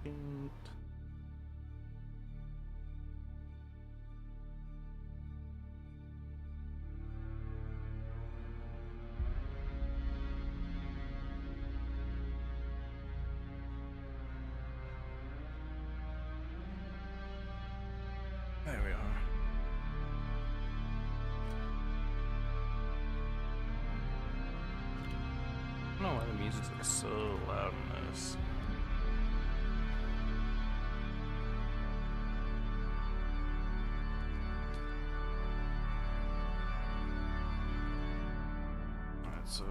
second. There we are. I don't know why the music's like so loud in this. Alright, so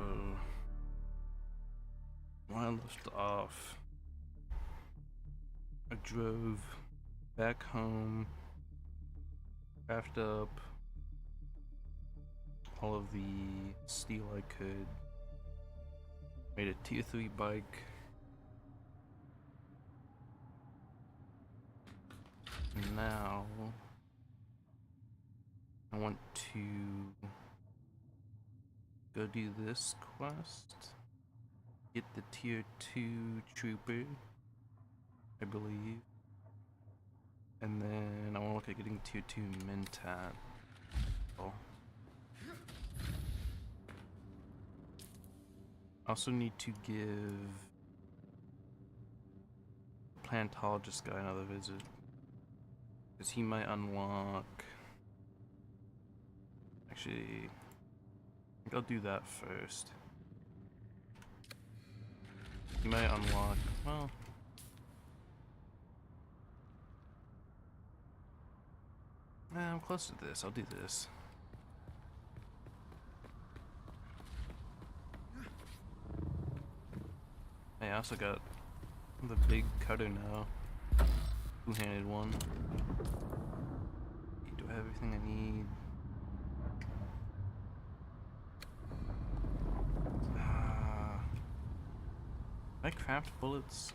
when I left off, I drove back home, crafted up all of the steel I could, made a tier 3 bike, and now I want to go do this quest, get the tier 2 trooper, I believe, and then I want to look at getting tier 2 Mentat. Oh. I also need to give the plantologist guy another visit, because he might unlock. Actually, I think I'll do that first. He might unlock, well, I'm close to this. I'll do this. Hey, I also got the big cutter now. Two-handed one. Do I have everything I need? Can I craft bullets?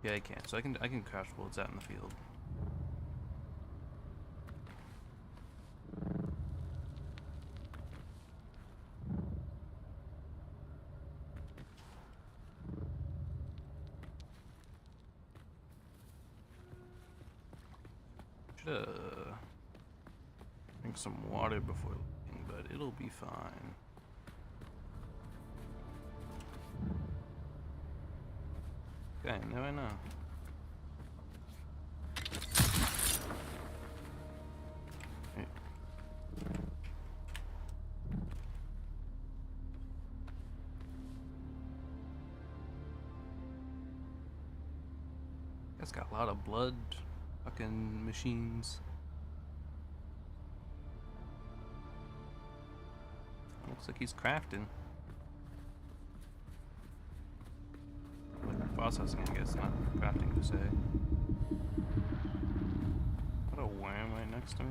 Yeah, I can. So I can craft bullets out in the field. Should drink some water before leaving, but it'll be fine. Okay, now I know. Right. That's got a lot of blood fucking machines. Looks like he's crafting. Like processing, I guess, not crafting per se. What a worm right next to me.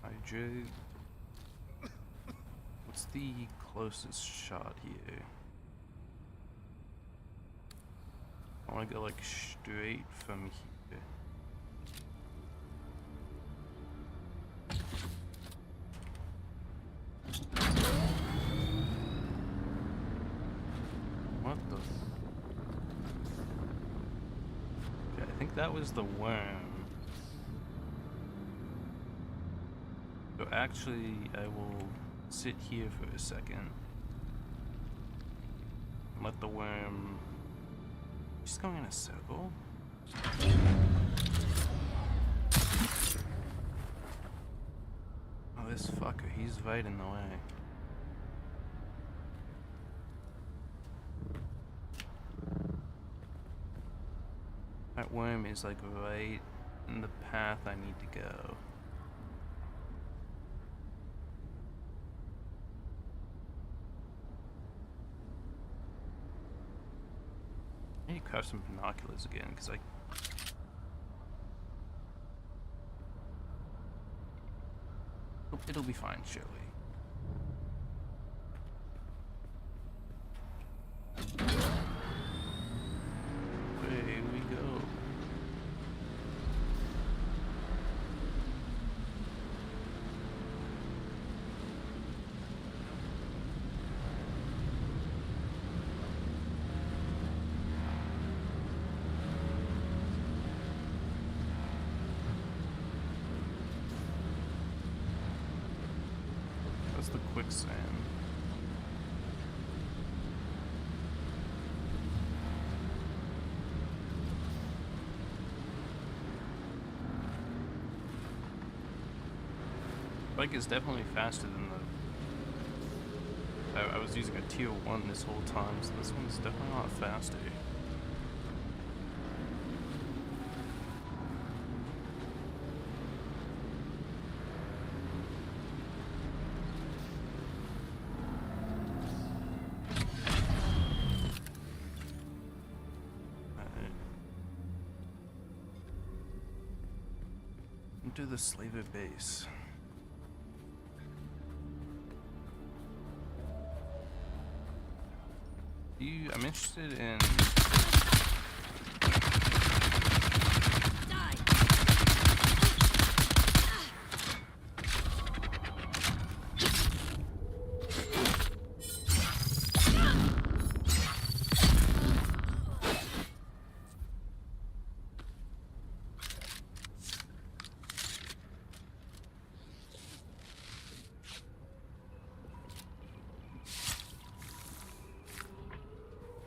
Hydrate. What's the closest shot here? I want to go like straight from here. What the? Okay, I think that was the worm. So actually, I will sit here for a second. Let the worm. He's going in a circle. Oh, this fucker, he's right in the way. That worm is like right in the path I need to go. I need to craft some binoculars again, because it'll be fine, surely. quicksand. Bike is definitely faster than the... I was using a tier 1 this whole time, so this one's definitely a lot faster. Into the slaver base. I'm interested in...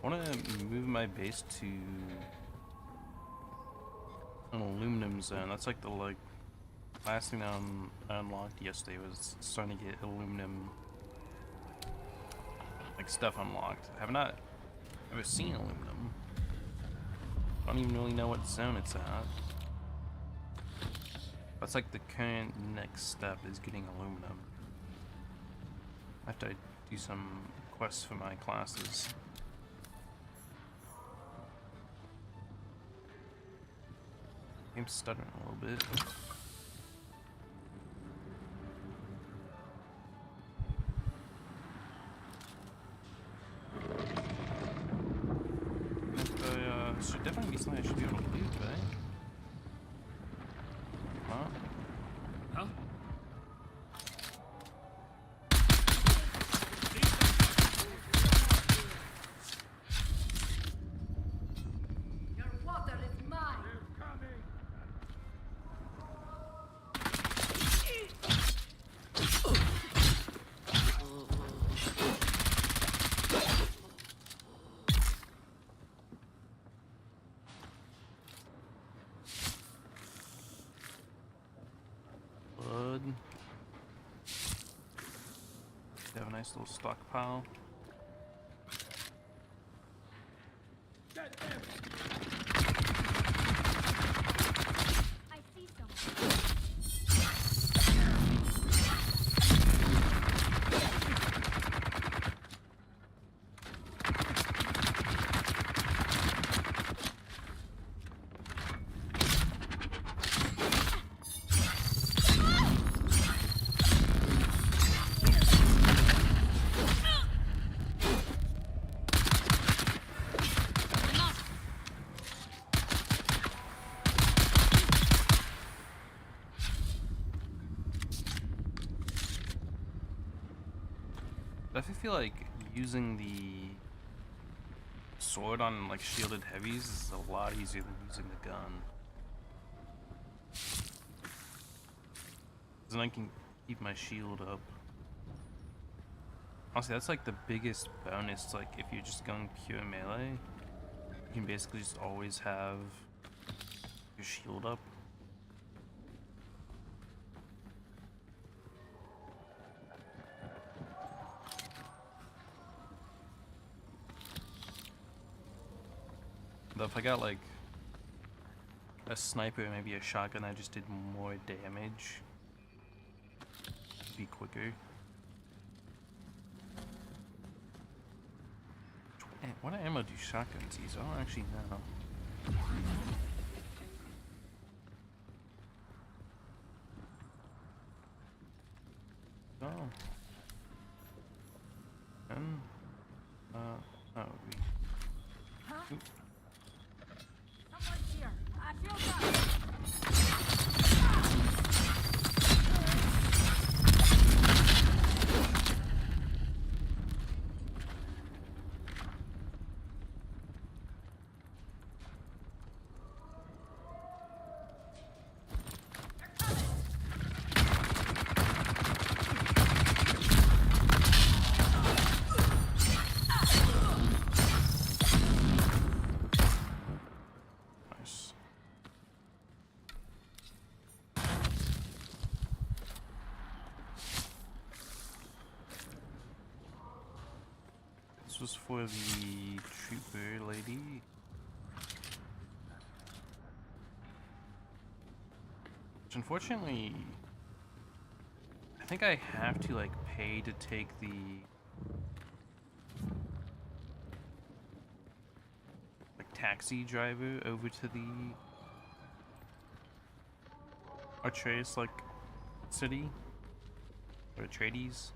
I want to move my base to an aluminum zone. That's like the last thing that I unlocked yesterday was starting to get aluminum stuff unlocked. I have not ever seen aluminum. I don't even really know what zone it's at. That's like the current next step is getting aluminum. After I do some quests for my classes. I'm stuttering a little bit. Should definitely be something I should be able to loot, right? Huh? Huh? Your water is mine. Blood. They have a nice little stockpile. I see someone. I feel like using the sword on shielded heavies is a lot easier than using the gun. 'Cause then I can keep my shield up. Honestly, that's the biggest bonus. If you're just going pure melee, you can basically just always have your shield up. But if I got a sniper, maybe a shotgun that just did more damage, it'd be quicker. What ammo do shotguns use? I don't actually know. Oh. And, oh, Huh? Oop. Someone's here. I feel that. was for the trooper lady. Which unfortunately, I think I have to like pay to take the like taxi driver over to the Atreus like city or Atreides.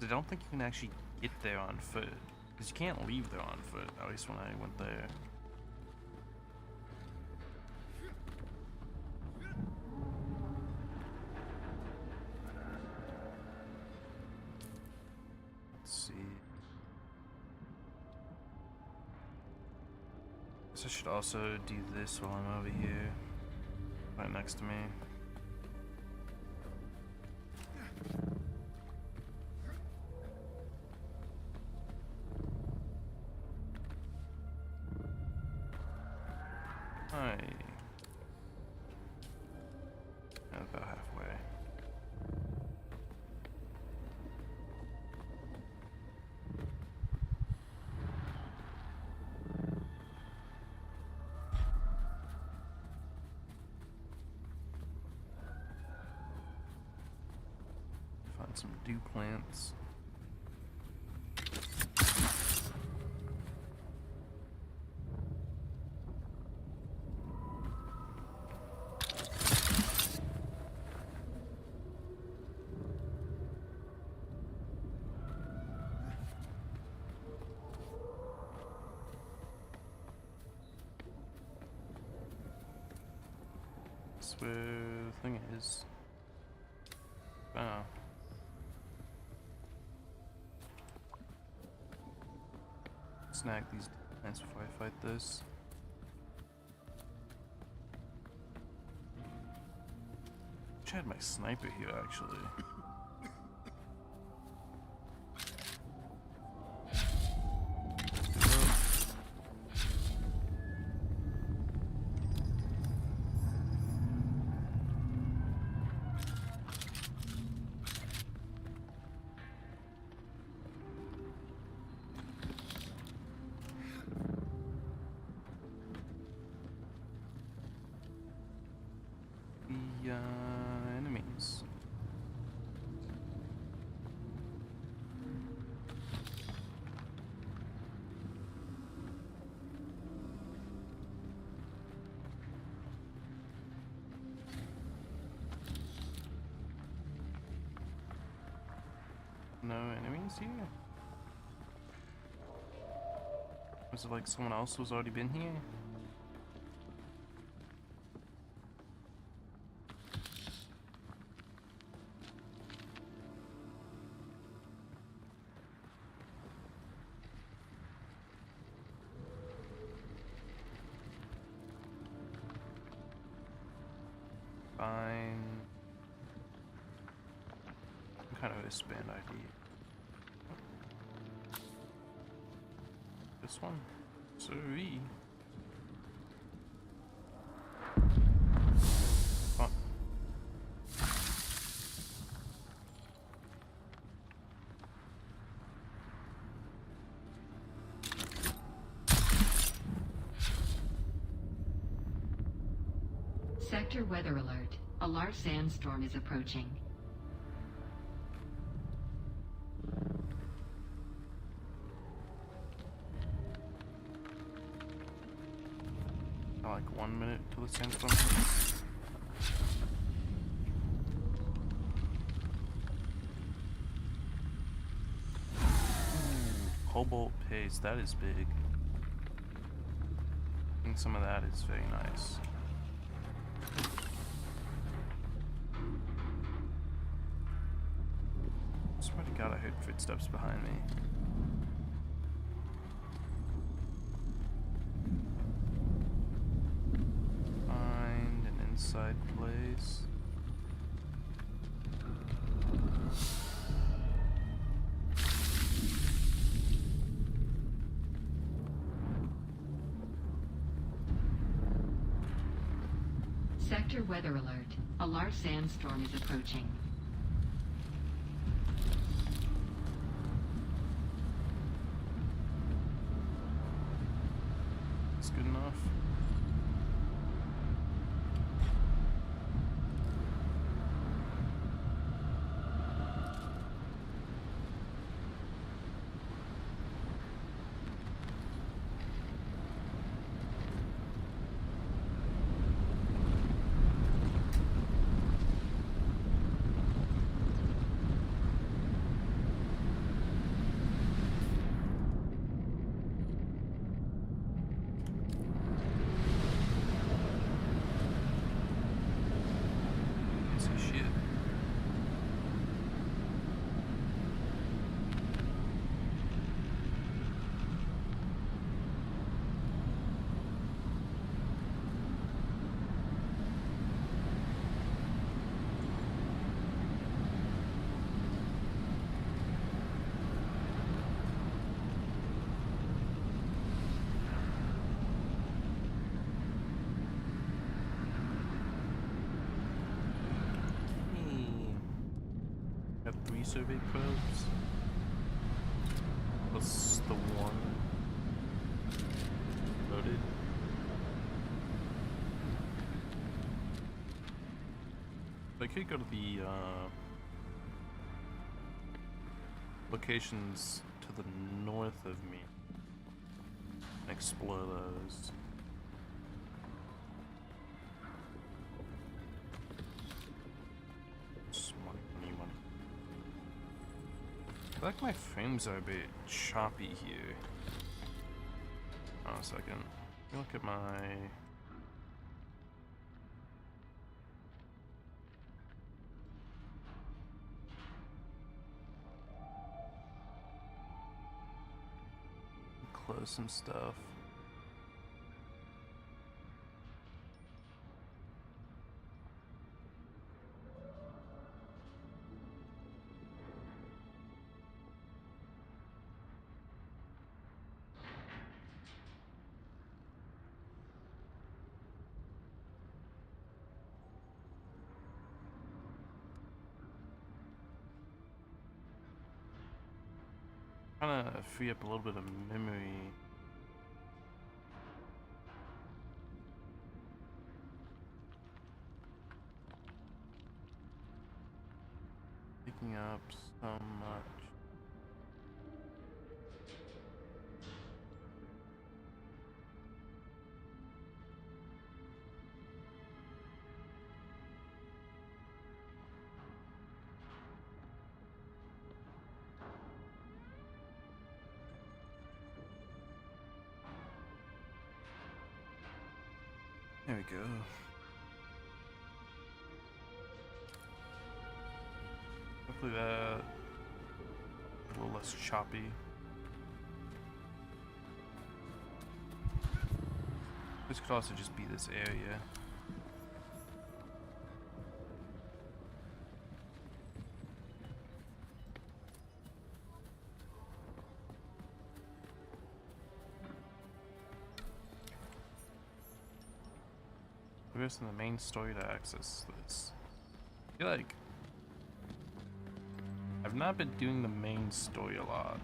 I don't think you can actually get there on foot because you can't leave there on foot. At least when I went there. Let's see. Guess I should also do this while I'm over here, right next to me. Hi. About halfway. Find some dew plants. That's where the thing is. Oh. Snag these plants before I fight this. I had my sniper here actually. Enemies. No enemies here? Was it like someone else who's already been here? Fine. I'm kind of a spanned ID. This one? Sorry. Oh. Sector weather alert. A large sandstorm is approaching. Like 1 minute till the sandstorm hits. Cobalt paste, that is big. I think some of that is very nice. I swear to God, I heard footsteps behind me. Find an inside place. Sector weather alert. A large sandstorm is approaching. That's good enough. Got 3 survey probes. Plus the 1 loaded. I could go to the locations to the north of me and explore those. I feel like my frames are a bit choppy here. Hold on a second. Let me look at my... Close some stuff. Kind of free up a little bit of memory. Picking up so much. There we go. Hopefully that a little less choppy. This could also just be this area. Progress in the main story to access this. I feel like I've not been doing the main story a lot.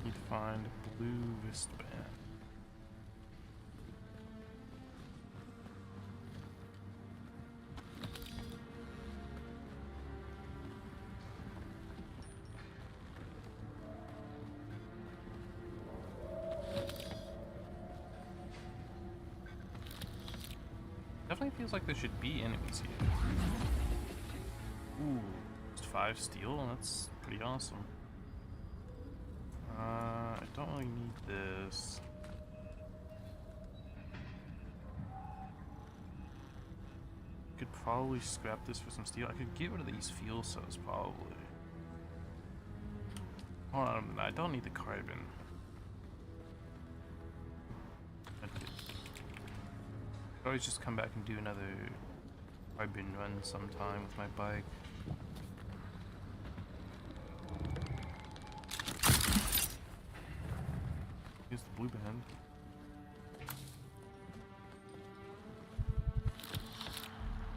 Need to find blue wristband. Definitely feels like there should be enemies here. Ooh, just 5 steel, that's pretty awesome. I don't really need this. Could probably scrap this for some steel. I could get rid of these fuel cells probably. Hold on a minute, I don't need the carbon. I could always just come back and do another carbon run sometime with my bike. Here's the blue band.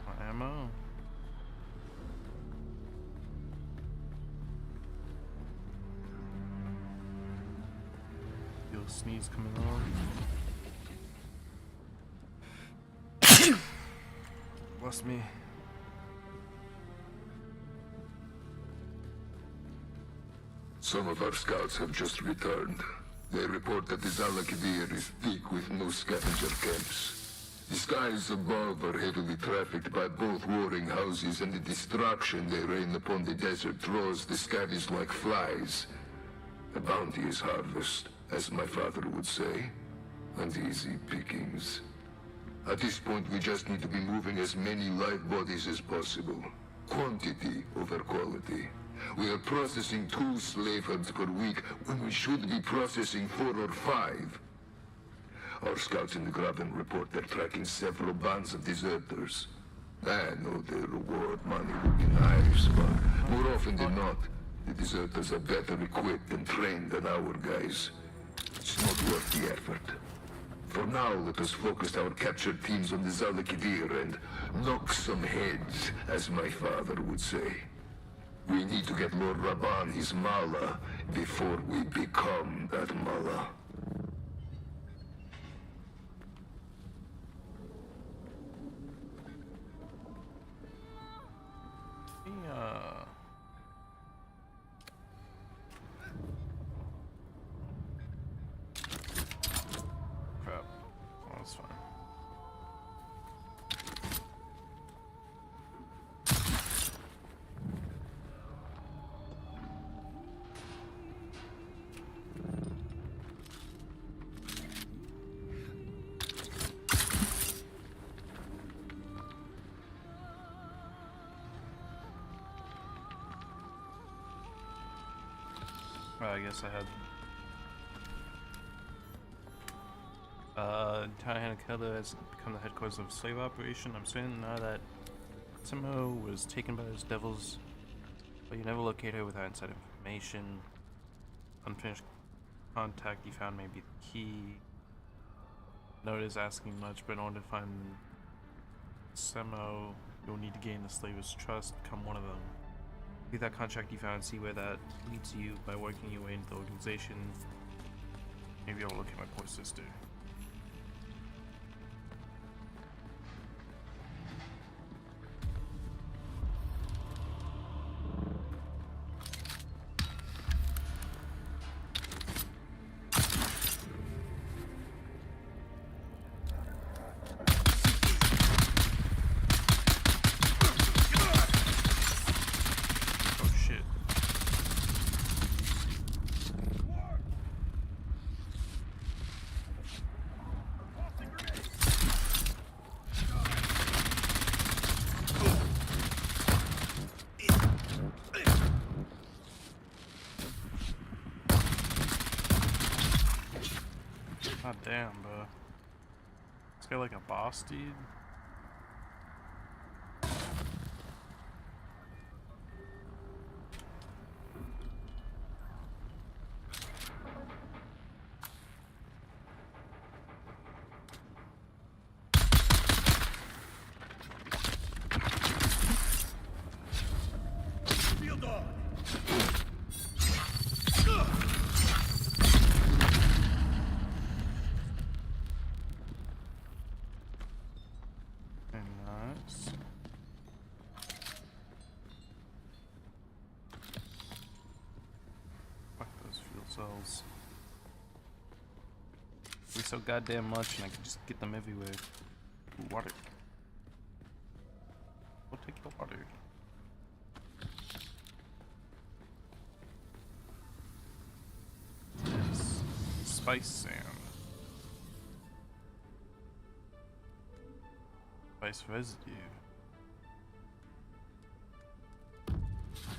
around. More ammo. Feel a sneeze coming on. Bless me. Some of our scouts have just returned. They report that the Zalakadir is thick with no scavenger camps. The skies above are heavily trafficked by both warring houses, and the destruction they rain upon the desert draws the scavies like flies. A bounteous harvest, as my father would say, and easy pickings. At this point, we just need to be moving as many live bodies as possible. Quantity over quality. We are processing 2 slave hunts per week when we should be processing 4 or 5. Our scouts in the Graben report they're tracking several bands of deserters. I know they reward money would be nice, but more often than not, the deserters are better equipped and trained than our guys. It's not worth the effort. For now, let us focus our captured teams on the Zalakidir and knock some heads, as my father would say. We need to get Lord Raban his mala before we become that mala. Crap. Oh, that's fine. I guess I had Town Hanakella has become the headquarters of slave operation. I'm certain now that Timo was taken by those devils, but you never locate her without inside information. Unfinished contact you found may be the key. Note is asking much, but in order to find Semo, you'll need to gain the slave's trust, become one of them. Read that contract you found, see where that leads you by working your way into the organization. Maybe I'll look at my poor sister. God damn, bro. This guy like a boss, dude. Cells. We so goddamn much, and I can just get them everywhere. Ooh, water. We'll take the water. Yes. Spice sand. Spice residue.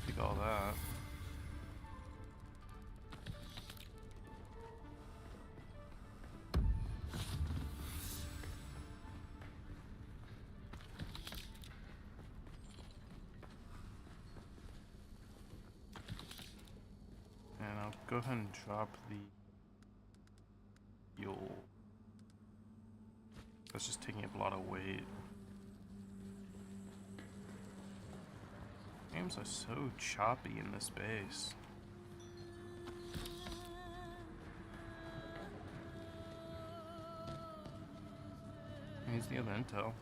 Take all that. Go ahead and drop the fuel. That's just taking up a lot of weight. Games are so choppy in this base. Here's the other intel.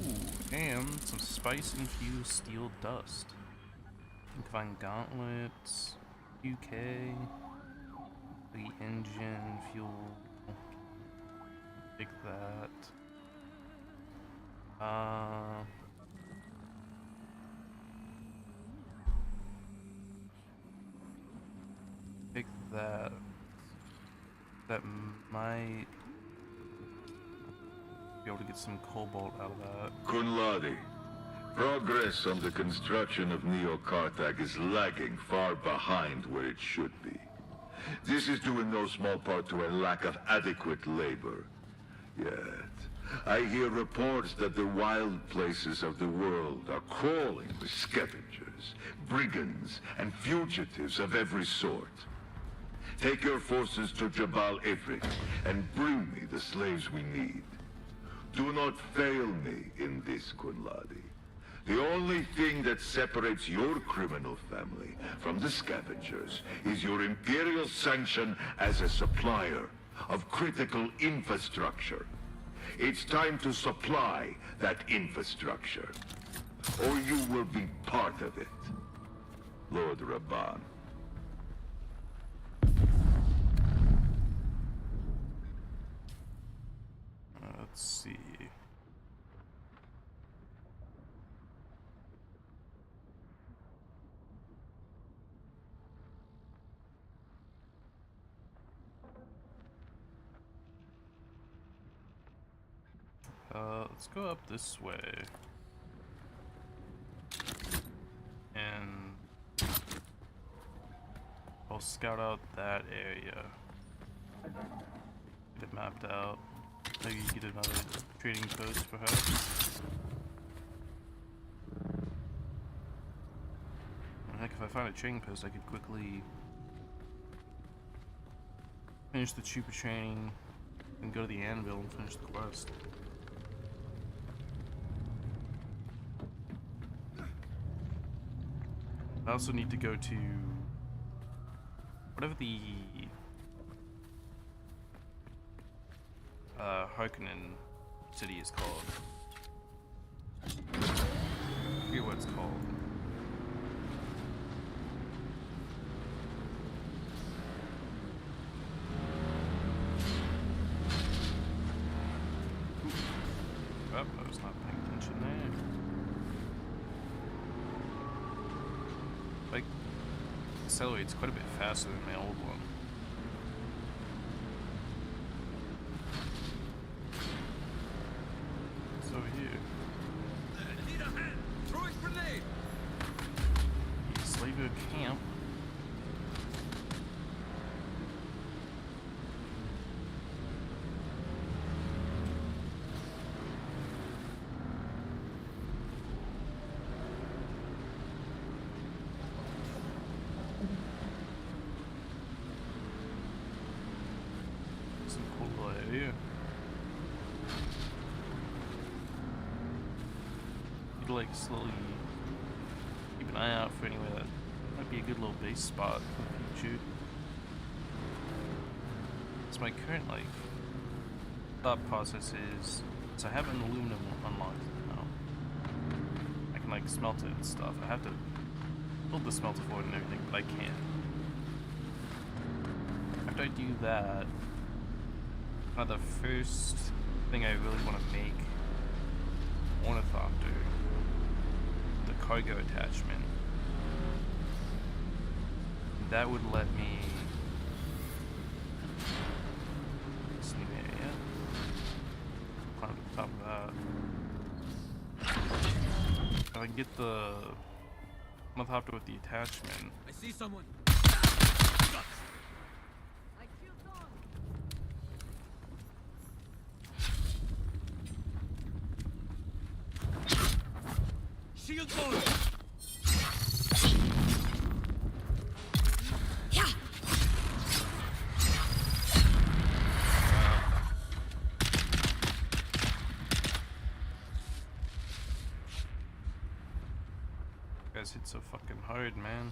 Ooh, and some spice-infused steel dust. You can find gauntlets, UK, the engine, fuel. Take that. Pick that. That might be able to get some cobalt out of that. Kunladi, progress on the construction of Neo-Karthag is lagging far behind where it should be. This is due in no small part to a lack of adequate labor. Yet, I hear reports that the wild places of the world are crawling with scavengers, brigands, and fugitives of every sort. Take your forces to Jabal Ifrit and bring me the slaves we need. Do not fail me in this, Kunladi. The only thing that separates your criminal family from the scavengers is your Imperial sanction as a supplier of critical infrastructure. It's time to supply that infrastructure, or you will be part of it, Lord Rabban. Let's see. Let's go up this way. And I'll scout out that area. Get it mapped out. Maybe get another trading post perhaps. Heck, if I find a trading post I could quickly finish the trooper training and go to the anvil and finish the quest. I also need to go to whatever the Harkonnen city is called. I forget what it's called. Oh, I was not paying attention there. Like, accelerates quite a bit faster than my old one. It's over here. Need a hand! Throwing grenade! Slaver camp. Some cool area. Need to like slowly keep an eye out for anywhere that might be a good little base spot for the future. So my current like thought process is, so I have an aluminum unlocked now. I can like smelt it and stuff. I have to build the smelter for it and everything, but I can't. After I do that, kind of the first thing I really want to make Ornithopter, the cargo attachment. That would let me this new area. Climb to the top of that. If I can get the Ornithopter with the attachment. I see someone! I feel dawn. Shield on! Guys hit so fucking hard, man.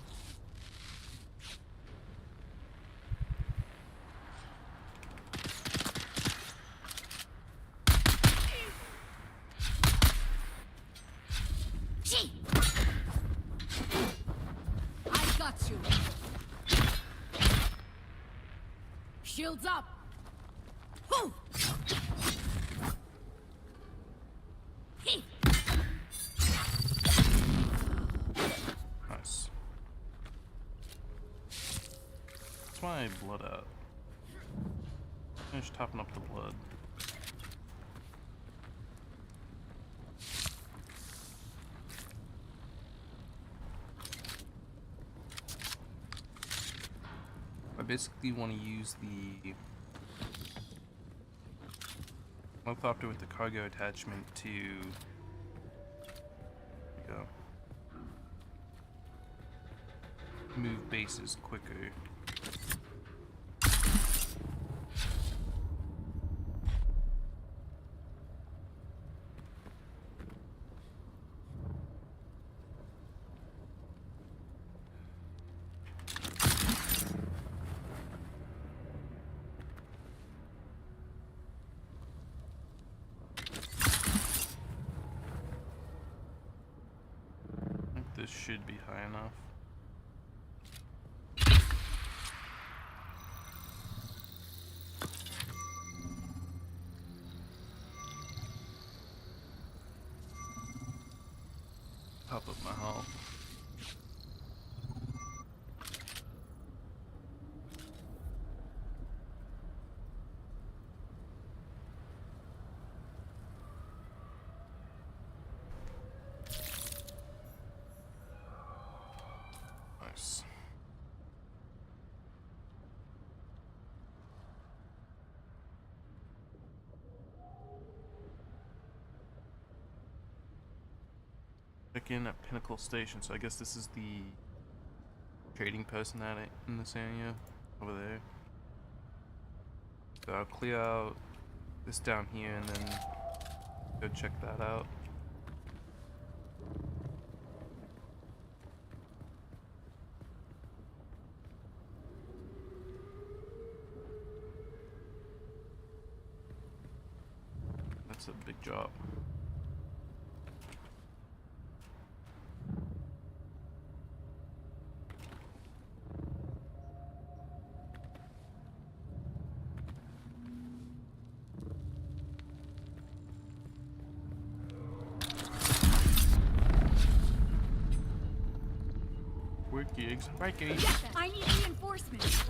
Gee! I got you. Shields up. Whew. Hey. Nice. That's my blood out. Finish topping up the blood. I basically want to use the helicopter with the cargo attachment to move bases quicker. I think this should be high enough. Top up my health. Nice. Check in at Pinnacle Station, so I guess this is the trading post in this area over there. So I'll clear out this down here and then go check that out. That's a big job. Work gigs, right gigs. I need reinforcements.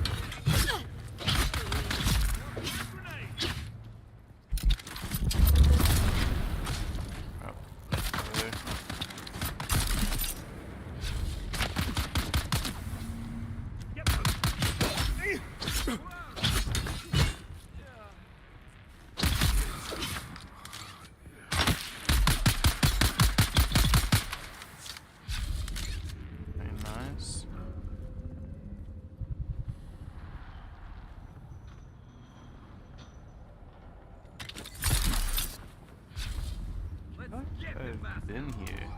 Oh, there. Very nice. I've been here.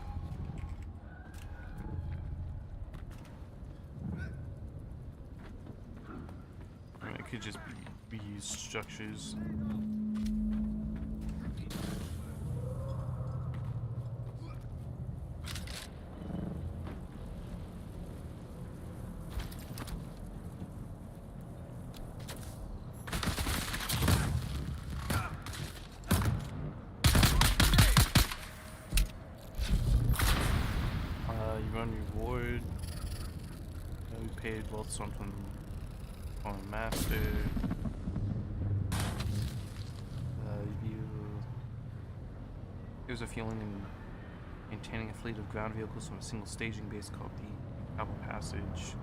I mean, it could just be used structures. You run reward. We paid both something on master. You There's a feeling in maintaining a fleet of ground vehicles from a single staging base called the Travel Passage.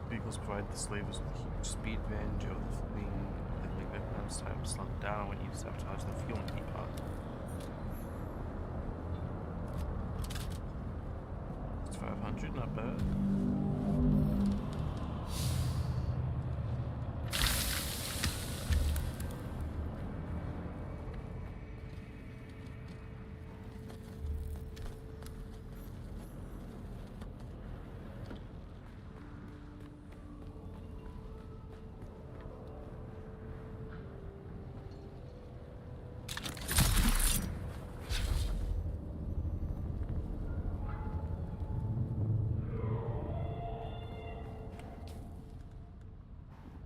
Vehicles provide the slavers with a huge speed advantage over the fleeing. They make their time to slow down when you sabotage the fueling depot. It's 500, not bad.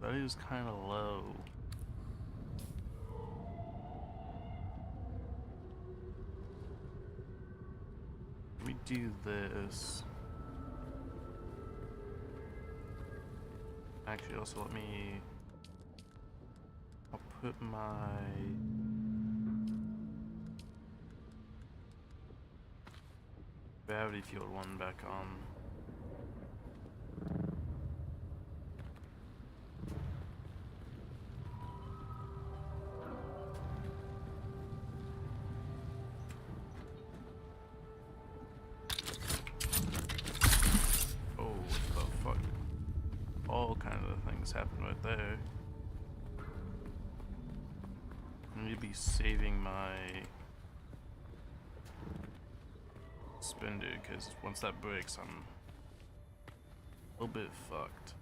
That is kind of low. Let me do this. Actually, also let me... I'll put my... gravity field one back on. Oh, what the fuck? All kind of things happen right there. I need to be saving my spender, because once that breaks, I'm a little bit fucked.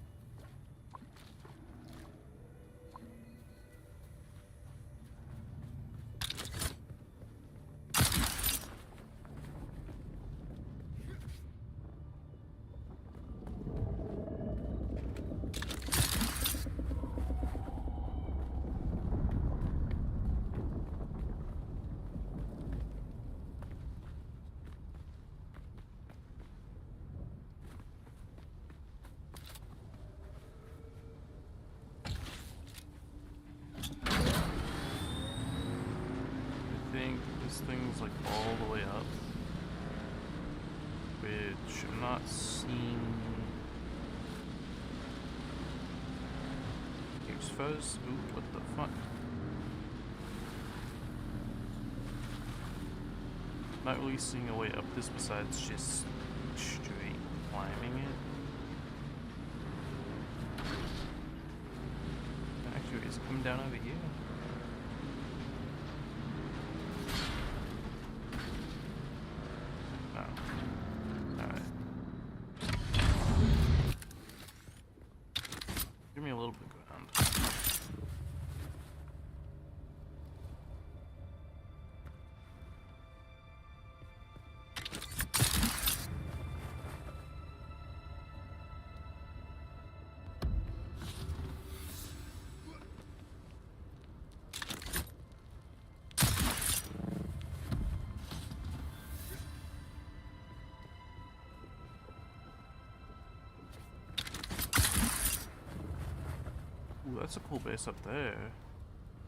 This thing's like all the way up, which I'm not seeing. Here's first. Ooh, what the fuck? Not really seeing a way up this besides just straight climbing it. Actually, it's coming down over here. Give me a little bit of ground. Ooh, that's a cool base up there.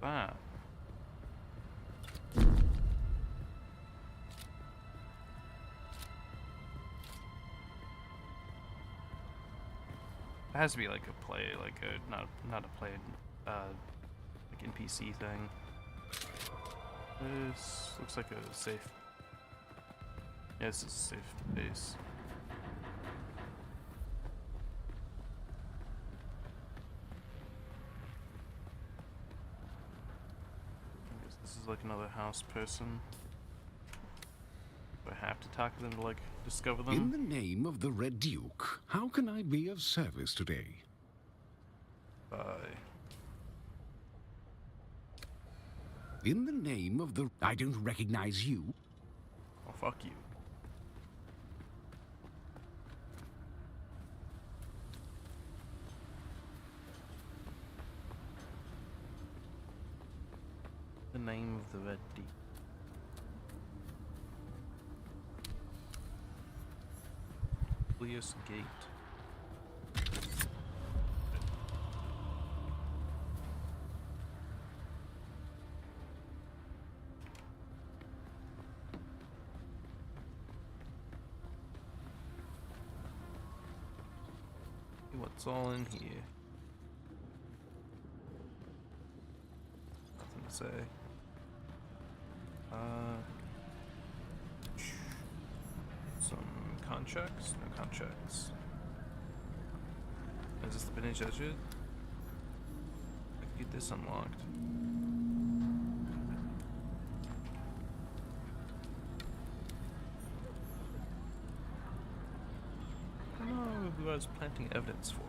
That. It has to be like a play, like a not a play, like NPC thing. This looks like a safe. Yeah, this is a safe base. This is like another house person. Do I have to talk to them to like discover them? In the name of the Red Duke, how can I be of service today? Bye. In the name of the... I don't recognize you. Oh, fuck you. The name of the Red Deep. Clearest gate. What's all in here? Nothing to say. Some contracts? No contracts. Is this the Bene Gesserit? I can get this unlocked. I don't know who I was planting evidence for it.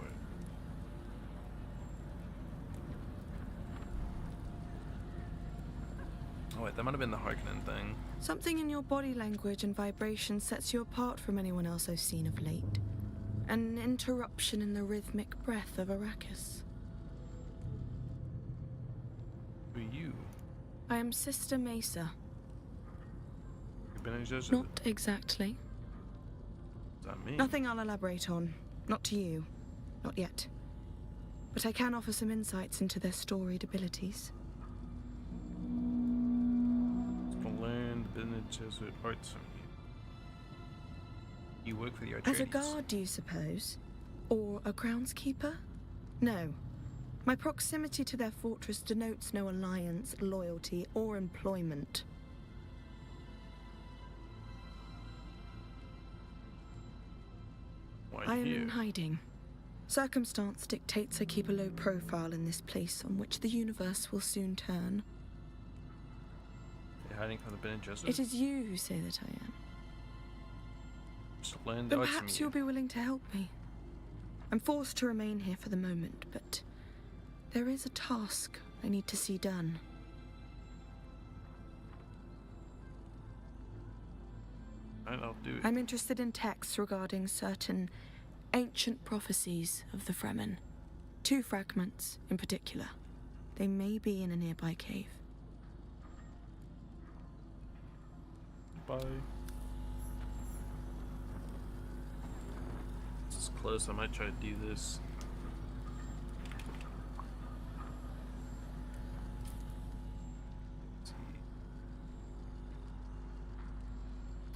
Oh wait, that might have been the Harkonnen thing. Something in your body language and vibration sets you apart from anyone else I've seen of late. An interruption in the rhythmic breath of Arrakis. you? I am Sister Mesa. Bene Gesserit? Not exactly. What does that mean? Nothing I'll elaborate on. Not to you. Not yet. But I can offer some insights into their storied abilities. To learn the Bene Gesserit arts from you. You work for the Atreides. As a guard, do you suppose? Or a groundskeeper? No. My proximity to their fortress denotes no alliance, loyalty, or employment. Why I am here? in hiding. Circumstance dictates I keep a low profile in this place on which the universe will soon turn. You're hiding from the Bene Gesserit? It is you who say that I am. Just learn the Then arts from perhaps you. you'll be willing to help me. I'm forced to remain here for the moment, but there is a task I need to see done. Alright, I'll do it. I'm interested in texts regarding certain ancient prophecies of the Fremen. 2 fragments in particular. They may be in a nearby cave. Bye. This is close. I might try to do this. Let's see.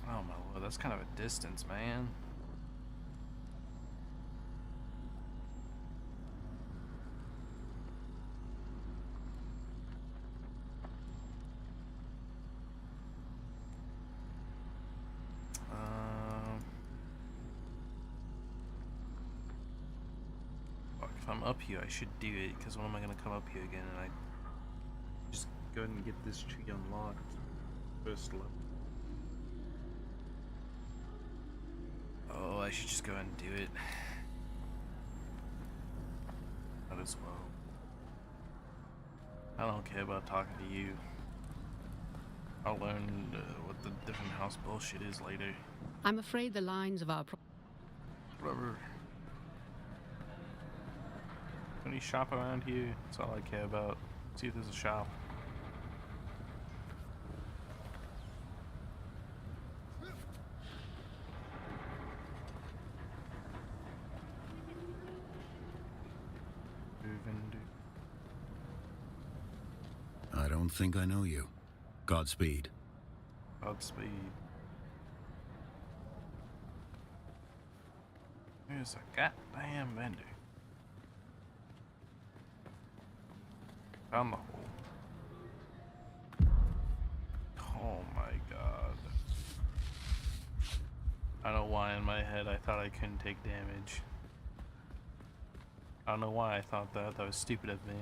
Oh my lord, that's kind of a distance, man. Fuck, if I'm up here, I should do it, because when am I gonna come up here again? And I just go ahead and get this tree unlocked. First level. Oh, I should just go ahead and do it. Might as well. I don't care about talking to you. I'll learn what the different house bullshit is later. I'm afraid the lines of our Whatever. Any shop around here? That's all I care about. See if there's a shop. I don't think I know you. Godspeed. Godspeed. There's a goddamn vendor. Found the hole. Oh my god. I don't know why in my head I thought I couldn't take damage. I don't know why I thought that. That was stupid of me.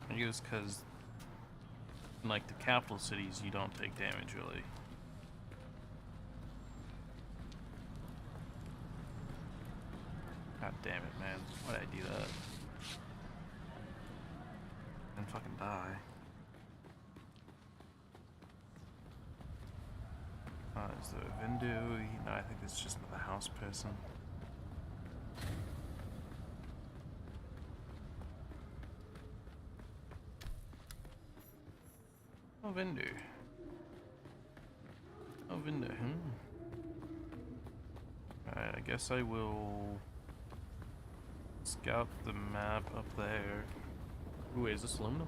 I guess because in like the capital cities you don't take damage really. God damn it, man. Why did I do that? And fucking die. Is there a window? No, I think it's just another house person. Oh, window. Oh, window, Alright, I guess I will scout the map up there. Ooh, is this aluminum?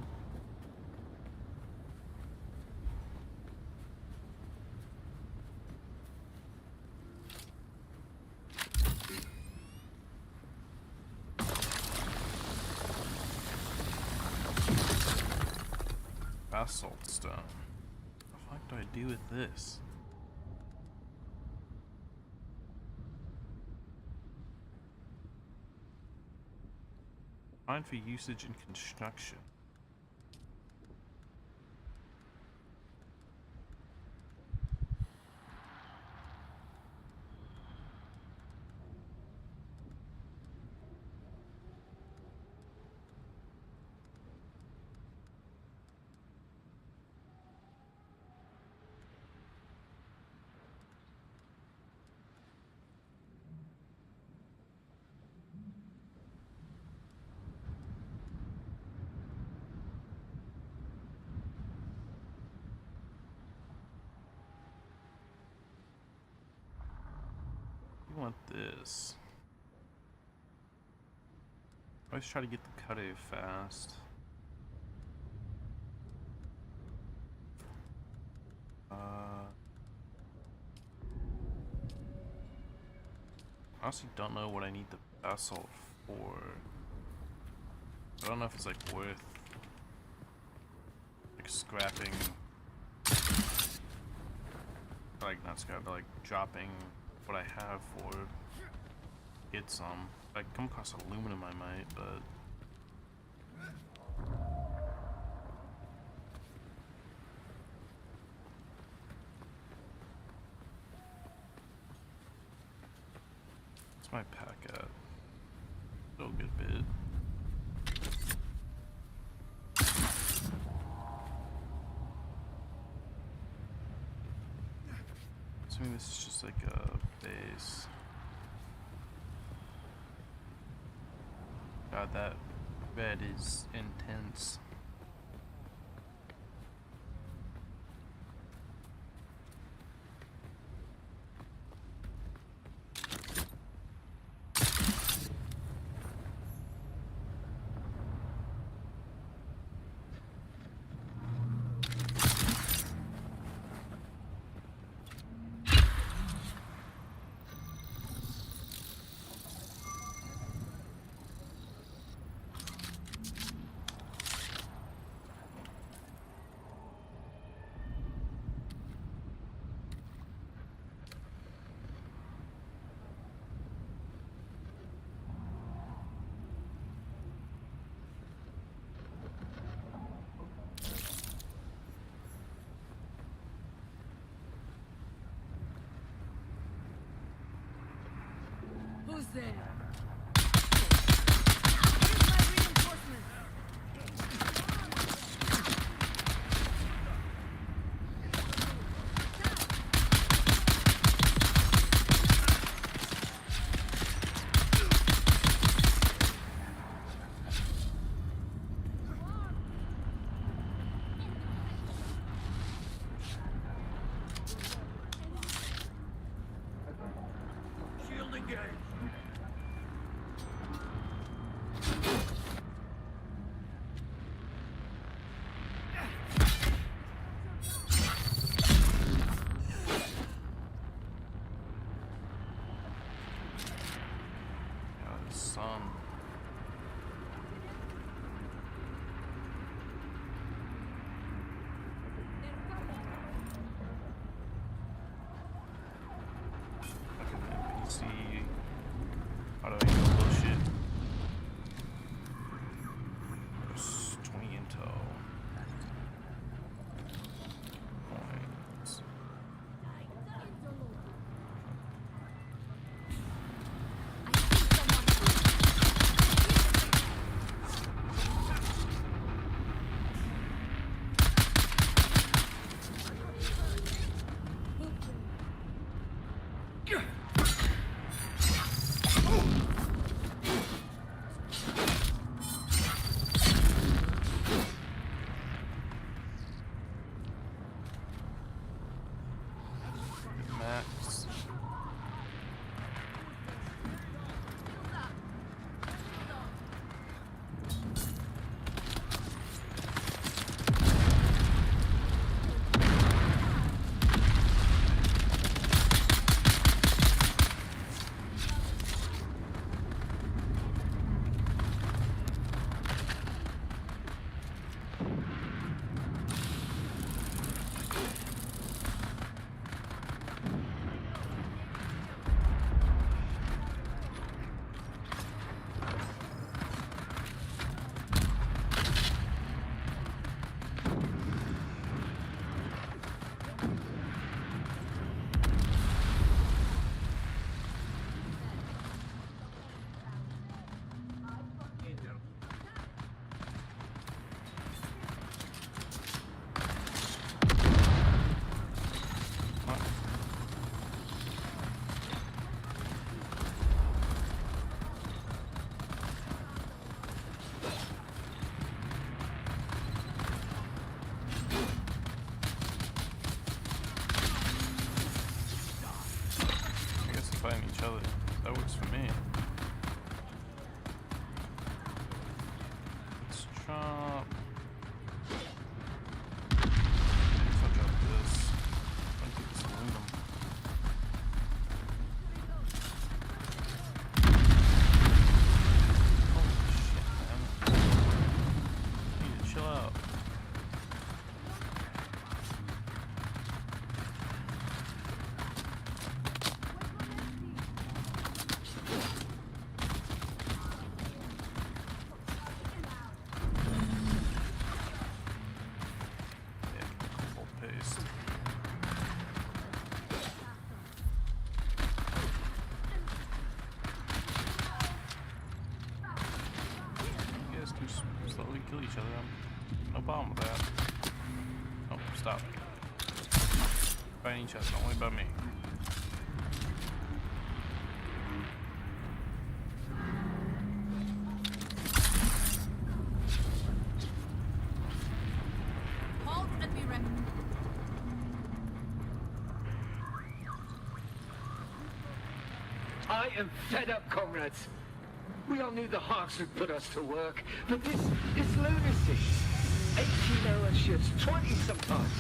Basalt stone. What the fuck do I do with this? Fine for usage in construction. want this. I always try to get the cutter fast. I honestly don't know what I need the vessel for. I don't know if it's like worth like scrapping, like not scrap, but like dropping what I have for get some. If I come across aluminum I might, but what's my pack at? Still a good bit. Assuming this is just like a base. God, that red is intense. Who's there? Here's my reinforcements. Shield engaged. Yeah, the sun. Fucking NPC. How do I get bullshit? There's 20 intel. Points. Max. each other. That works for me. Let's drop. If I drop this, I'll get this aluminum. Holy shit, man. You need to chill out. Paste. You guys can slowly kill each other. No problem with that. Oh, stop. Fighting each other, don't worry about me. Halt and be ready. I am fed up, comrades. We all knew the Hawks would put us to work, but this lunacy. 18-hour shifts, 20 sometimes.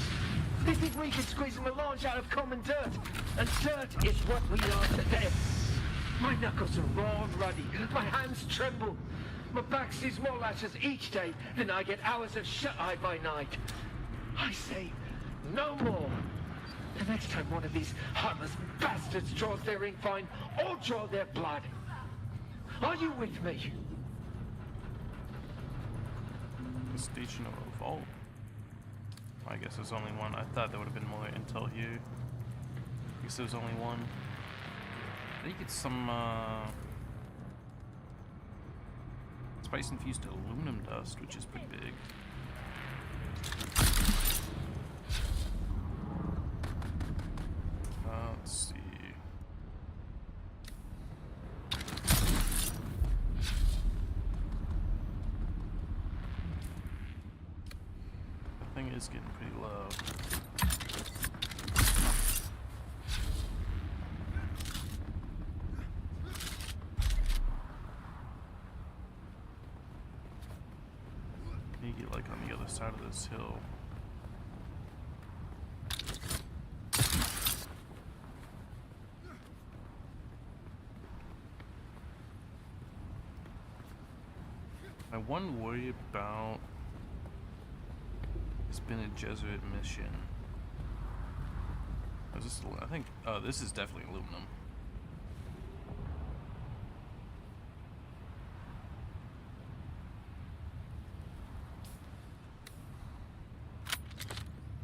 They think we can squeeze a melange out of common dirt, and dirt is what we are to them. My knuckles are raw and ruddy, my hands tremble. My back sees more lashes each day than I get hours of shut-eye by night. I say, no more. The next time one of these heartless bastards draws their ink fine, I'll draw their blood. Are you with me? The station of a vault. I guess there's only one. I thought there would have been more intel here. I guess there's only one. I think it's some spice infused aluminum dust, which is pretty big. Let's see. The thing is getting pretty low. You get like on the other side of this hill. My one worry about has been a Jesuit mission. Is this, I think, oh, this is definitely aluminum.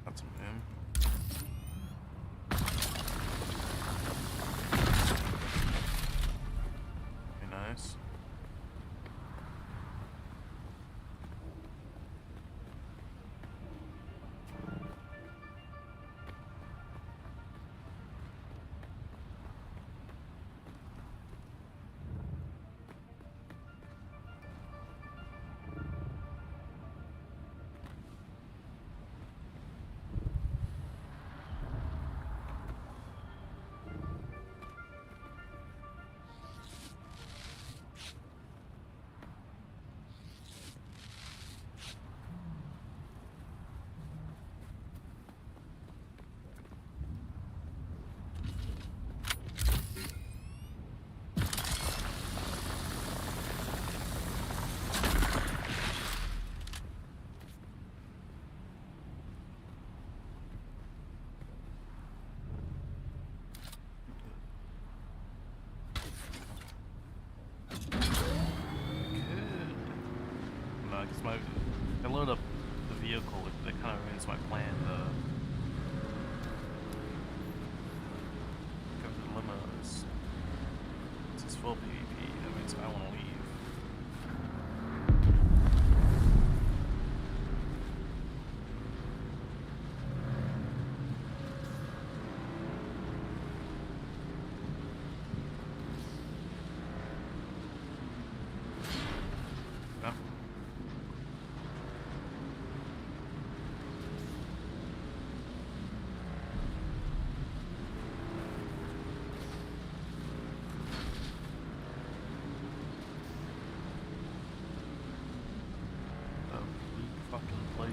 That's some him. Very nice.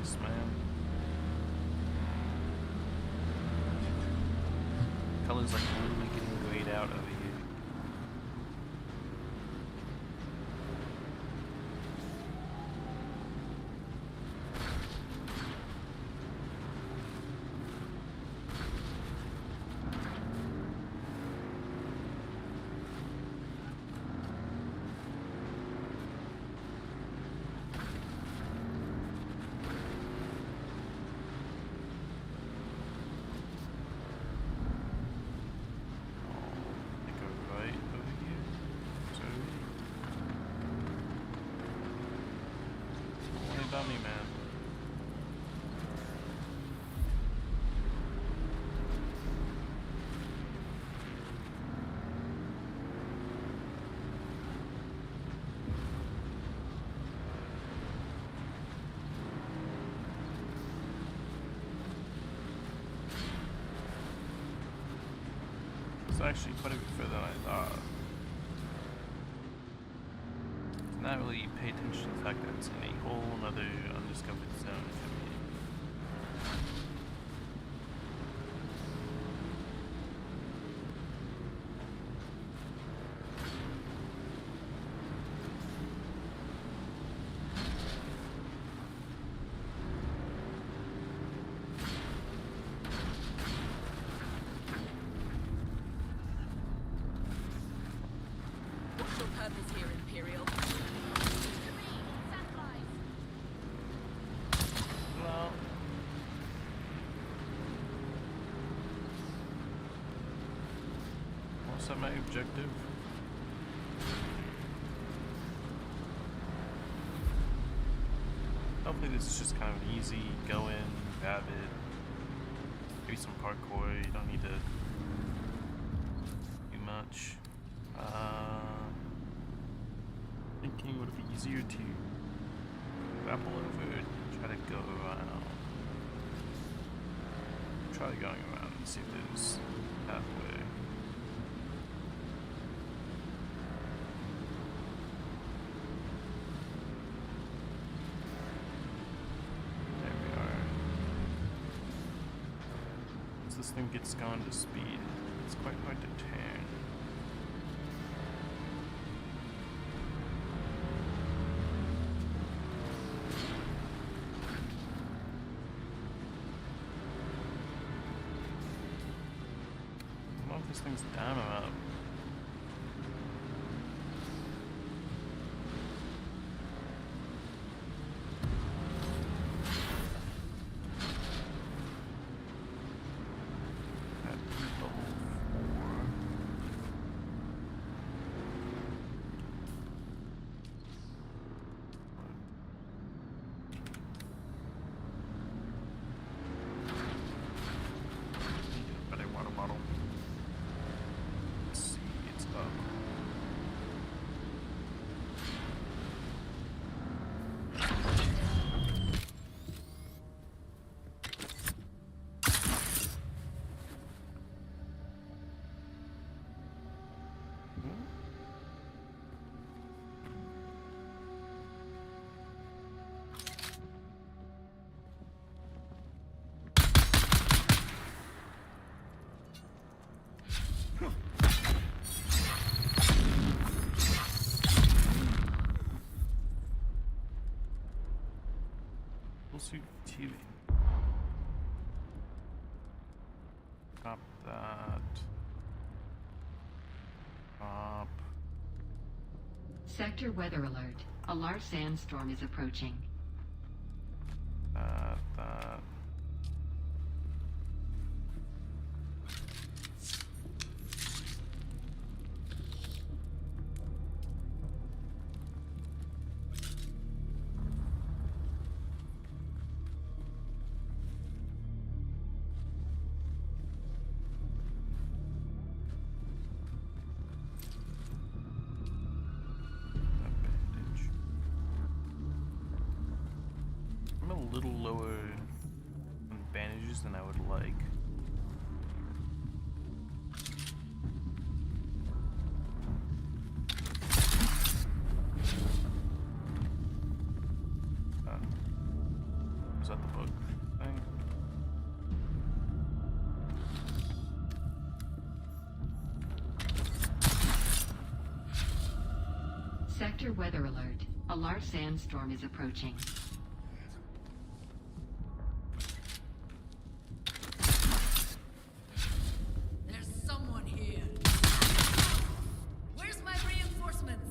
place, man. Colors like really getting grayed out over here. Me, man. It's actually quite a bit further than I thought. Not really pay attention to the fact that it's in a whole another undiscovered zone for me. What's your purpose here, Imperial? Well, what's that my objective? Hopefully this is just kind of an easy go in, grab it, maybe some parkour. You don't need to do much. Thinking would it be easier to grapple over it, try to go around. Try going around and see if there's a pathway. There we are. As this thing gets going to speed, it's quite hard to turn. This thing's down or up. At level 4. Need a better water bottle. TV. Cop that. Cop. Sector weather alert. A large sandstorm is approaching. That. Little lower Sector weather alert. A large sandstorm is approaching. There's someone here. Where's my reinforcements?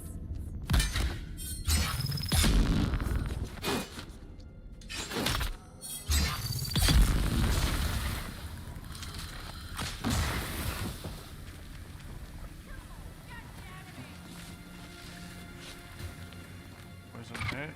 Wasn't hurt.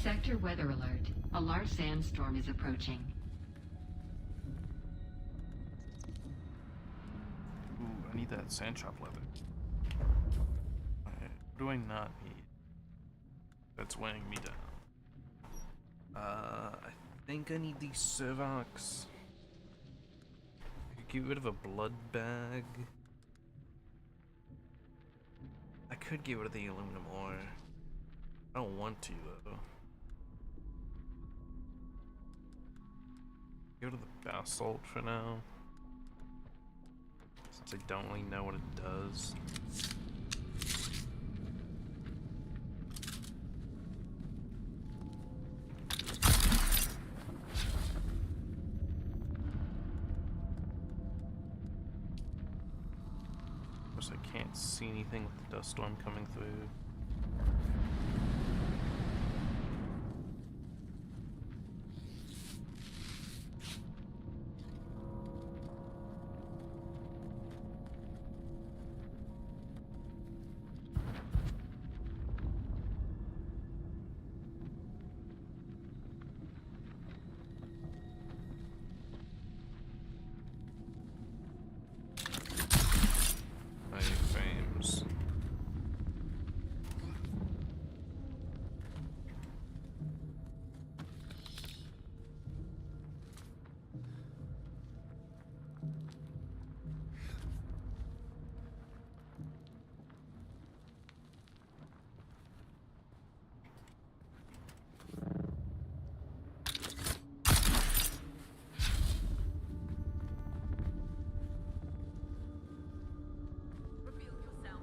Sector weather alert. A large sandstorm is approaching. Ooh, I need that sand chop leather. Alright, what do I not need? That's weighing me down. I think I need these Servox. I could get rid of a blood bag. I could get rid of the aluminum ore. I don't want to though. Go to the basalt for now, since I don't really know what it does. Of course, I can't see anything with the dust storm coming through. Frames. Reveal yourself.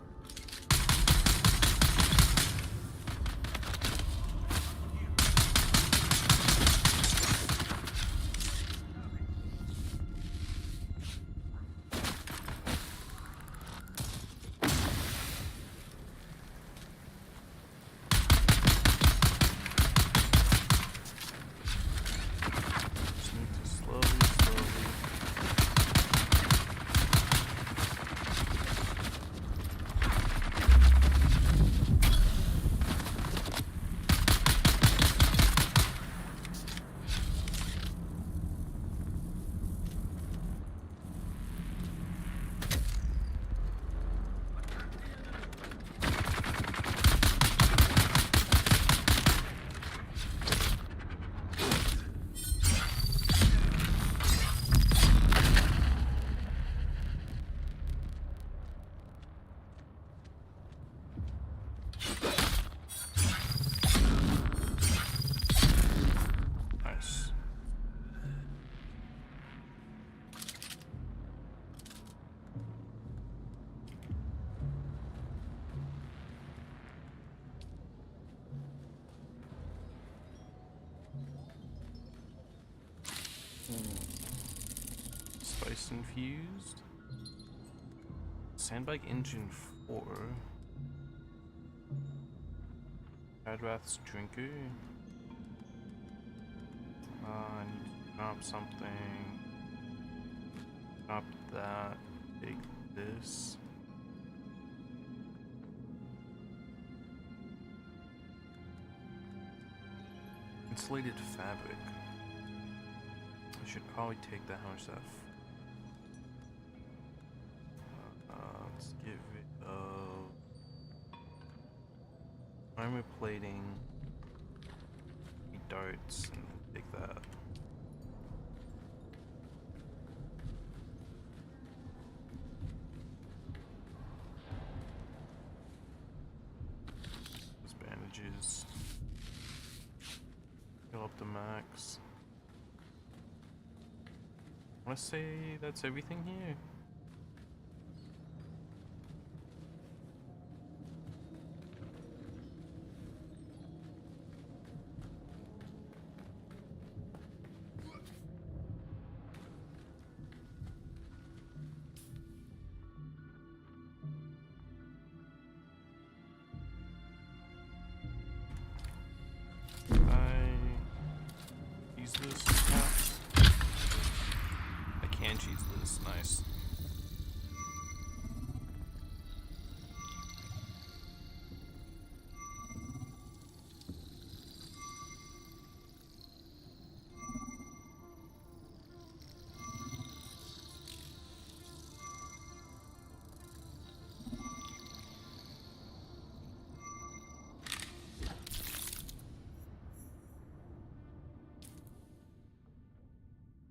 Just need to slowly. Nice. Spice infused. Sandbag engine 4. Hadrath's drinker. I need to drop something. Drop that. Take this. Insulated fabric. I should probably take that. How much that? Let's give it armor plating. darts and take that. Those bandages. Fill up the max. I want to say that's everything here. Use this, perhaps? I can cheese this, nice.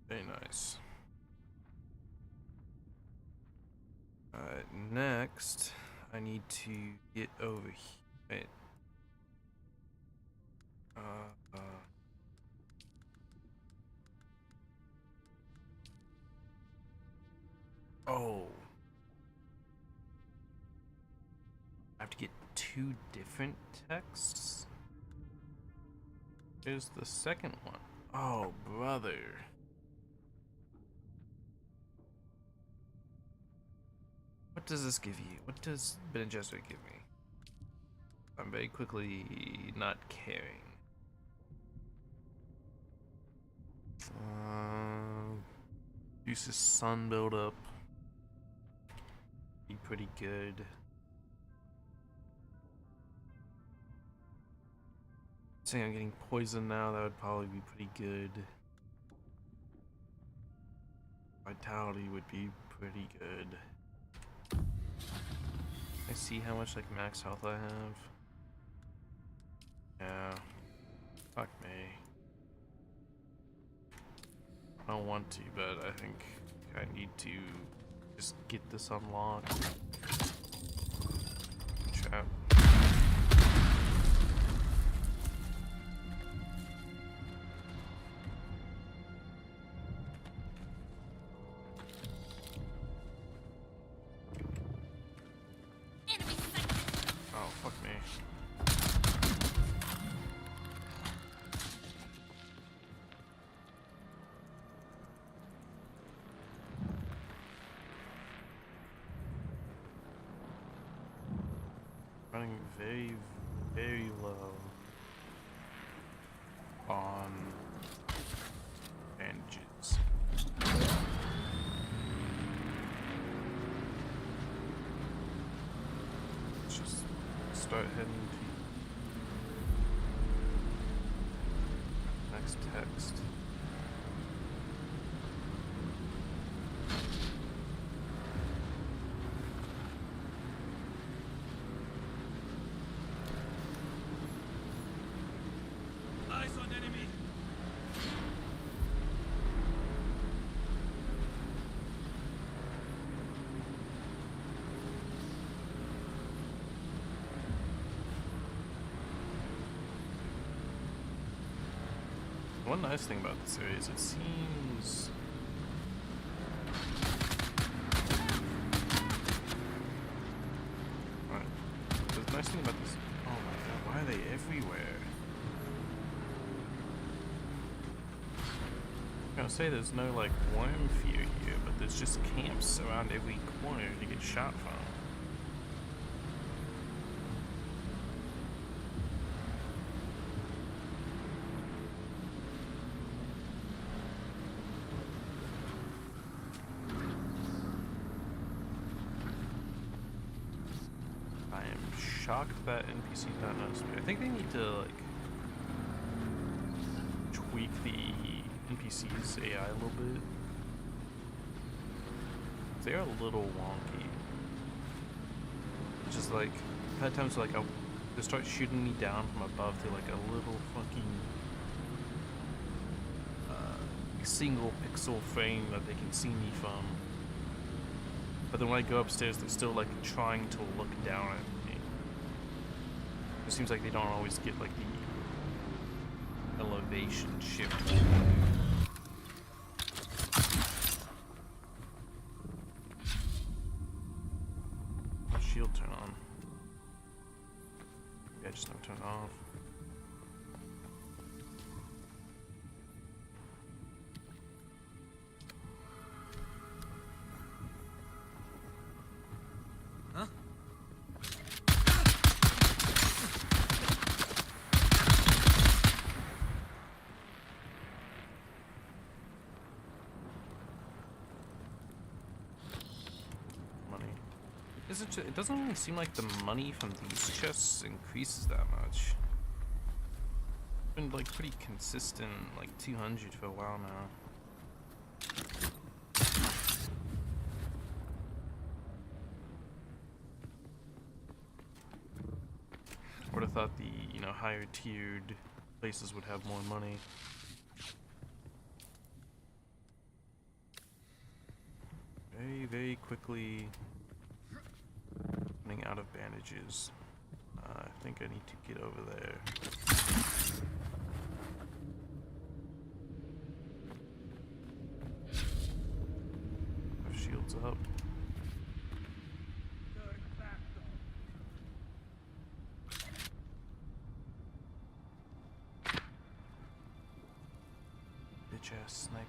Very nice. Alright, next I need to get over here. Wait. Oh. I have to get 2 different texts? Here's the second one. Oh, brother. What does this give you? What does Bene Gesserit give me? I'm very quickly not caring. Uses sun buildup. Be pretty good. Saying I'm getting poisoned now, that would probably be pretty good. Vitality would be pretty good. I see how much like max health I have. Yeah. Fuck me. I don't want to, but I think I need to just get this unlocked. Trap. Oh, fuck me. Running very, very low on bandages. Let's just start heading to next text. Eyes on enemy. One nice thing about this series, it seems alright. The nice thing about this, oh my god, why are they everywhere? I'm gonna say there's no like worm fear here, but there's just camps around every corner to get shot from. I am shocked that NPC's not noticed me. I think they need to like tweak the NPC's AI a little bit. They're a little wonky. It's just like, I've had times like they'll start shooting me down from above. They're like a little fucking single pixel frame that they can see me from. But then when I go upstairs, they're still like trying to look down at me. It seems like they don't always get like the elevation shift. Shield turn on. Yeah, just don't turn it off. Huh? Money. It doesn't really seem like the money from these chests increases that much. It's been like pretty consistent, like 200 for a while now. I would have thought the, you know, higher tiered places would have more money. Very, very quickly running out of bandages. I think I need to get over there. Our shields up. Bitch ass sniper.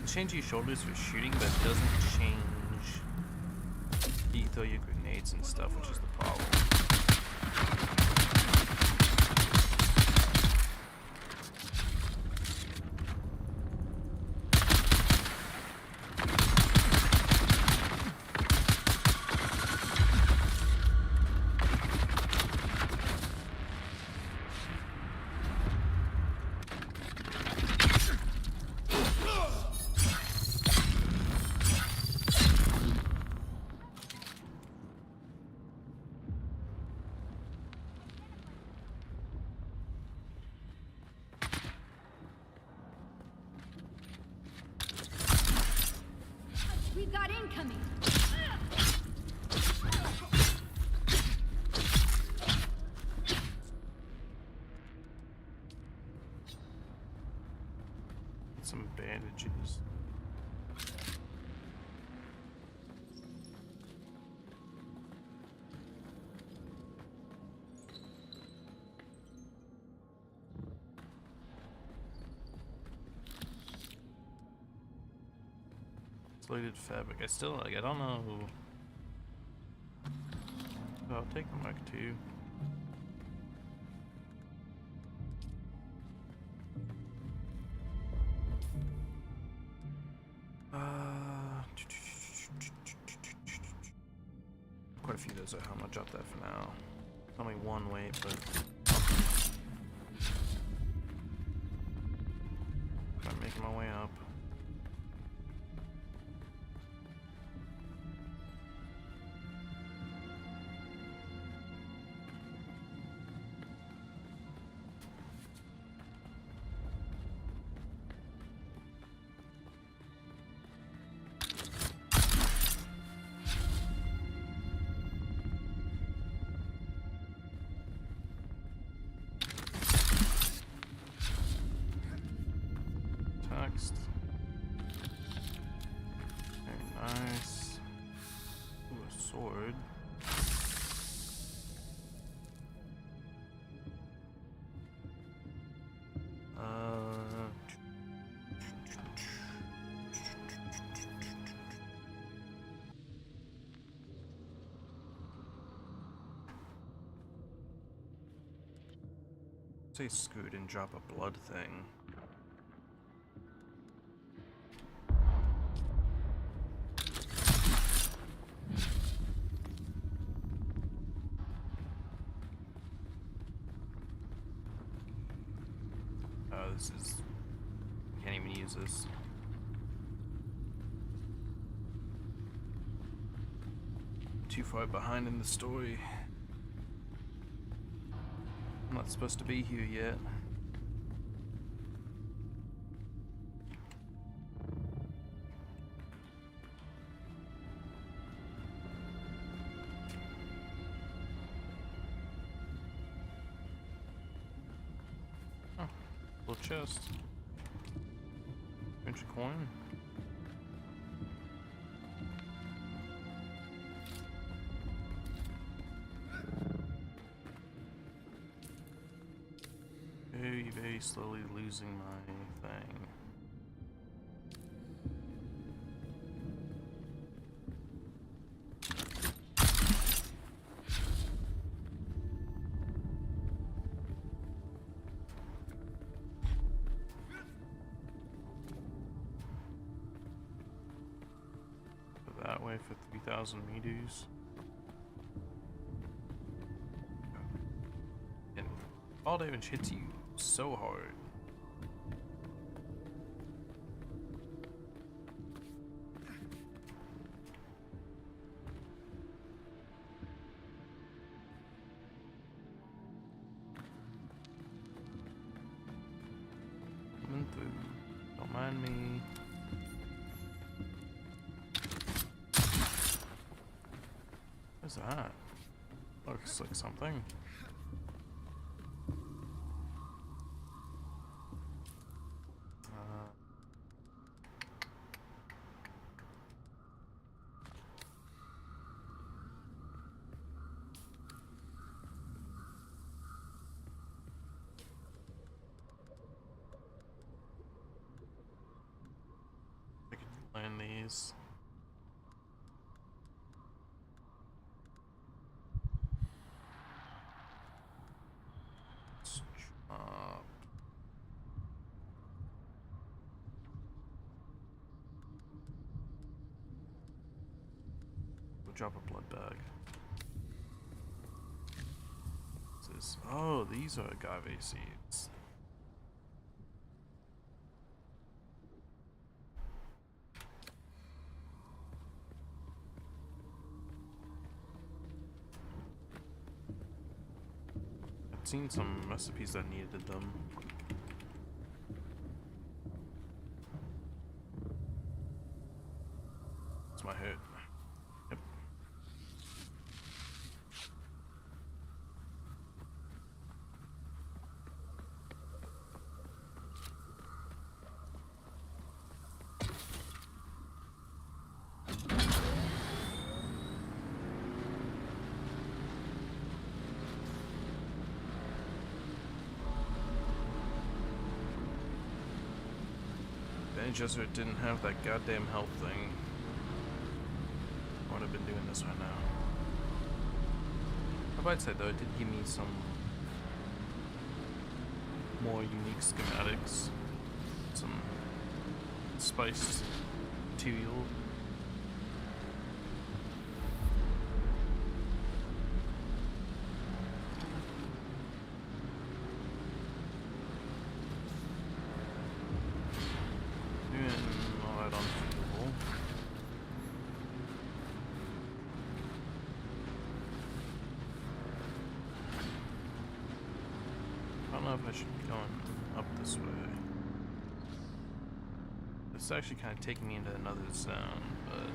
Change your shoulders for shooting, but it doesn't change. You throw your grenades and stuff, which is the problem. We've got incoming. Some bandages. Insulated fabric. I still like. I don't know. Oh, I'll take the Mark II. Quite a few of those are how I'm gonna drop that for now. It's only one weight, but I'm making my way up. Text. Very nice. Ooh, a sword. Say scoot and drop a blood thing. this is... Can't even use this. Too far behind in the story. I'm not supposed to be here yet. Oh, little chest. Bunch of coin. Very slowly losing my thing. Go that way for 3,000 meters. And all damage hits you so hard. Coming through. Don't mind me. What's that? Looks like something. Land these. Let's drop. We'll drop a blood bag. What's this? Oh, these are agave seeds. Seen some recipes that needed them. It's my hurt. Yep. Just so it didn't have that goddamn health thing. I would have been doing this right now. I might say though, it did give me some more unique schematics, some spiced material. I don't know if I should be going up this way. This is actually kind of taking me into another zone, but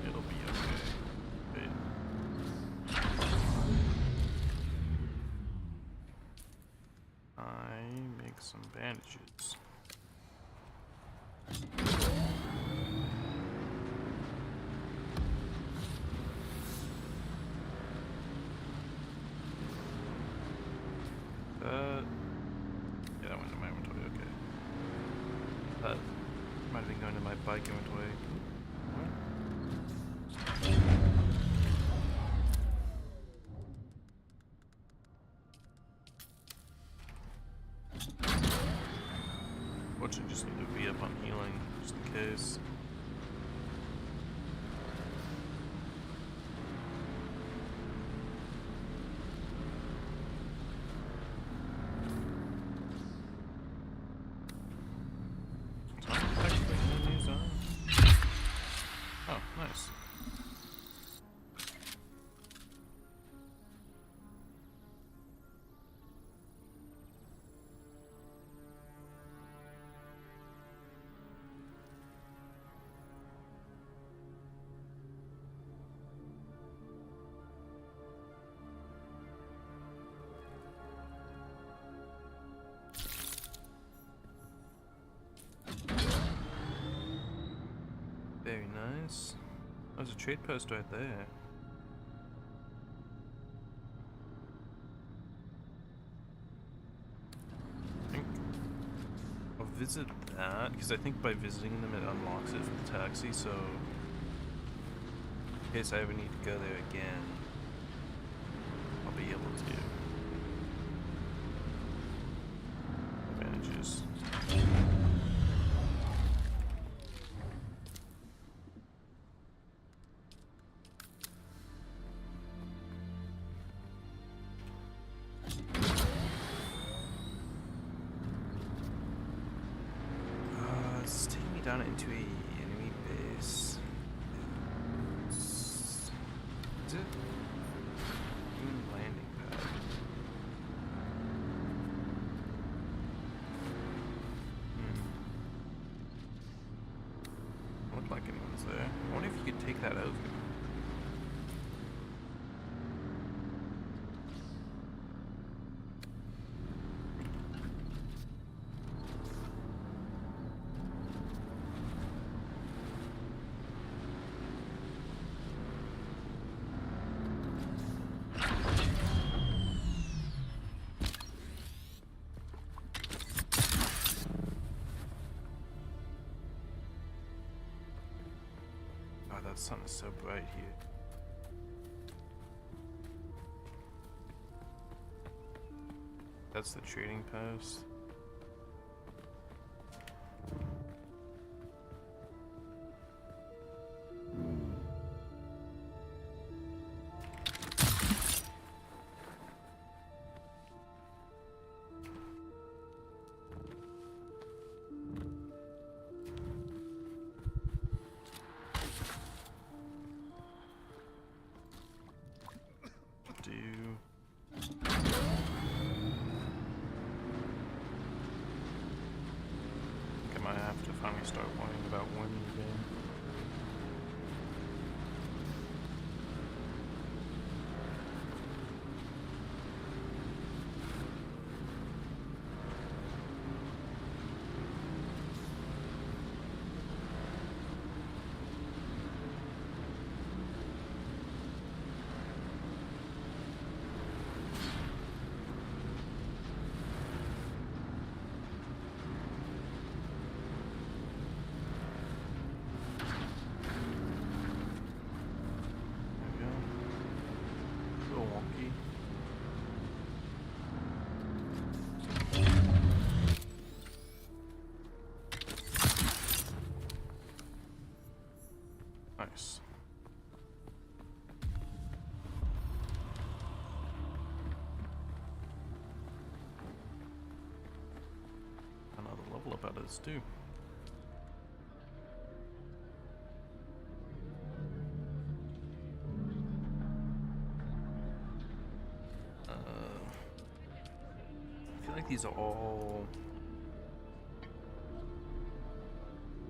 it'll be okay. Wait. I make some bandages. Yeah, that went to my inventory, okay. That might have been going to my bike inventory. Fortunately, just need to be up on healing, just in case. Nice. Very nice. There's a trade post right there. I think I'll visit that, because I think by visiting them it unlocks it for the taxi, so in case I ever need to go there again, I'll be able to. Advantages. It's taking me down into a enemy base. Is it? Landing pad. Looked like anyone's there. I wonder if you could take that over. Oh, that sun is so bright here. That's the trading post. I have to finally start worrying about winning the game. Nice. Another level up out of this too. I feel like these are all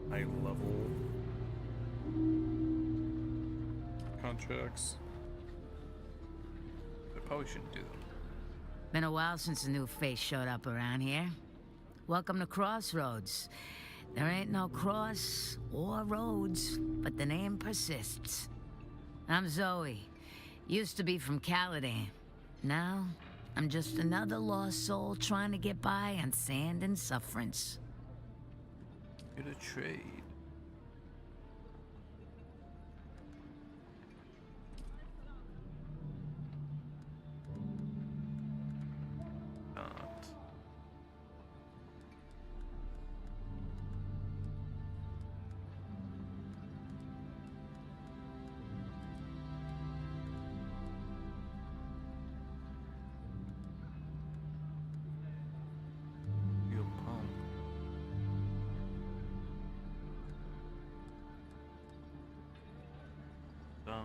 high level contracts. I probably shouldn't do them. Been a while since a new face showed up around here. Welcome to Crossroads. There ain't no cross or roads, but the name persists. I'm Zoe. Used to be from Caladan. Now, I'm just another lost soul trying to get by on sand and sufferance. Here to trade.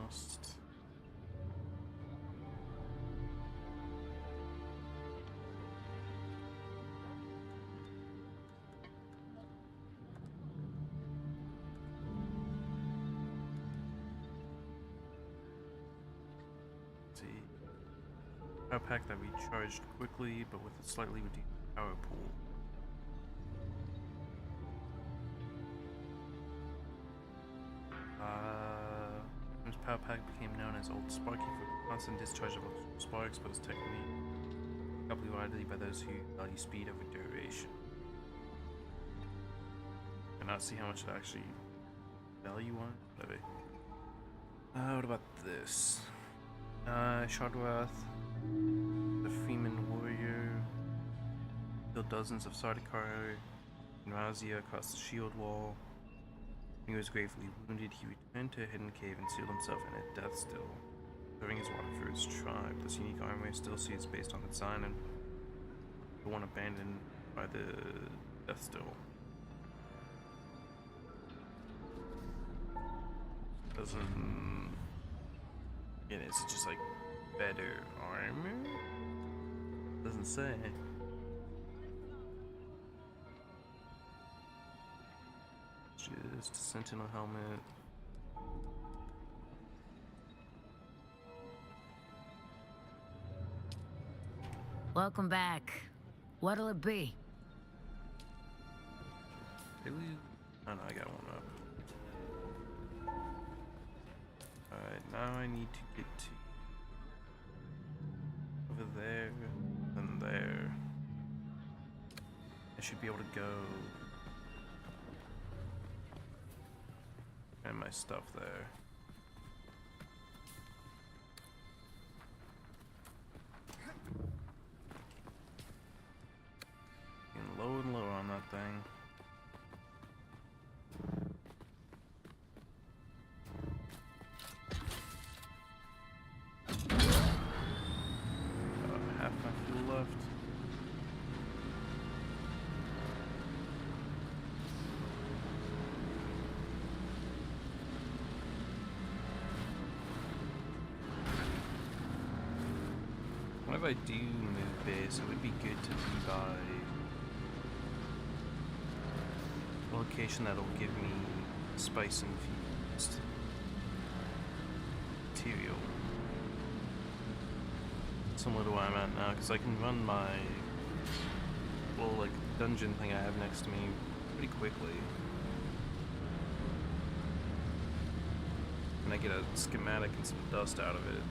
cost. Let's see. Power pack that recharged quickly, but with a slightly reduced power pool. This power pack became known as Old Sparky for constant discharge of electrical sparks, but was technically probably widely by those who value speed over duration. I cannot see how much it actually value on. Whatever. What about this? Shardwath, the Freeman Warrior, killed dozens of Sardaukar and Razia across the shield wall. When he was gravely wounded, he returned to a hidden cave and sealed himself in a death still, serving as water for his tribe. This unique armor still sees based on the design and the one abandoned by the death still. Doesn't... Yeah, is it just like better armor? Doesn't say. Just a sentinel helmet. Welcome back. What'll it be? Really? Oh no, I got one up. Alright, now I need to get to over there, then there. I should be able to go and my stuff there. Getting low and low on that thing. Half my fuel left. If I do move base, it would be good to be by a location that'll give me spice infused material. Similar to where I'm at now, because I can run my little like dungeon thing I have next to me pretty quickly. And I get a schematic and some dust out of it.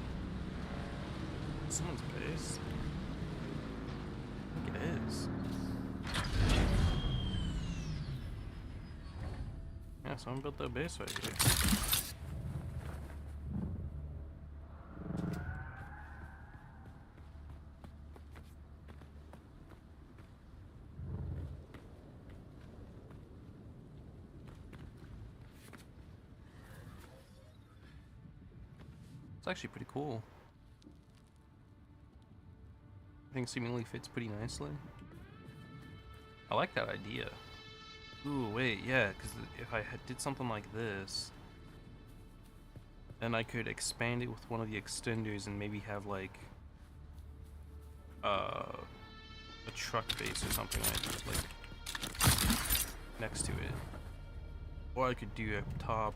Someone's base? I think it is. Yeah, someone built their base right here. It's actually pretty cool. I think seemingly fits pretty nicely. I like that idea. Ooh, wait, yeah, because if I did something like this, then I could expand it with one of the extenders and maybe have like a truck base or something like next to it. Or I could do up top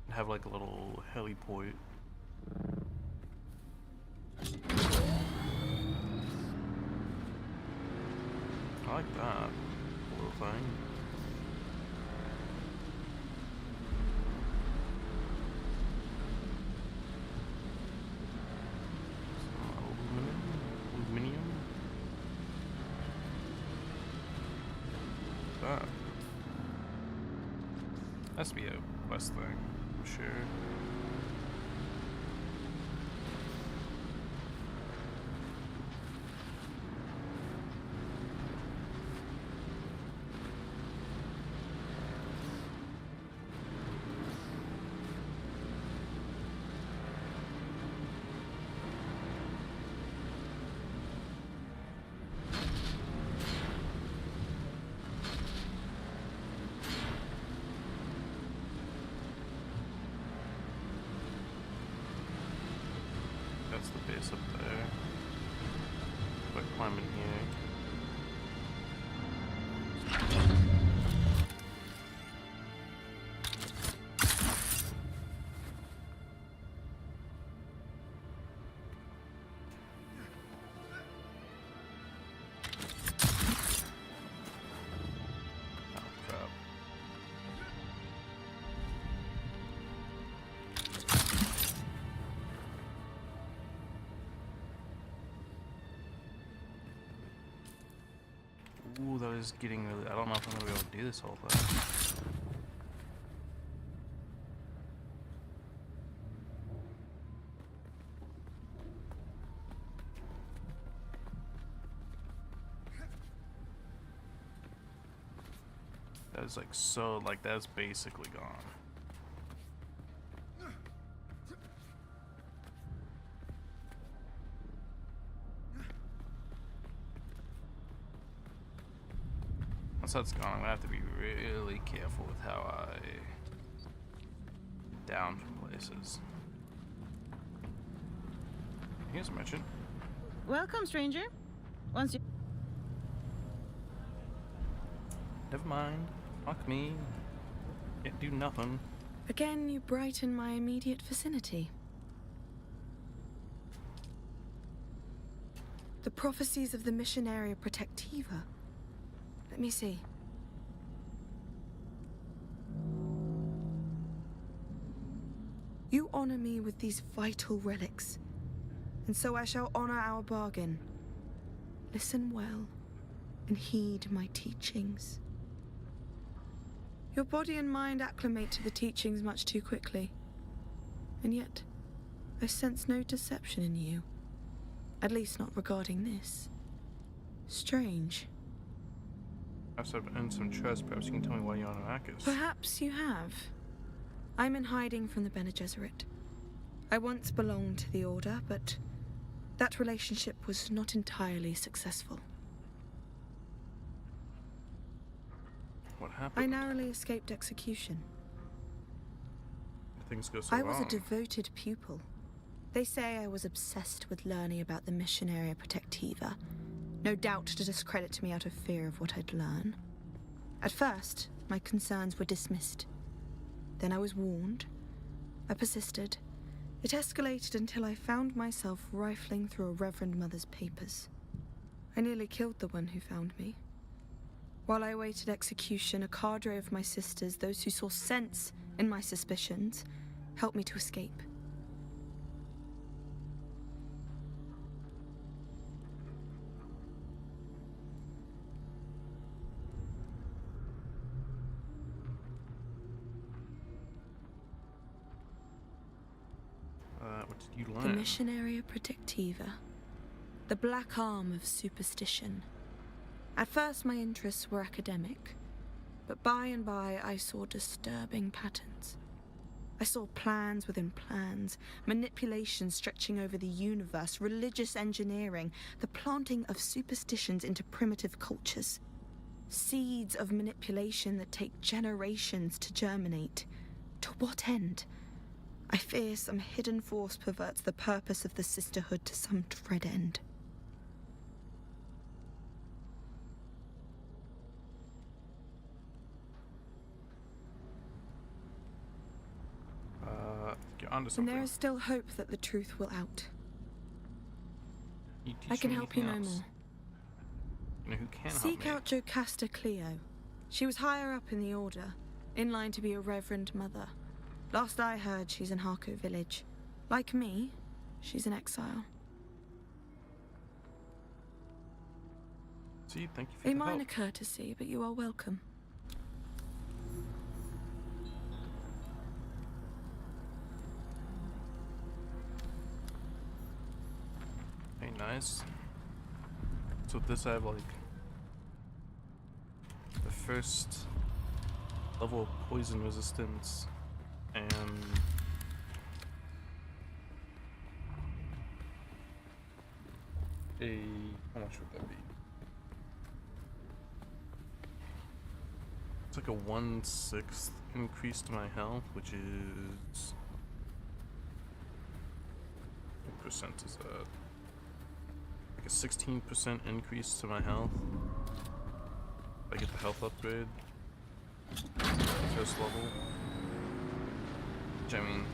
and have like a little heliport. I like that little thing. Some aluminum. That has to be a quest thing, I'm sure. Ooh, that is getting really... I don't know if I'm gonna be able to do this whole thing. That is like so... Like, that's basically gone. Once that's gone, I'm gonna have to be really careful with how I get down from places. Here's a merchant. Welcome, stranger. Once you... Never mind. Fuck me. Can't do nothing. Again, you brighten my immediate vicinity. The prophecies of the Missionaria Protectiva. Let me see. You honor me with these vital relics, and so I shall honor our bargain. Listen well, and heed my teachings. Your body and mind acclimate to the teachings much too quickly, and yet I sense no deception in you, at least not regarding this. Strange. Perhaps I've earned some trust. Perhaps you can tell me why you're on Arrakis. Perhaps you have. I'm in hiding from the Bene Gesserit. I once belonged to the Order, but that relationship was not entirely successful. What happened? I narrowly escaped execution. Things go so I was wrong. a devoted pupil. They say I was obsessed with learning about the Missionaria Protectiva. No doubt to discredit me out of fear of what I'd learn. At first, my concerns were dismissed. Then I was warned. I persisted. It escalated until I found myself rifling through a Reverend Mother's papers. I nearly killed the one who found me. While I awaited execution, a cadre of my sisters, those who saw sense in my suspicions, helped me to escape. What did you The learn? Missionaria Protectiva. The black arm of superstition. At first my interests were academic, but by and by I saw disturbing patterns. I saw plans within plans, manipulation stretching over the universe, religious engineering, the planting of superstitions into primitive cultures. Seeds of manipulation that take generations to germinate. To what end? I fear some hidden force perverts the purpose of the sisterhood to some dread end. Get onto And something. there is still hope that the truth will out. You teach I can me help you no anything else? more. You know who can help Seek me? out Jocasta Cleo. She was higher up in the Order, in line to be a Reverend Mother. Last I heard, she's in Harco Village. Like me, she's in exile. See, thank you for A the minor help. courtesy, but you are welcome. Hey, nice. So with this I have like the first level of poison resistance and how much would that be? It's like a 1/6 increase to my health, which is what percent is that? Like a 16% increase to my health. If I get the health upgrade. First level. Which I mean,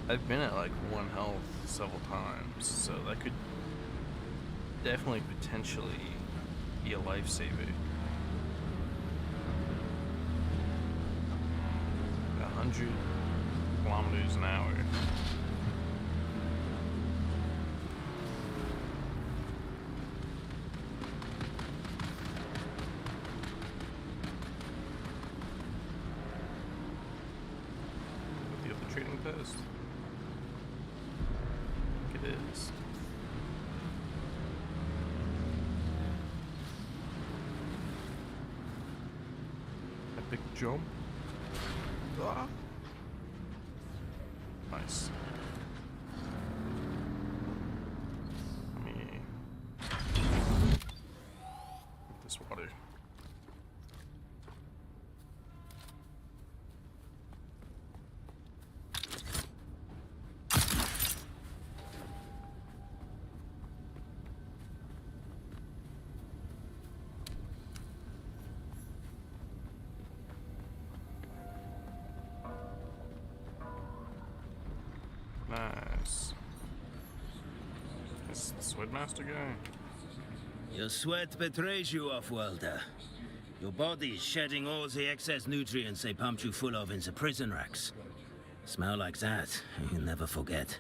I've been at like 1 health several times, so that could definitely potentially be a lifesaver. 100 kilometers an hour. contest? It is. Epic jump. Ah. Nice. Let me get this water. Nice. This is the Sweatmaster guy. Your sweat betrays you, off-worlder. Your body's shedding all the excess nutrients they pumped you full of in the prison racks. Smell like that, you'll never forget.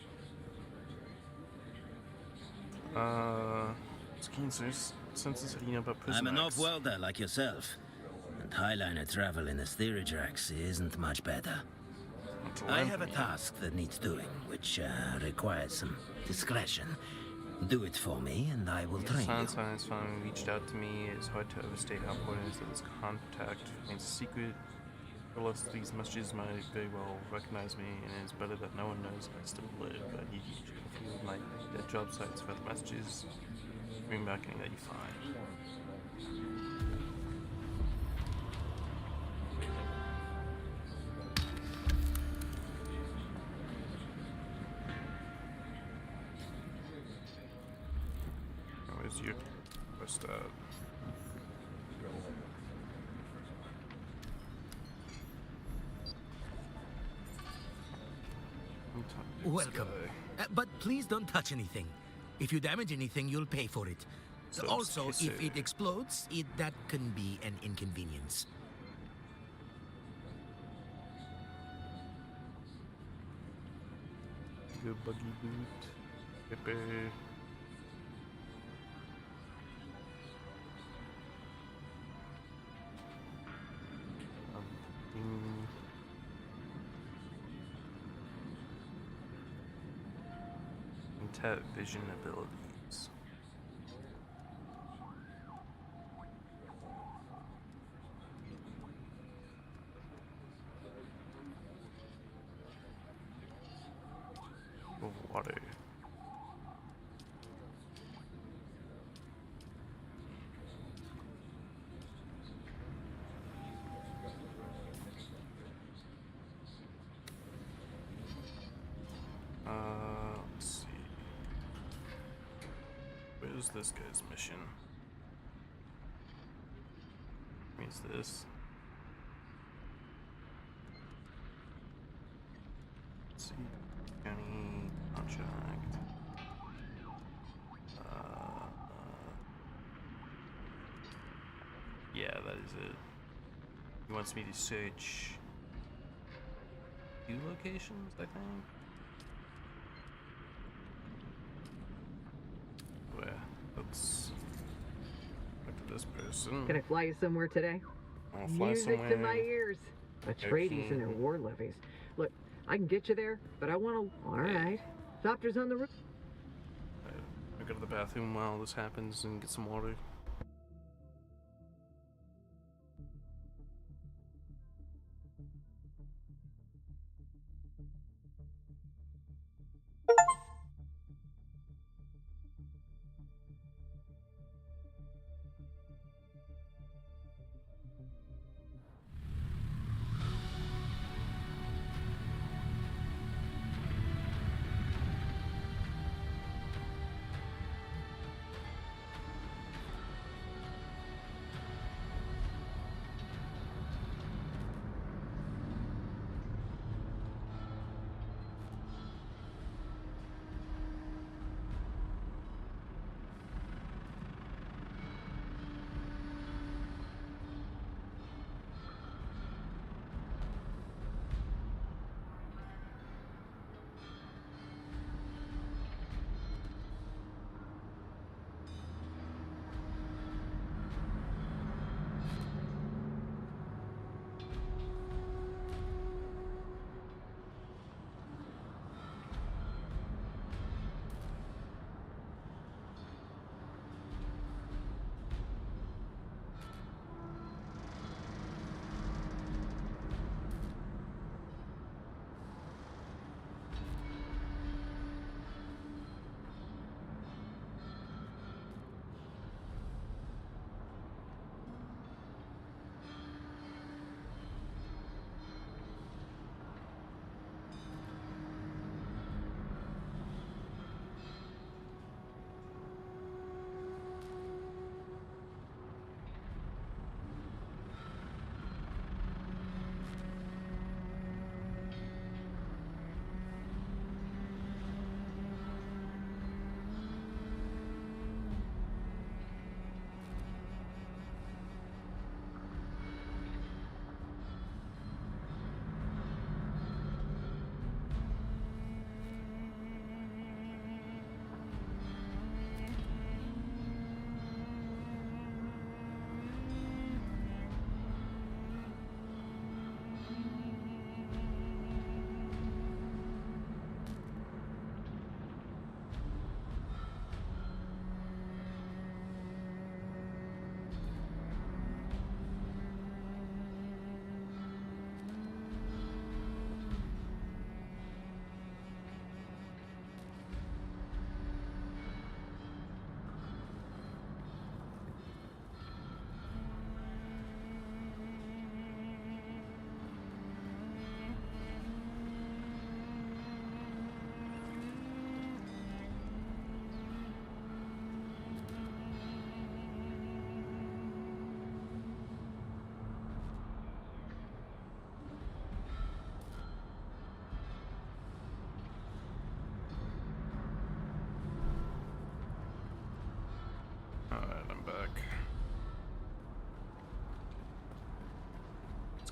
Skinsers, since it's heading about prison I'm an racks. off-worlder like yourself. And Highliner travel in the steerage racks isn't much better. I have a task that needs doing, which requires some discretion. Do it for me, and I will train you. Science finally reached out to me. It's hard to overstate how important it is that this contact remains secret. Regardless, these messages might very well recognize me, and it's better that no one knows I still live. I need you to field my dead job sites for the messages. Bring back any that you find. Where's your quest at? Welcome. But please don't touch anything. If you damage anything, you'll pay for it. So Also, if exclusive. it explodes, that can be an inconvenience. Good buggy boot. Pepper. Tap vision abilities. Water. Let's see. Where's this guy's mission? Where's this? Let's see. County contract. Yeah, that is it. He wants me to search 2 locations, I think. Where? Let's look at this person. Can I fly you somewhere today? I'll fly Music somewhere. to my ears. Atreides and their war levies. Look, I can get you there, but I want to. All right. Doctor's on the roof. I go to the bathroom while this happens and get some water.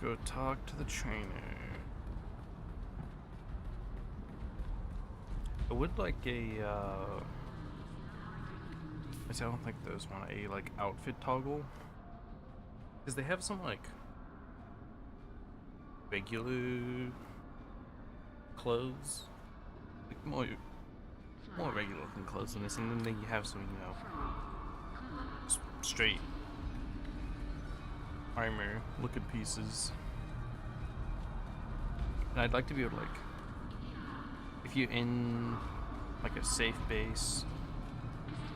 Let's go talk to the trainer. I would like a, I don't think those want a, like, outfit toggle. Because they have some, like, regular clothes. Like, more regular looking clothes than this. And then you have some, you know, straight armor looking pieces. And I'd like to be able to, like, if you're in like a safe base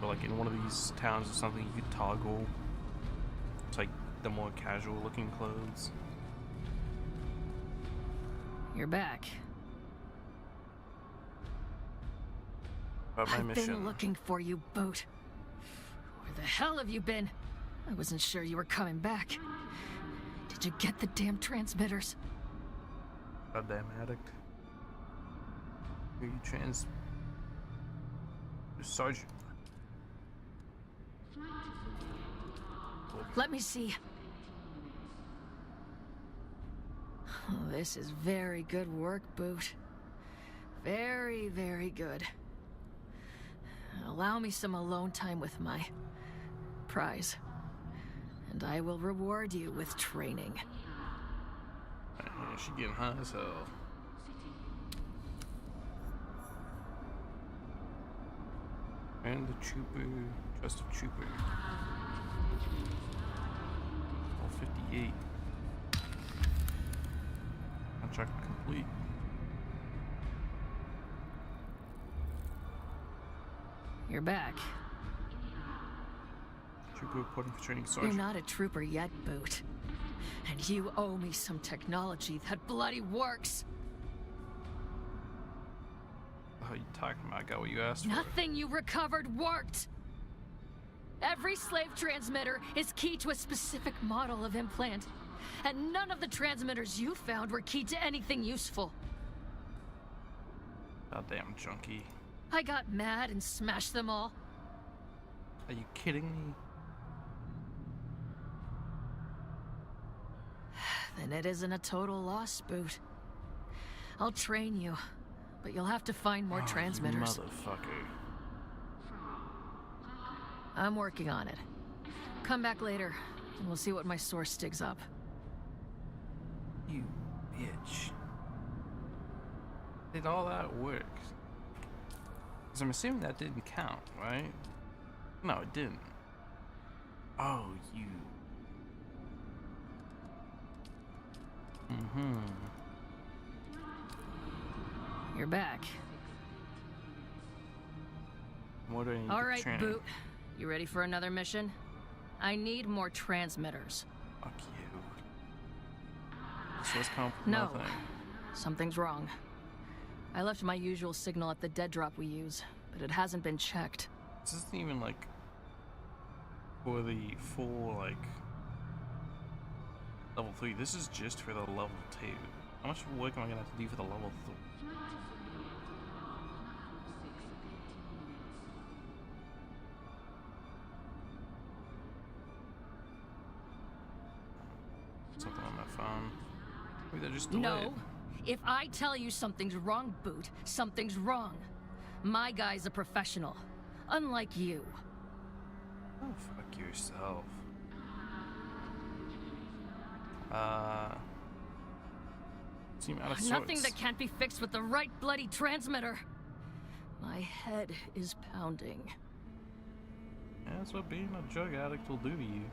or like in one of these towns or something, you could toggle to like the more casual looking clothes. You're back. About my mission. I've been looking for you, Boot. Where the hell have you been? I wasn't sure you were coming back. Did you get the damn transmitters? Goddamn addict. Are you Sergeant? Let me see. Oh, this is very good work, Boot. Very, very good. Allow me some alone time with my prize, and I will reward you with training. Yeah, she getting high as hell. And the trooper, just a trooper. All 58. Contract complete. You're back. Trooper reporting for training, Sergeant. You're not a trooper yet, Boot. And you owe me some technology that bloody works. What are you talking about? I got what you asked for. Nothing you recovered worked. Every slave transmitter is key to a specific model of implant. And none of the transmitters you found were key to anything useful. Goddamn junkie. I got mad and smashed them all. Are you kidding me? Then it isn't a total loss, Boot. I'll train you, but you'll have to find more transmitters. You motherfucker. I'm working on it. Come back later, and we'll see what my source digs up. You bitch. Did all that work? Because I'm assuming that didn't count, right? No, it didn't. Oh, you. You're back. What do I need All to right, train? Boot. You ready for another mission? I need more transmitters. Fuck you. So let's come up with No. nothing. Something's wrong. I left my usual signal at the dead drop we use, but it hasn't been checked. This isn't even like for the full like level 3. This is just for the level 2. How much work am I gonna have to do for the level 3? Something on my phone. Maybe they're just delayed. No. If I tell you something's wrong, Boot, something's wrong. My guy's a professional, unlike you. Oh, fuck yourself. Seem out of sorts. Nothing that can't be fixed with the right bloody transmitter. My head is pounding. Yeah, that's what being a drug addict will do to you.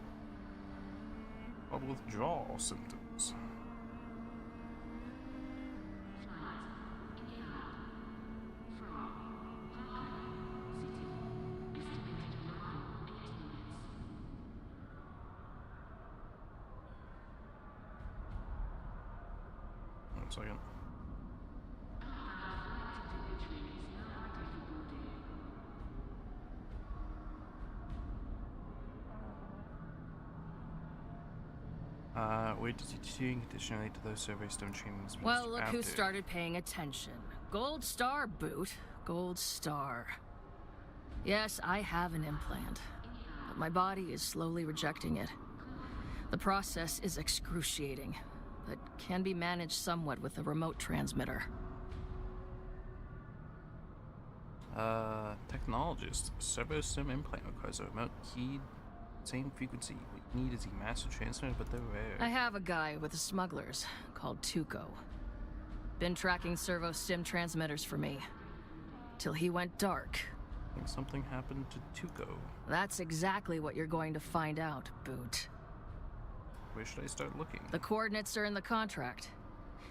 Called withdrawal symptoms. One second. Wait to teaching additionally to those surveys done trainings. Well, look who started paying attention. Gold star, Boot. Gold star. Yes, I have an implant, but my body is slowly rejecting it. The process is excruciating, but can be managed somewhat with a remote transmitter. Technologist. Servo SIM implant requires a remote keyed, same frequency. What you need is a master transmitter, but they're rare. I have a guy with the smugglers called Tuco. Been tracking servo SIM transmitters for me. Till he went dark. I think something happened to Tuco. That's exactly what you're going to find out, Boot. Where should I start looking? The coordinates are in the contract.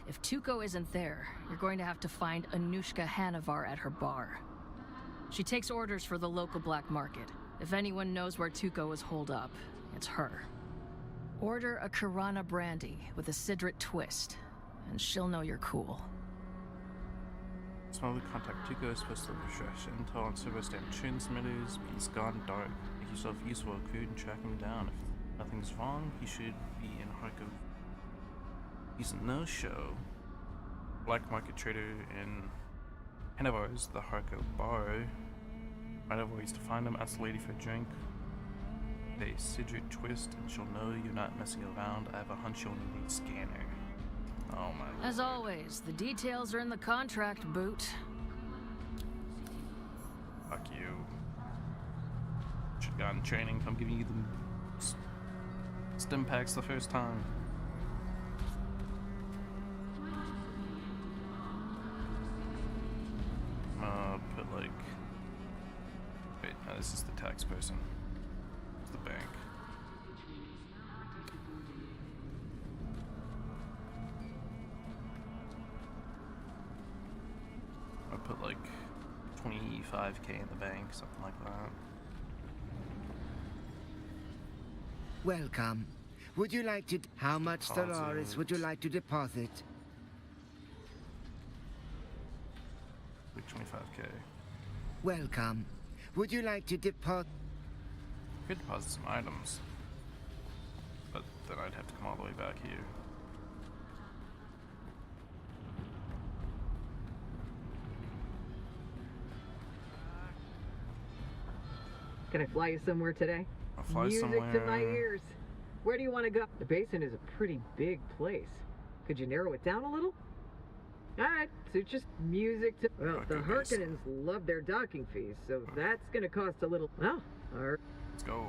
If Tuco isn't there, you're going to have to find Anushka Hanavar at her bar. She takes orders for the local black market. If anyone knows where Tuco is holed up, it's her. Order a Kirana brandy with a Sidrit twist, and she'll know you're cool. Smallly contact Tuco is supposed to refresh intel on servo stand transmitters, but he's gone dark. Make yourself useful, recruit, and track him down. If nothing's wrong, he should be in Kharkov. He's a no-show. Black market trader in Hanavar's the Kharkov bar. Find out ways to find him, ask the lady for a drink. A Sidrit twist, and she'll know you're not messing around. I have a hunch you'll need a scanner. Oh my lord. As always, the details are in the contract, Boot. Fuck you. Should've gotten training from giving you the stim packs the first time. Put like... Wait, no, this is the tax person. It's the bank. I'll put like 25k in the bank, something like that. Welcome. Would you like to... How much Stellaris would you like to deposit? Like 25k. Welcome. Would you like to deposit... Could deposit some items. But then I'd have to come all the way back here. Can I fly you somewhere today? I'll fly Music somewhere. to my ears. Where do you want to go? The basin is a pretty big place. Could you narrow it down a little? Alright, so just music to... Well, the Harkonnens love their docking fees, so that's gonna cost a little... Well, alright. Let's go.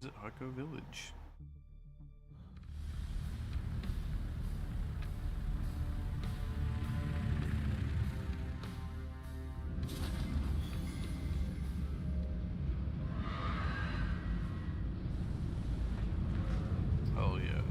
Is it Harko Village? Oh yeah.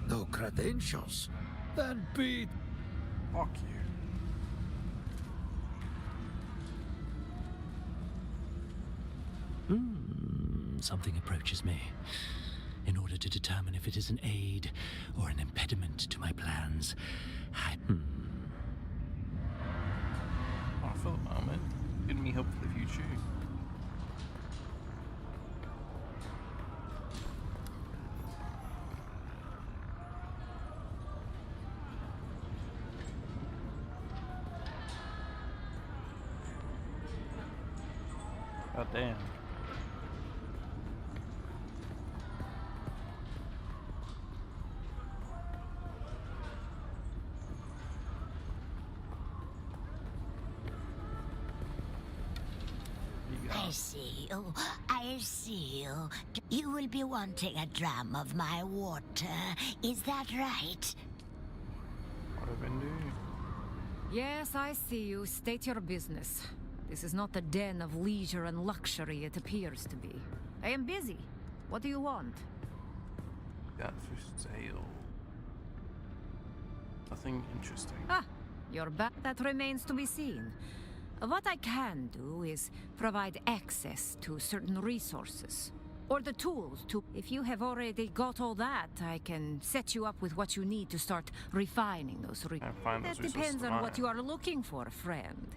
No credentials. Then be... Fuck you. Something approaches me. In order to determine if it is an aid or an impediment to my plans, Oh, for the moment. Giving me hope for the future. God damn. I see you. I see you. You will be wanting a dram of my water. Is that right? Yes, I see you. State your business. This is not the den of leisure and luxury it appears to be. I am busy. What do you want? Got for sale. Nothing interesting. Ah, you're back. That remains to be seen. What I can do is provide access to certain resources. Or the tools to... If you have already got all that, I can set you up with what you need to start refining those That depends on what you are looking for, friend.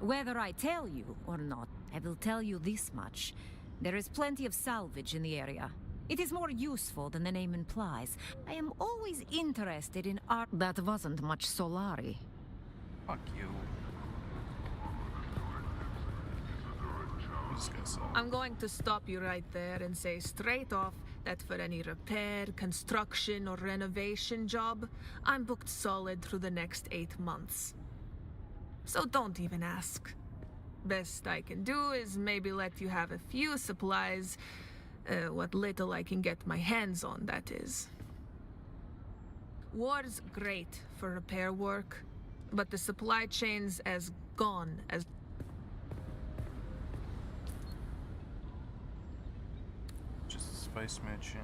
Whether I tell you or not, I will tell you this much. There is plenty of salvage in the area. It is more useful than the name implies. I am always interested in art. That wasn't much Solari. Fuck you. I'm going to stop you right there and say straight off that for any repair, construction, or renovation job, I'm booked solid through the next 8 months. So don't even ask. Best I can do is maybe let you have a few supplies, what little I can get my hands on, that is. War's great for repair work, but the supply chain's as gone as... Just a spice merchant.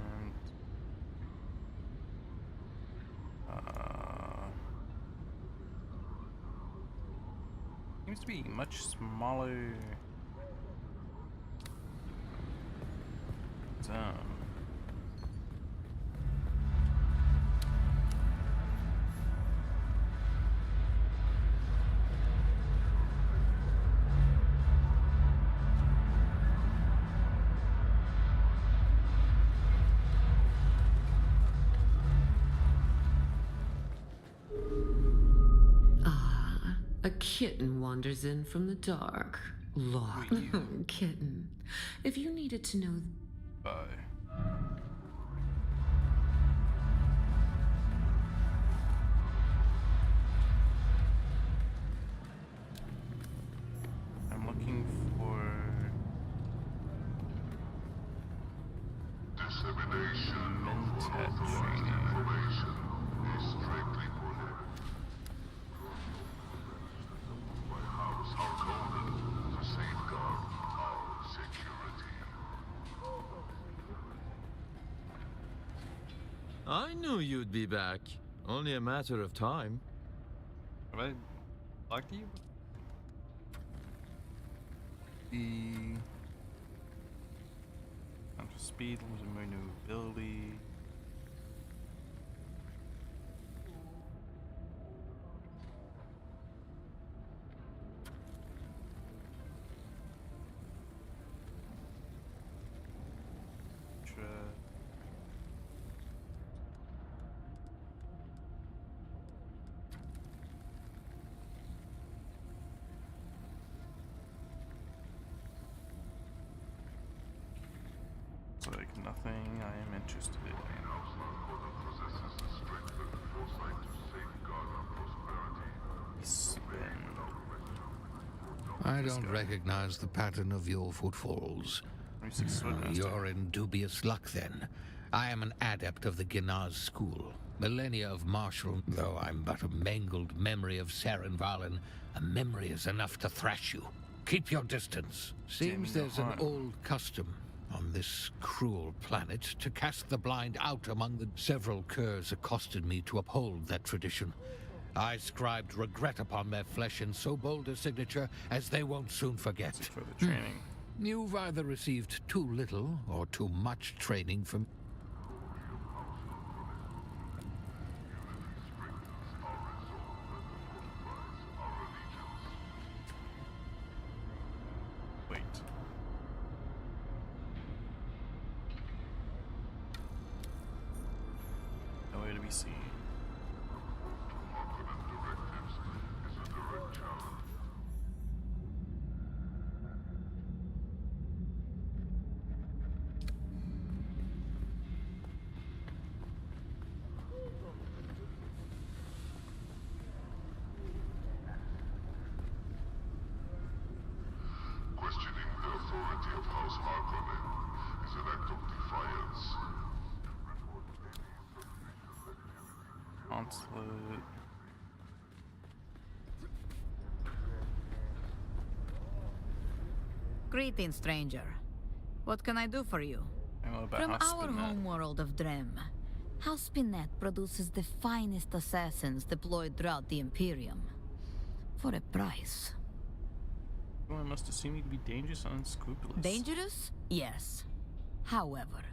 Seems to be much smaller zone. A kitten wanders in from the dark. Locked. Kitten. If you needed to know... Bye. I'm looking for... Dissemination Mentat of training. information is strictly prohibited. Are coded to safeguard our security. I knew you'd be back. Only a matter of time. Have I lucky? The counter speed, limited maneuverability. Like nothing I am interested in. I don't recognize the pattern of your footfalls. You're in dubious luck, then. I am an adept of the Ginaz school. Millennia of martial... Though I'm but a mangled memory of Saren Valen, a memory is enough to thrash you. Keep your distance. Seems there's an old custom on this cruel planet to cast the blind out among the... Several curs accosted me to uphold that tradition. I scribed regret upon their flesh in so bold a signature as they won't soon forget. For the training. You've either received too little or too much training from... Wait. Nowhere to be seen. Questioning the authority of House Harkonnen is an act of defiance. Consulate. Greetings, stranger. What can I do for you? From our homeworld of Drem, House Spinnet produces the finest assassins deployed throughout the Imperium. For a price. Everyone must assume you to be dangerous and unscrupulous. Dangerous? Yes. However,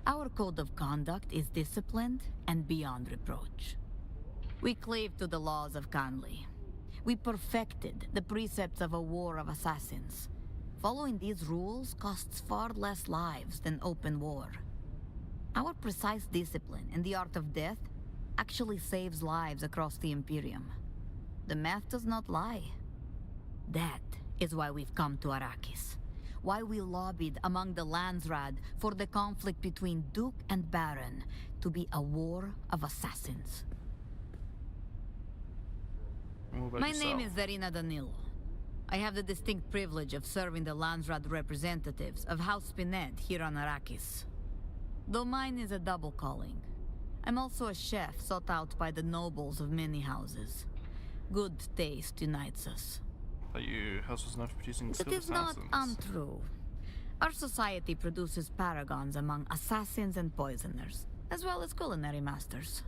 our code of conduct is disciplined and beyond reproach. We cleave to the laws of Kanli. We perfected the precepts of a war of assassins. Following these rules costs far less lives than open war. Our precise discipline and the art of death actually saves lives across the Imperium. The math does not lie. That is why we've come to Arrakis. Why we lobbied among the Landsraad for the conflict between Duke and Baron to be a war of assassins. My name is Verina Danil. I have the distinct privilege of serving the Landsraad representatives of House Spined here on Arrakis. Though mine is a double calling, I'm also a chef sought out by the nobles of many houses. Good taste unites us. But your house was not producing skilled It is assassins. not untrue. Our society produces paragons among assassins and poisoners, as well as culinary masters.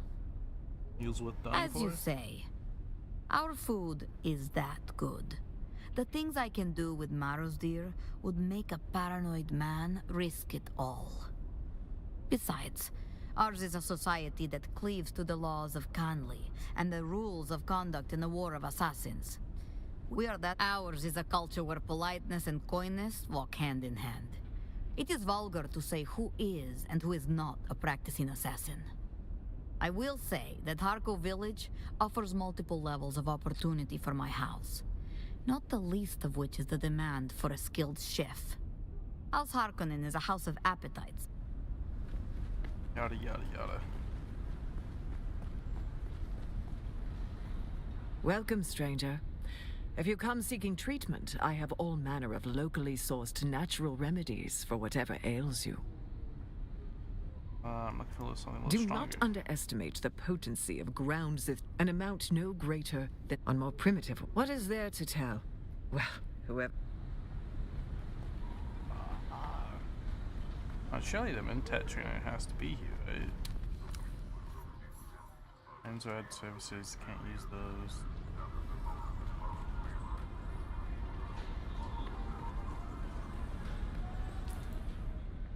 Use what done As for? you say, our food is that good. The things I can do with Marosdir would make a paranoid man risk it all. Besides, ours is a society that cleaves to the laws of Kanli and the rules of conduct in the war of assassins. We are that. Ours is a culture where politeness and coyness walk hand in hand. It is vulgar to say who is and who is not a practicing assassin. I will say that Harko Village offers multiple levels of opportunity for my house, not the least of which is the demand for a skilled chef. House Harkonnen is a house of appetites. Yada yada yada. Welcome, stranger. If you come seeking treatment, I have all manner of locally sourced natural remedies for whatever ails you. I'm looking for something a little Do stronger. not underestimate the potency of ground zith, an amount no greater than on more primitive. What is there to tell? Well, whoever. Surely the Mentat trainer has to be here, right? Landsraad services, can't use those.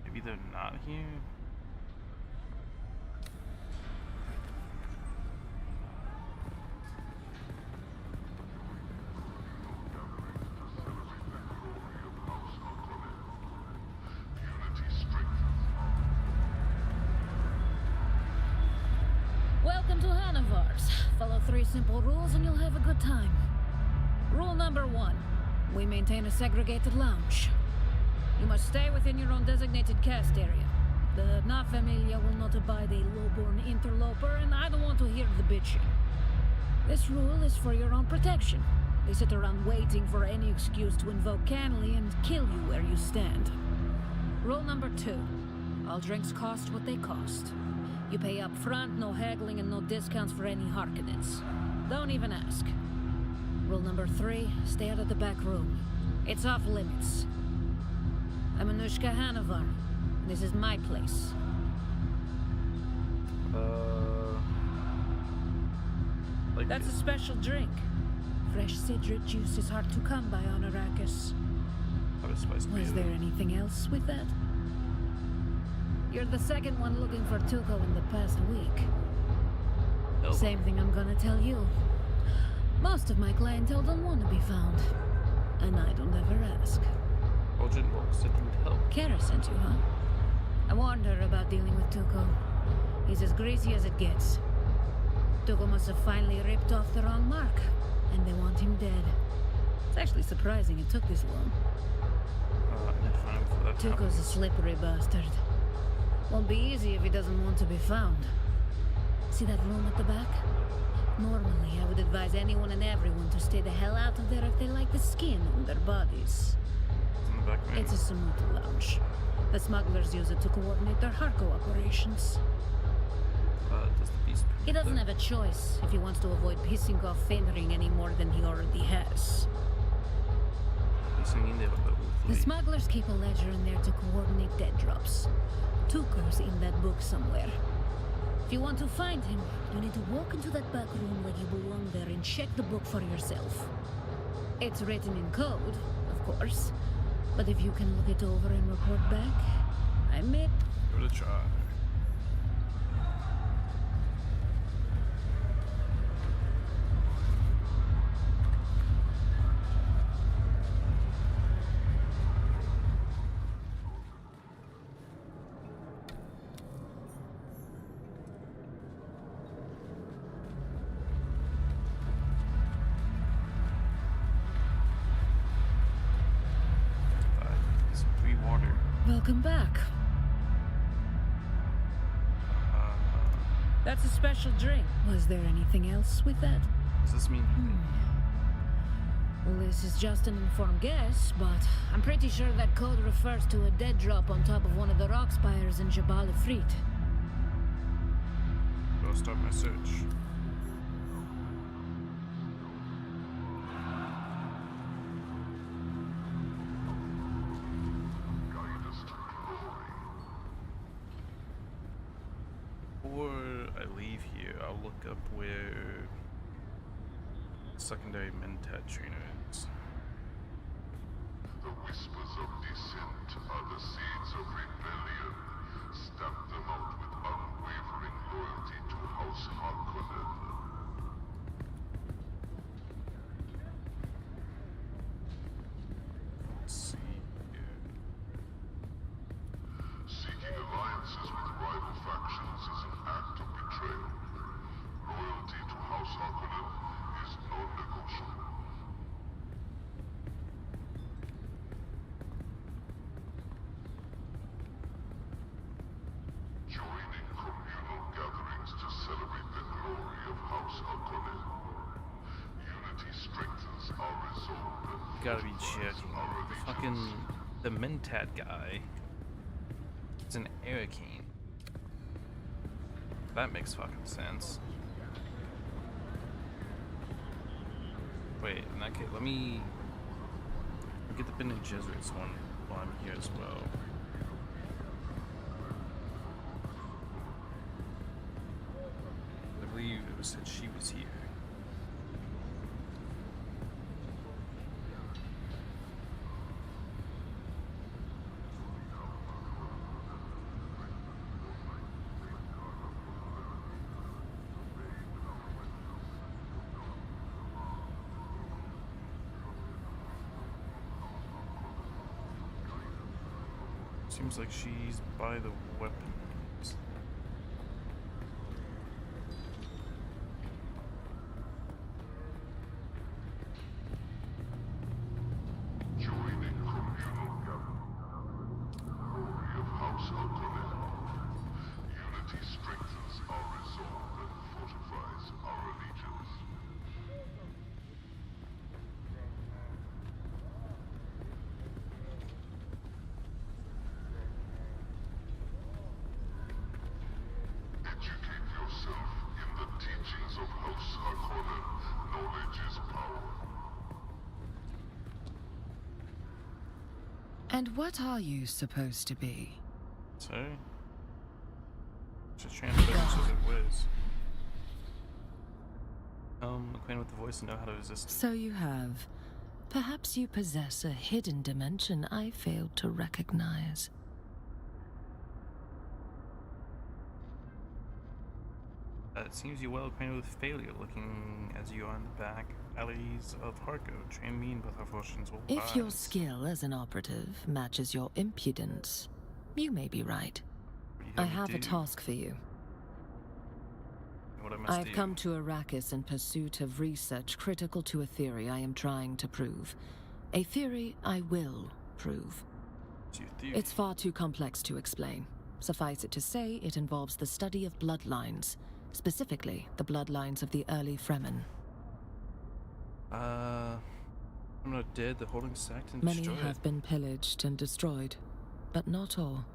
Maybe they're not here? Welcome to Hanavars. Follow 3 simple rules and you'll have a good time. Rule number 1. We maintain a segregated lounge. You must stay within your own designated caste area. The Na Familia will not abide a low-born interloper, and I don't want to hear the bitching. This rule is for your own protection. They sit around waiting for any excuse to invoke Canley and kill you where you stand. Rule number 2. All drinks cost what they cost. You pay up front, no haggling and no discounts for any Harkonnens. Don't even ask. Rule number 3, stay out of the back room. It's off limits. I'm Anushka Hanavar. This is my place. That's a special drink. Fresh citrit juice is hard to come by on Arrakis. Was there anything else with that? You're the second one looking for Tuco in the past week. Same thing I'm gonna tell you. Most of my clientele don't want to be found. And I don't ever ask. Urgent Walk said you would help. Kara sent you, huh? I warned her about dealing with Tuco. He's as greasy as it gets. Tuco must have finally ripped off the wrong mark, and they want him dead. It's actually surprising it took this long. Tuco's a slippery bastard. Won't be easy if he doesn't want to be found. See that room at the back? Normally, I would advise anyone and everyone to stay the hell out of there if they like the skin on their bodies. It's a Samuta lounge. The smugglers use it to coordinate their Harko operations. Does the beast He doesn't have a choice if he wants to avoid pissing off Fenring any more than he already has. The smugglers keep a ledger in there to coordinate dead drops. Tuco's in that book somewhere. If you want to find him, you need to walk into that back room like you belong there and check the book for yourself. It's written in code, of course. But if you can look it over and report back, I may... Give it a try. Welcome back. That's a special drink. Was there anything else with that? Does this mean anything? Well, this is just an informed guess, but I'm pretty sure that code refers to a dead drop on top of one of the rock spires in Jabal Ifrit. I'll start my search. Before I leave here, I'll look up where secondary mentat trainer is. The whispers of dissent are the seeds of rebellion. Stamp them out with unwavering loyalty to House Harkonnen. Let's see here. Seeking alliances with rival factions is an act of betrayal. Loyalty to House Harkonnen is non-negotiable. Joining communal gatherings to celebrate the glory of House Harkonnen. Unity strengthens our resolve and Gotta be joking. The mentat guy is an Arrakeen. That makes fucking sense. Wait, in that case, let me get the Bene Gesserit's one while I'm here as well. I believe it was said she was here. Seems like she's by the weapons. joining communal gatherings. Glory of House Harkonnen. Unity strengthens our resolve and fortifies our allegiance. Educate yourself in the teachings of House Harkonnen. Knowledge is power. And what are you supposed to be? So, just transfer to the whiz. Acquainted with the voice and know how to resist it. So you have. Perhaps you possess a hidden dimension I failed to recognize. It seems you're well acquainted with failure, looking as you are in the back alleys of Harko. Train me in both our fortunes will If your rise. skill as an operative matches your impudence, you may be right. What I do you have a do? task for you. What I must I've do. come to Arrakis in pursuit of research critical to a theory I am trying to prove. A theory I will prove. It's your theory. It's far too complex to explain. Suffice it to say, it involves the study of bloodlines, specifically the bloodlines of the early Fremen. I'm not dead. The holding sacked and Many destroyed. have been pillaged and destroyed, but not all.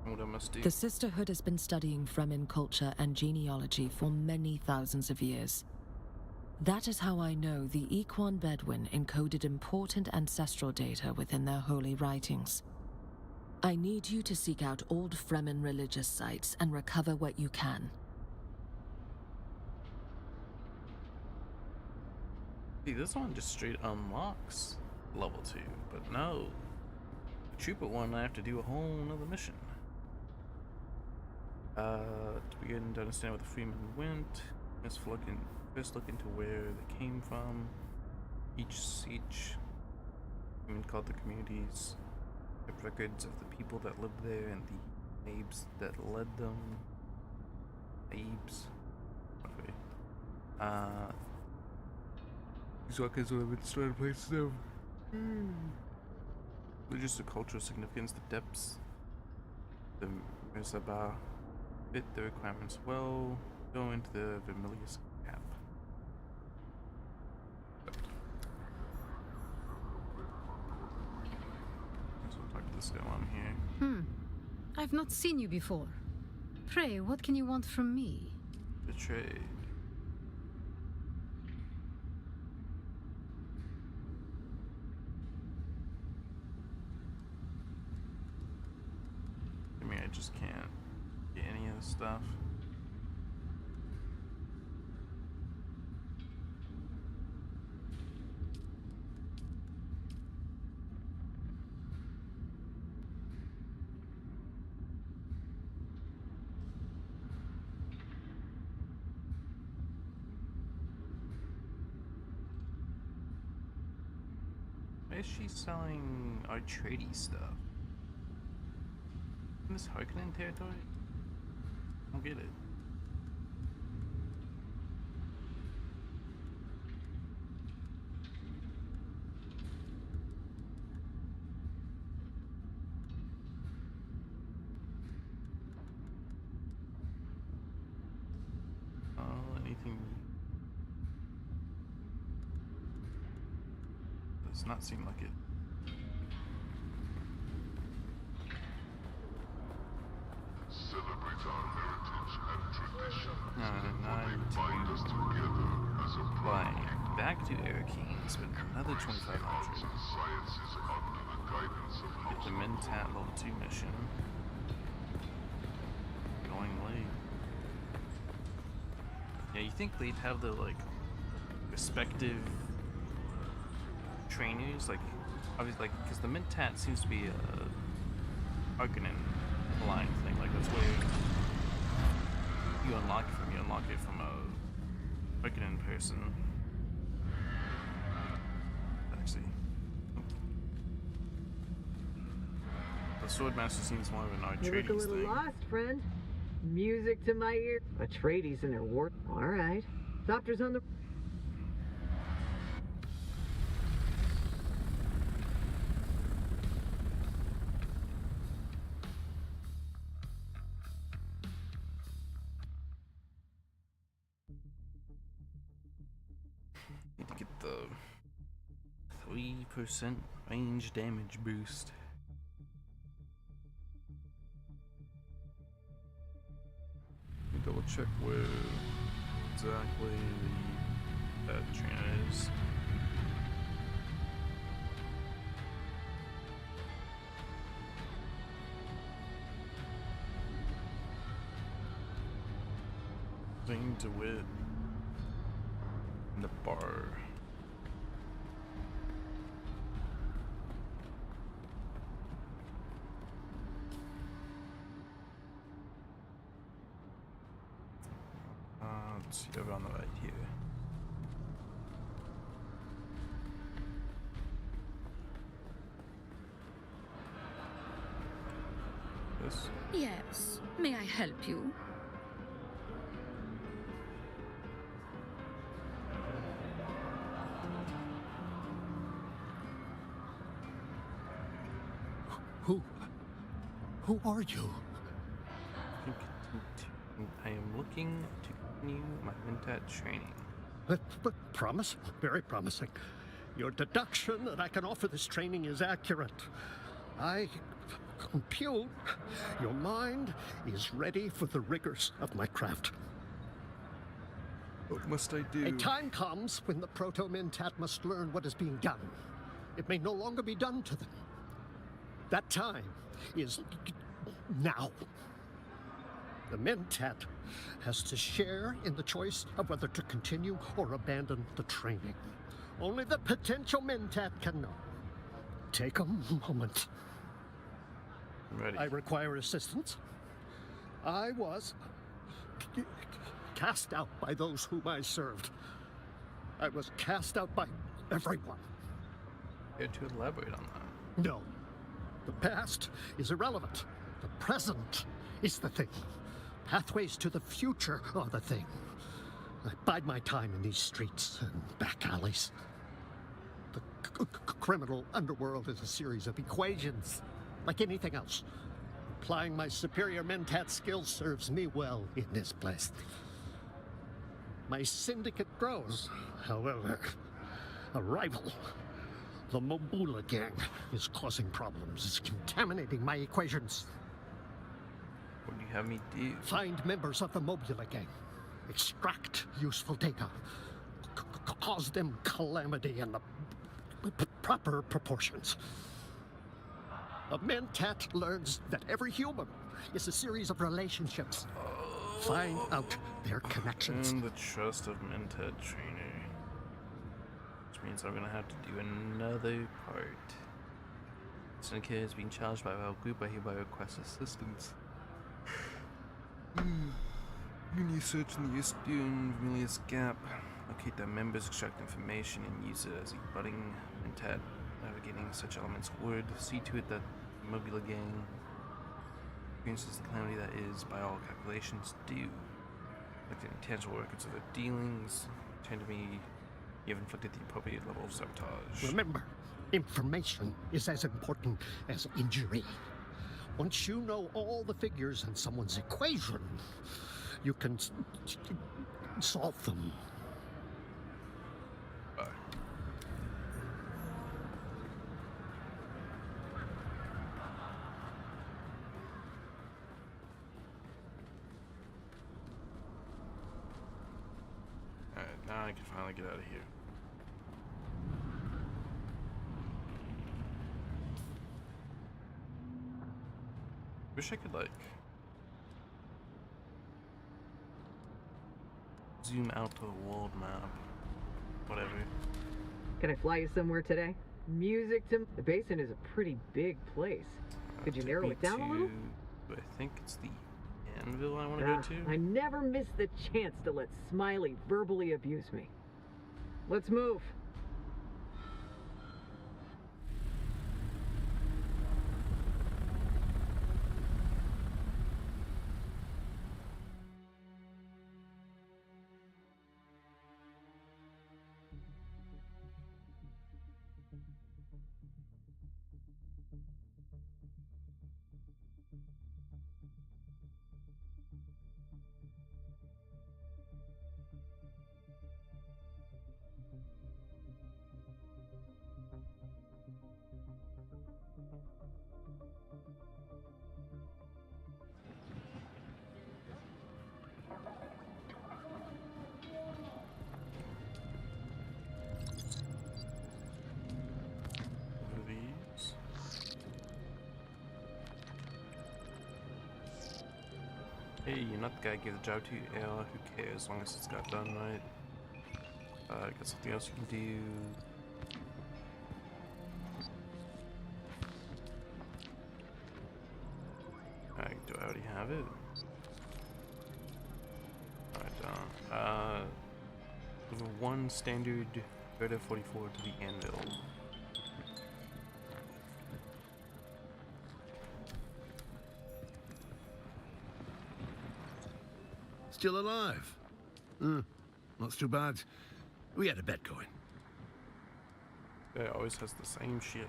What I must do. The Sisterhood has been studying Fremen culture and genealogy for many thousands of years. That is how I know the Equan Bedouin encoded important ancestral data within their holy writings. I need you to seek out old Fremen religious sites and recover what you can. See, this one just straight unlocks level 2, but no. The Trooper one, I have to do a whole nother mission. To begin to understand where the Freemen went, first look into where they came from. Each siege, Freemen called the communities, kept records of the people that lived there and the names that led them. Names. Okay. These records would have been stored in places of religious or cultural significance, the depths. The Mirzaba fit the requirements well. Go into the Vermilius camp. So we'll talk to this guy while I'm here. I've not seen you before. Pray, what can you want from me? Betrayed. I mean, I just can't get any of this stuff. Why is she selling our tradey stuff? In this Harkonnen territory? I don't get it. Oh, anything does not seem like it. Celebrate our heritage and tradition. Bind us together as a flying back to Arakeen, spend another 2,500. Sciences under the guidance of Get the Mentat level 2 mission. Going late. Yeah, you think they'd have the like respective trainers, like obviously, like because the Mentat seems to be a Harkonnen line thing, like that's where you unlock it from. You unlock it from a Harkonnen person. Actually, the Swordmaster seems more of an You look a Atreides little thing. lost, friend. Music to my ear. Atreides in their war. All right. Doctor's on the. Need to get the 3% range damage boost. Double check where exactly that trainer is. Thing to wit in the bar. Let's see, over on the right here. This? Yes. May I help you? Who are you? I am looking to continue my Mentat training. But promising, very promising. Your deduction that I can offer this training is accurate. I compute your mind is ready for the rigors of my craft. What must I do? A time comes when the Proto-Mentat must learn what is being done. It may no longer be done to them. That time is now. The Mentat has to share in the choice of whether to continue or abandon the training. Only the potential Mentat can know. Take a moment. I'm ready. I require assistance. I was cast out by those whom I served. I was cast out by everyone. Care to elaborate on that? No. The past is irrelevant. The present is the thing. Pathways to the future are the thing. I bide my time in these streets and back alleys. The criminal underworld is a series of equations, like anything else. Applying my superior mentat skills serves me well in this place. My syndicate grows, however. A rival, the Mobula gang, is causing problems. It's contaminating my equations. What do you have me do? Find members of the Mobula gang. Extract useful data. Cause them calamity in the proper proportions. A mentat learns that every human is a series of relationships. Find out their connections. And the trust of mentat trainer. Which means I'm gonna have to do another part. Syndicate is being challenged by our group. I hereby request assistance. You search in the East Dune Vermilius Gap. Locate their members, extract information, and use it as a budding mentat. Navigating such elements would see to it that the Mobula gang experiences the calamity that is, by all calculations, due. Collecting tangible records of their dealings. Turn to me, you have inflicted the appropriate level of sabotage. Remember, information is as important as injury. Once you know all the figures in someone's equation, you can solve them. Alright, now I can finally get out of here. Wish I could, like, zoom out to the world map. Whatever. Can I fly you somewhere today? Music to... The basin is a pretty big place. Could you narrow it down a little? I think it's the anvil I want to go to. I never miss the chance to let Smiley verbally abuse me. Let's move. Hey, you're not the guy I gave the job to. Yeah, who cares, as long as it's got done right. Got something else you can do. Alright, do I already have it? Alright, level 1 standard Verta 44 to the anvil. Still alive? Not too bad. We had a bet going. It always has the same shit.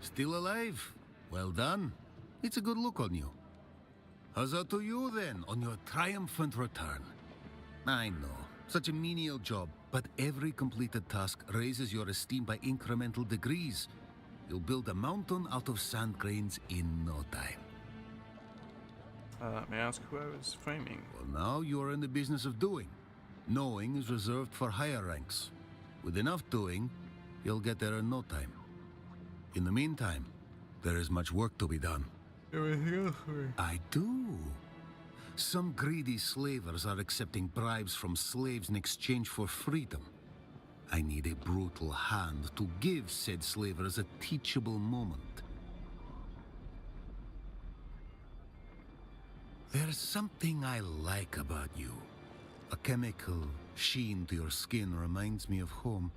Still alive? Well done. It's a good look on you. Huzzah to you then, on your triumphant return. I know, such a menial job, but every completed task raises your esteem by incremental degrees. You'll build a mountain out of sand grains in no time. May I ask who I was framing? Well, now you are in the business of doing. Knowing is reserved for higher ranks. With enough doing, you'll get there in no time. In the meantime, there is much work to be done. Everything else? I do. Some greedy slavers are accepting bribes from slaves in exchange for freedom. I need a brutal hand to give said slavers a teachable moment. There's something I like about you. A chemical sheen to your skin reminds me of home.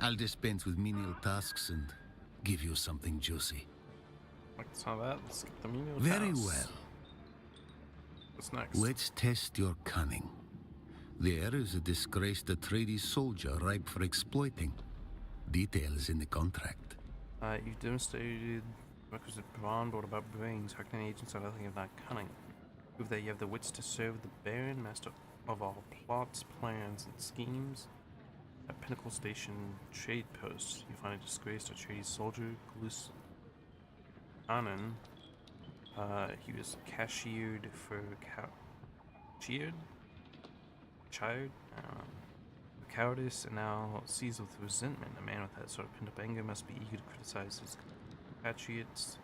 I'll dispense with menial tasks and give you something juicy. Let's have that. Let's skip the menial Very tasks. well. What's next? Let's test your cunning. There is a disgraced Atreides soldier ripe for exploiting. Details in the contract. You've demonstrated requisite brawn, but what about brains? Harkening agents are nothing if not cunning. Prove that you have the wits to serve the Baron, master of all plots, plans, and schemes. At Pinnacle Station Trade Post, you find a disgraced Atreides soldier, Glus Anan. He was cashiered for cowardice, and now seized with resentment. A man with that sort of pent-up anger must be eager to criticize his patriots.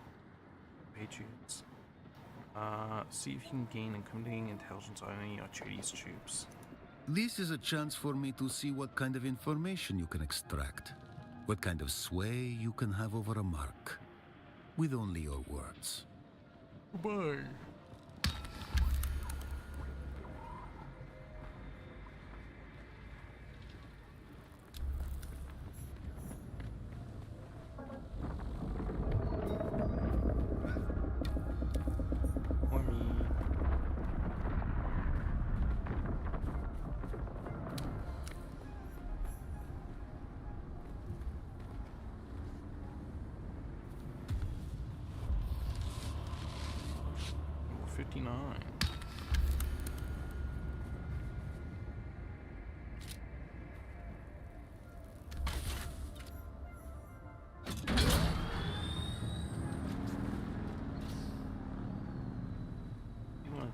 See if you can gain incriminating intelligence on any Atreides troops. This is a chance for me to see what kind of information you can extract. What kind of sway you can have over a mark. With only your words. Bye.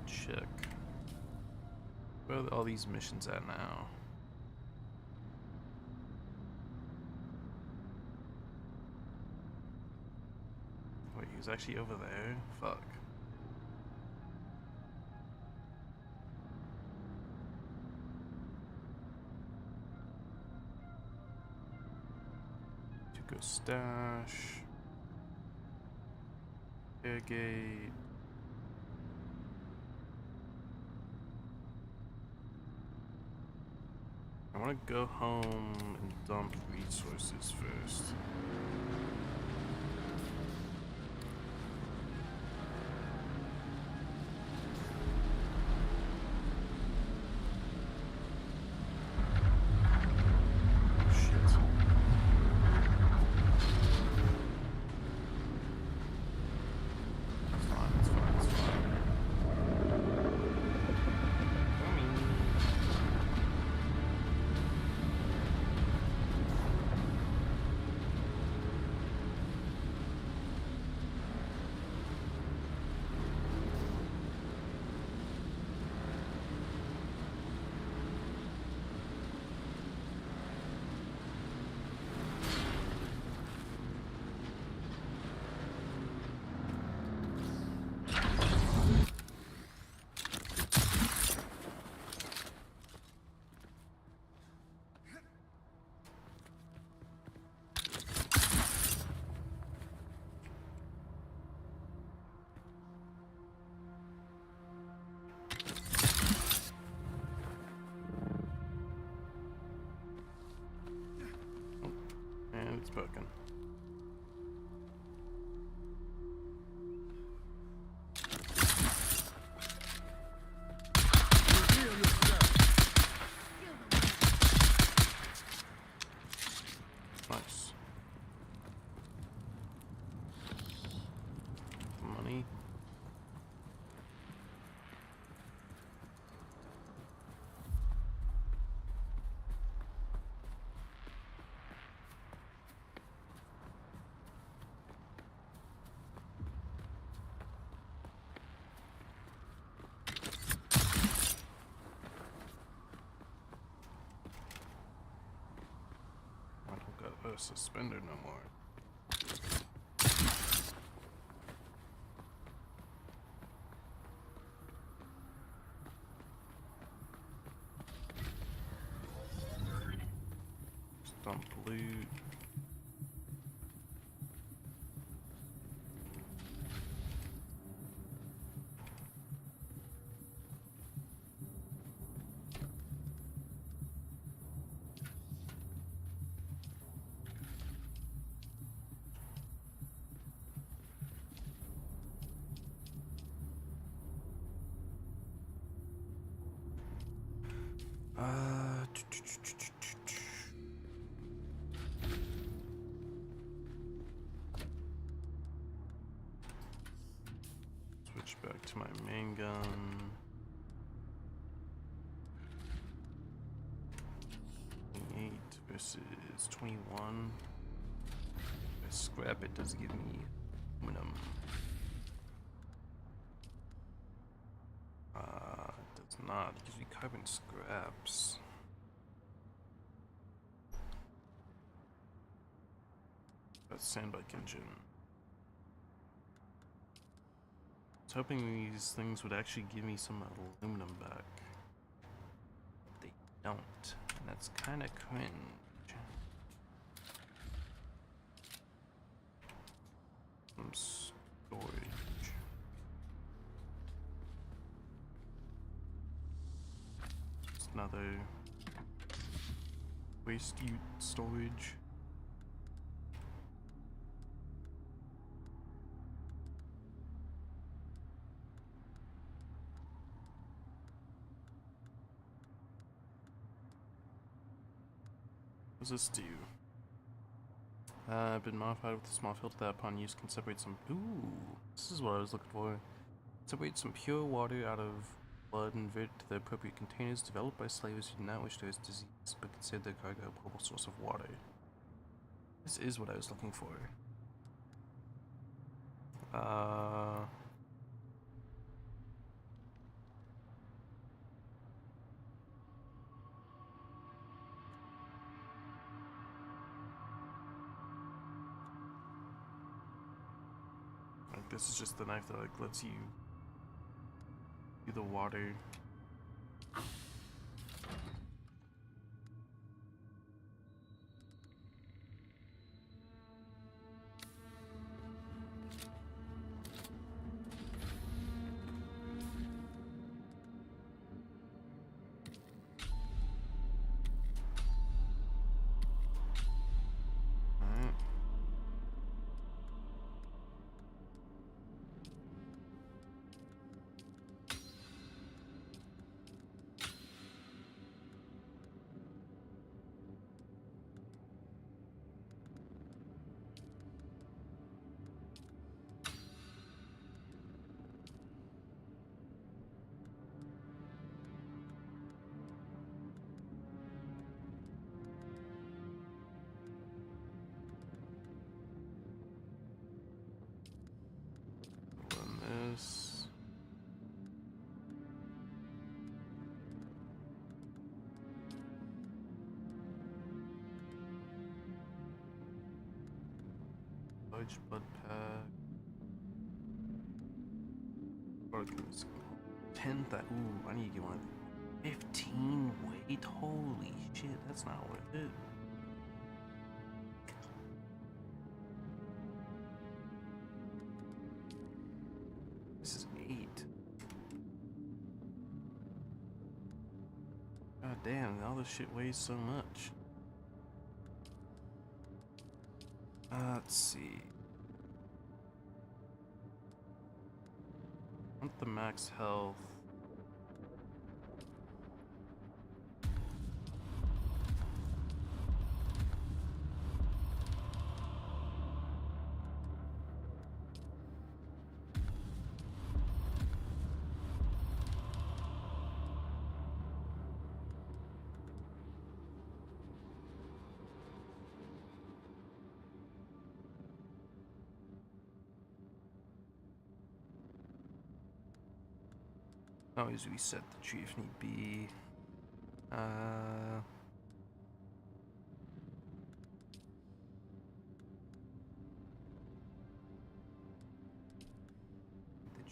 Check. Where are all these missions at now? Wait, he's actually over there? Fuck. To go stash. Airgate. I want to go home and dump resources first. And it's broken. Nice. Money. I don't got a suspender no more. Dump loot. Switch back to my main gun. 28 versus 21. If I scrap it, does give me aluminum. It does not. It gives me carbon scraps. That's sandbike engine. I was hoping these things would actually give me some aluminum back. They don't, and that's kind of cringe. Some storage. Just another waste ute storage. What does this do? Been modified with a small filter that upon use can separate some... Ooh, this is what I was looking for. Separate some pure water out of blood and convert it to the appropriate containers developed by slavers who do not wish to cause disease, but consider their cargo a potable source of water. This is what I was looking for. Like, this is just the knife that like lets you do the water. This. Large blood pack. Organs. 10 that. Ooh, I need to get one. 15 weight. Holy shit, that's not worth it. This is 8. God damn, all this shit weighs so much. Let's see. I want the max health. Always reset the tree if need be. The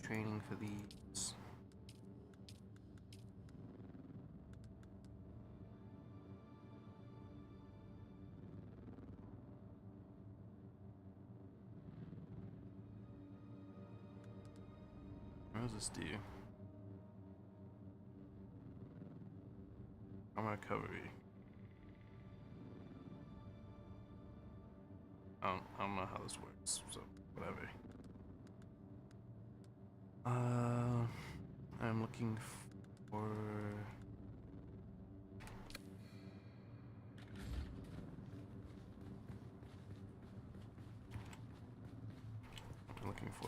training for these. What does this do? I'm gonna cover you. I don't know how this works, so whatever. I'm looking for... I'm looking for...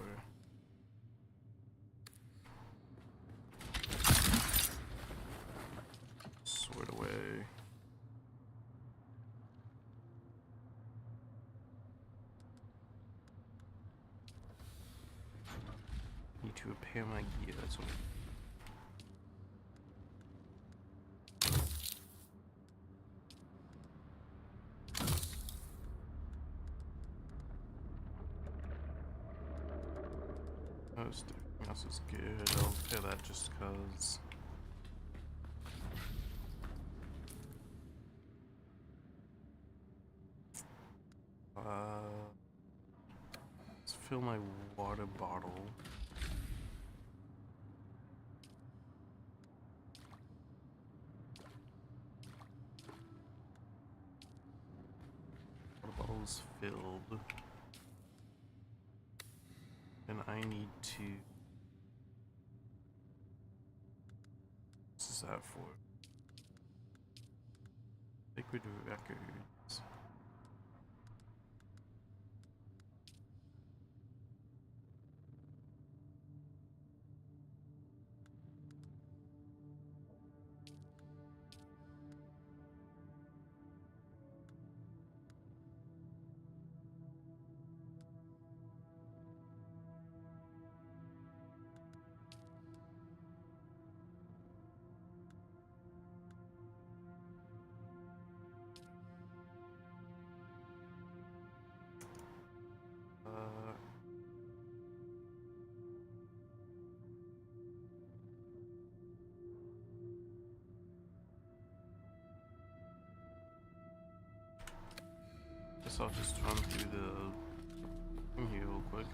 Sword away. Need to repair my gear, that's what most everything else is good. I'll repair that just cause. Let's fill my water bottle. Water bottle's filled. And I need to... What's that for? Liquid records. Guess I'll just run through the thing here real quick.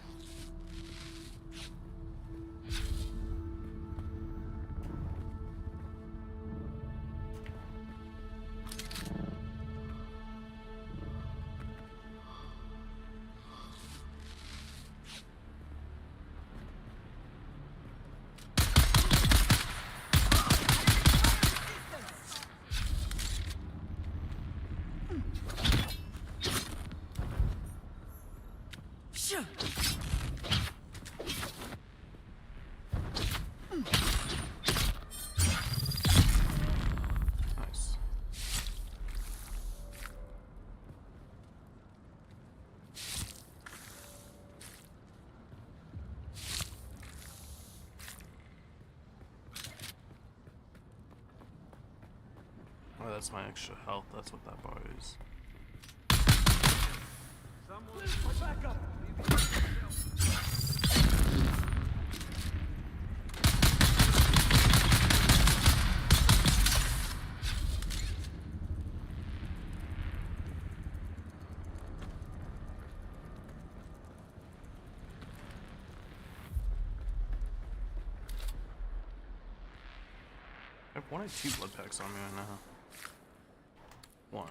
Nice. Oh, that's my extra health. That's what that bar is. Back up! I have 1 or 2 blood packs on me right now. 1.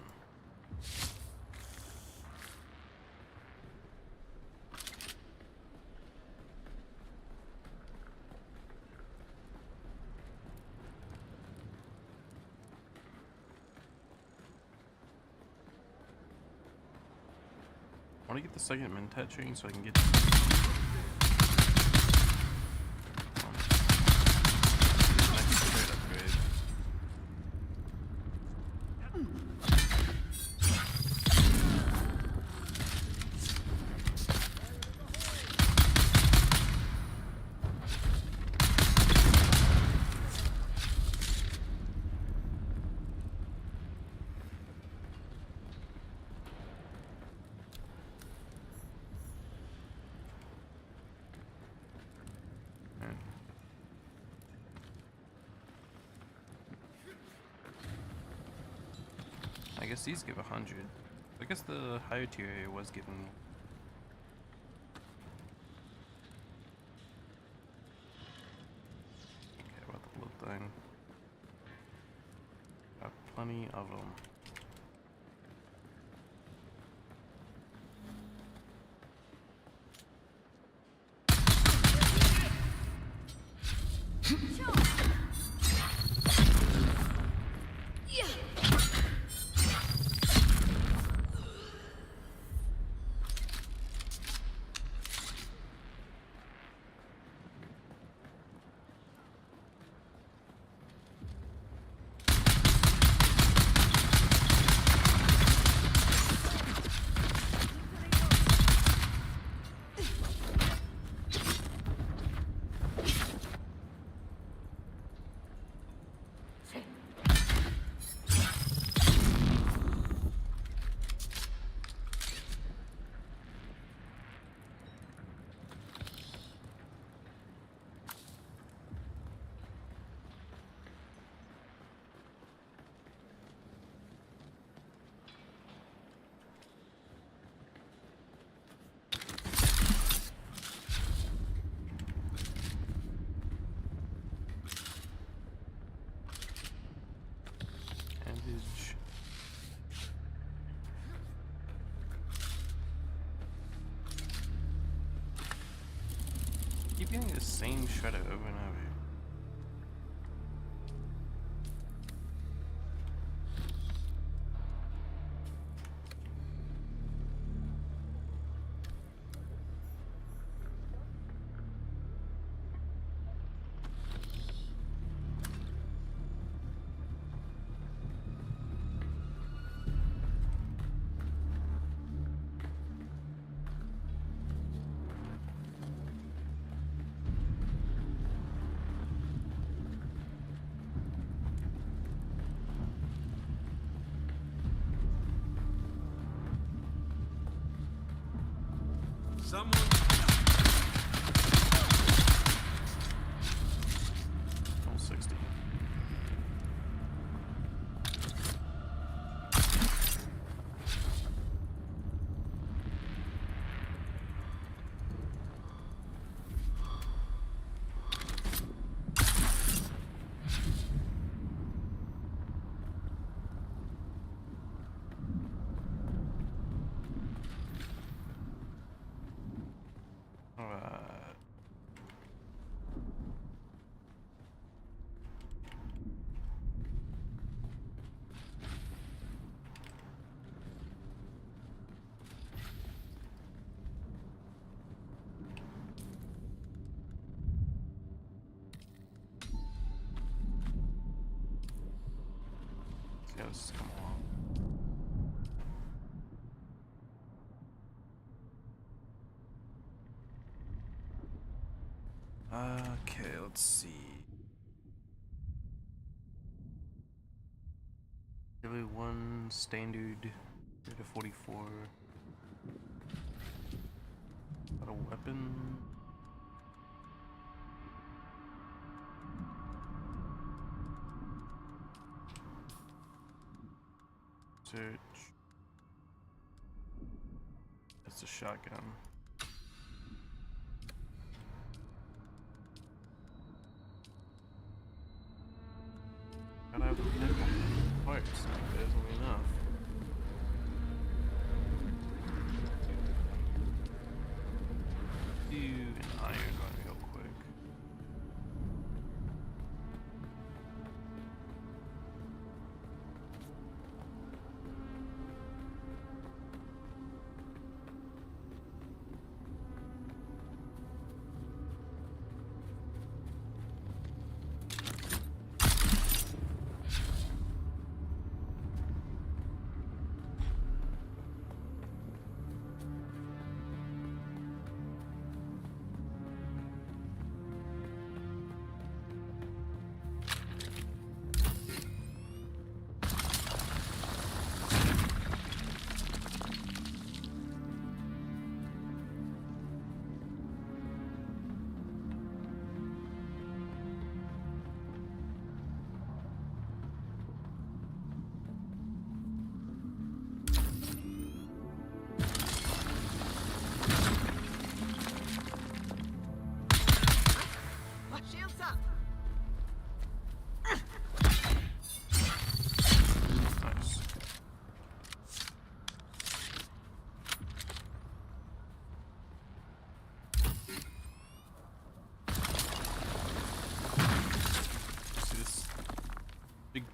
I want to get the second Mentat chain so I can get I guess these give 100. I guess the higher tier area was giving plenty of them. Bandage. Keep getting the same shredder over and over. Someone. 60. Yes, come along. Okay, let's see. Level 1 standard 44. Got a weapon. Search. It's a shotgun. Gotta have the nickel parts, that isn't enough. Do an iron run real quick.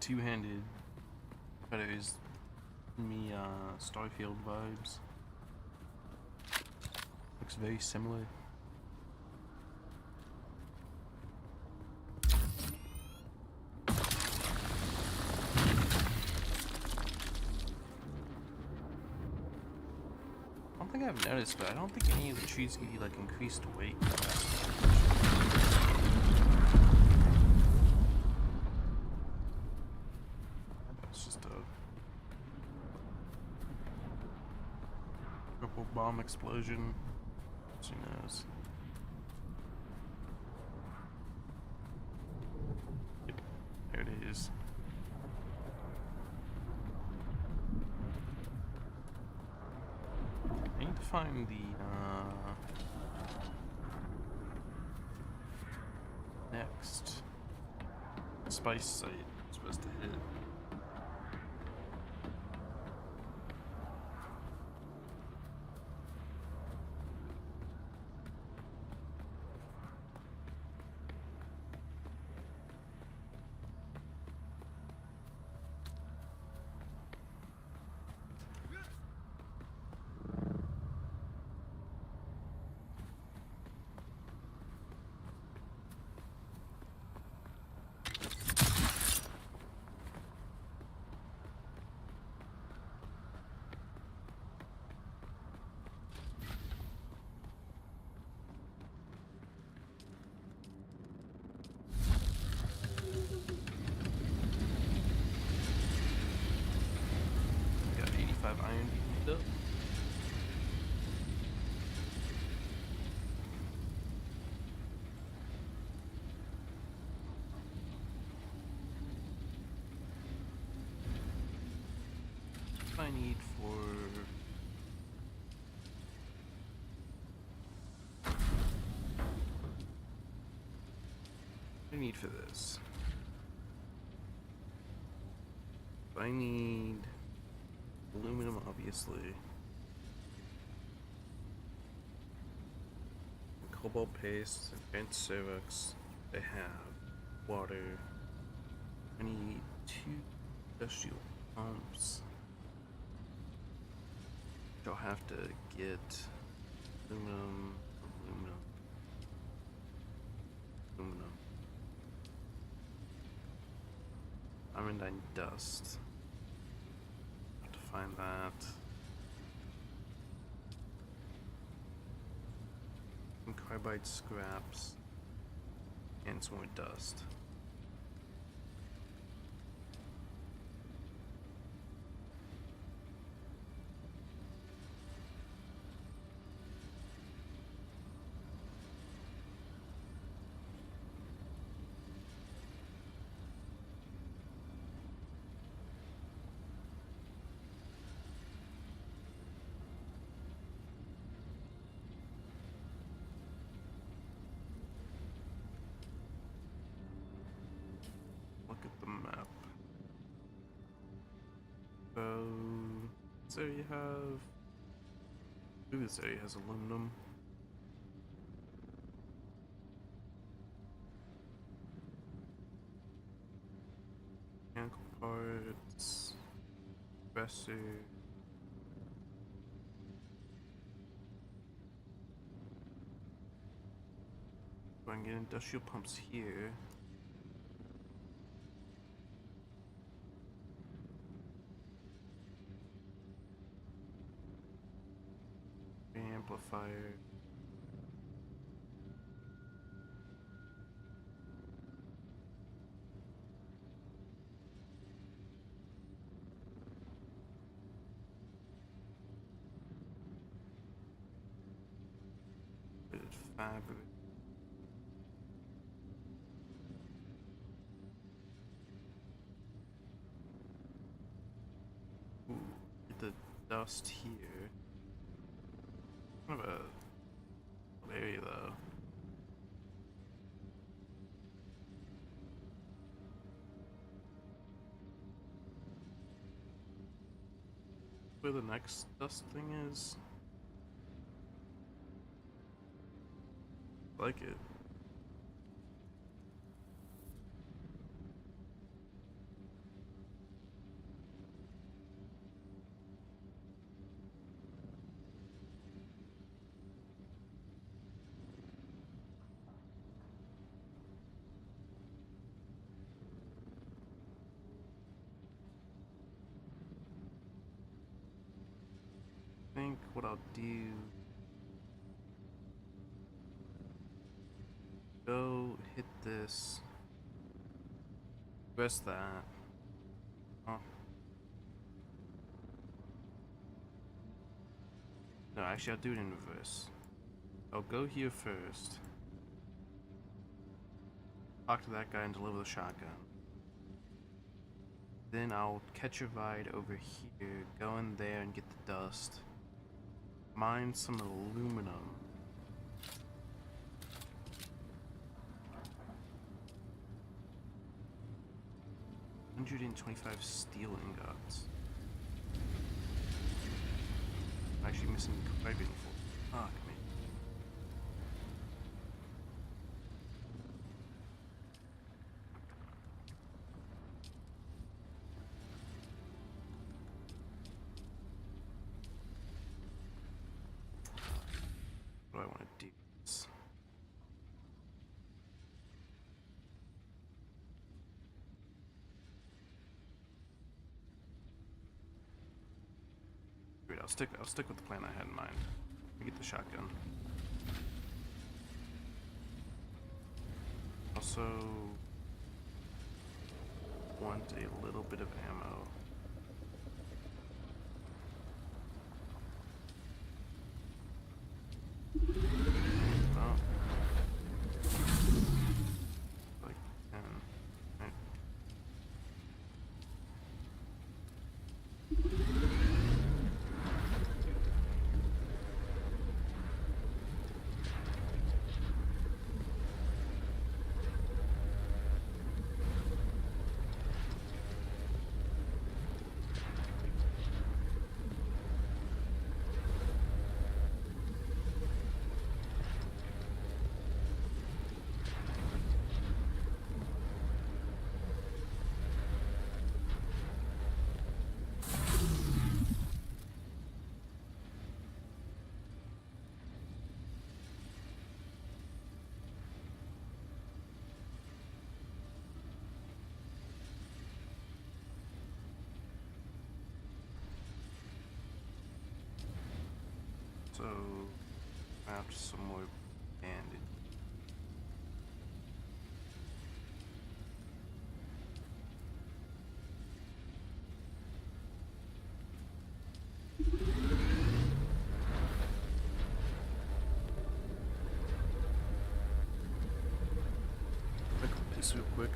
two-handed cutters. Me, Starfield vibes. Looks very similar. I don't think I've noticed, but I don't think any of the trees give you like increased weight. It's just a triple bomb explosion. Who knows? There it is. I need to find the next spice site I'm supposed to hit. Got 85 iron beat up. I need for I need for this. I need aluminum, obviously. Cobalt paste, advanced cervix. I have water. I need 2 industrial pumps. I'll have to get aluminum, Ironine dust. Have to find that. Some carbide scraps and some more dust. Look at the map. So, this area have... Ooh, this area has aluminum. Mechanical parts, compressor. So I can get industrial pumps here. Amplifier. Fabric. Ooh, get the dust here. Kind of a area though. Where the next dust thing is? Like it. what I'll do. Go hit this. Press that. Oh. No, actually, I'll do it in reverse. I'll go here first. Talk to that guy and deliver the shotgun. Then I'll catch a ride over here, go in there and get the dust. Mine some aluminum. $125 steel ingots. I'm actually missing quite a bit. Fuck me. What do I want to do? Great, I'll stick with the plan I had in mind. Let me get the shotgun. Also want a little bit of ammo. Oh. Like 10. Right. So, after some more bandage. Pick up this real quick.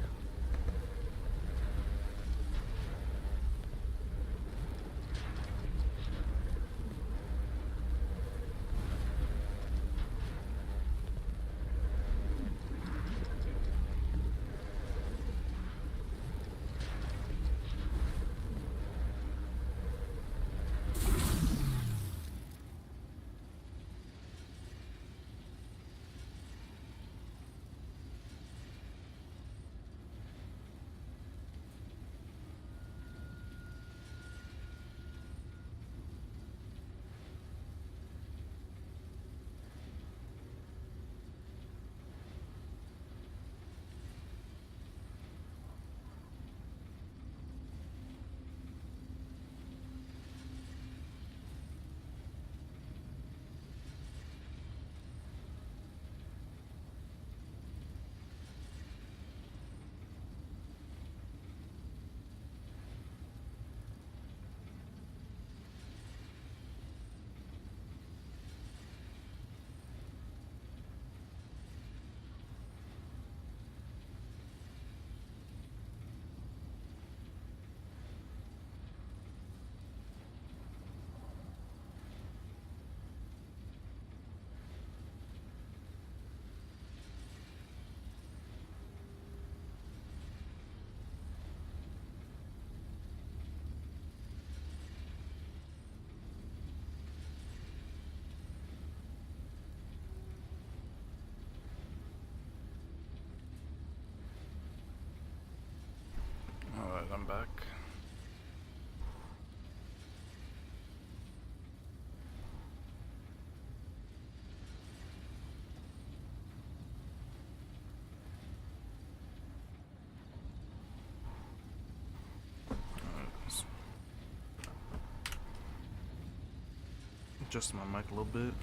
adjust my mic a little bit.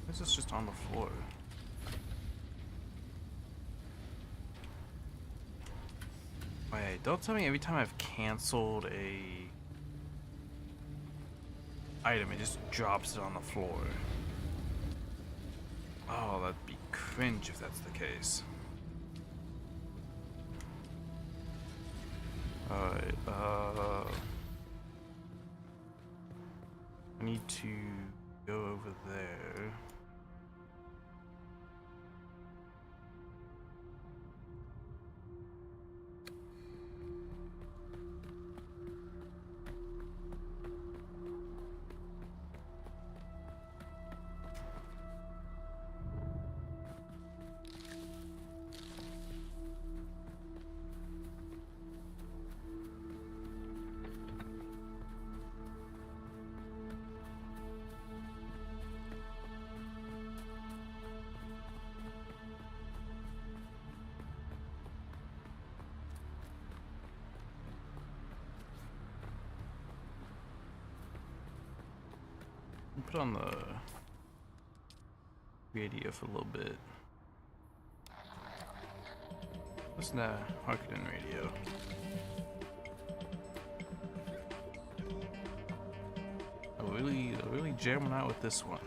This is just on the floor. Wait, don't tell me every time I've canceled a item, it just drops it on the floor. Oh, that'd be cringe if that's the case. Alright, I need to go over there. Put on the radio for a little bit. Listen to Harkonnen radio. I'm really jamming out with this one.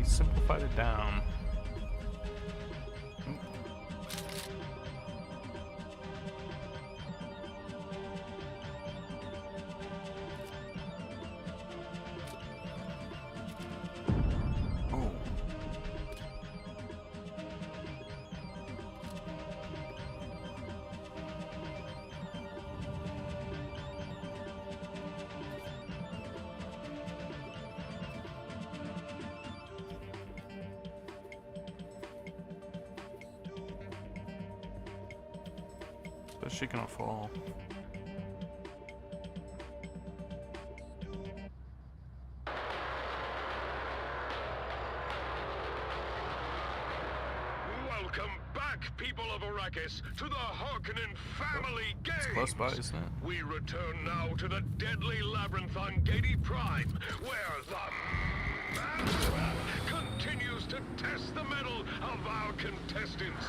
Simplified it down. Oh. But she gonna fall. Welcome back, people of Arrakis, to the Harkonnen family game. It's close by, isn't it? We return now to the deadly labyrinth on Gedi Prime, where the Master continues to test the mettle of our contestants.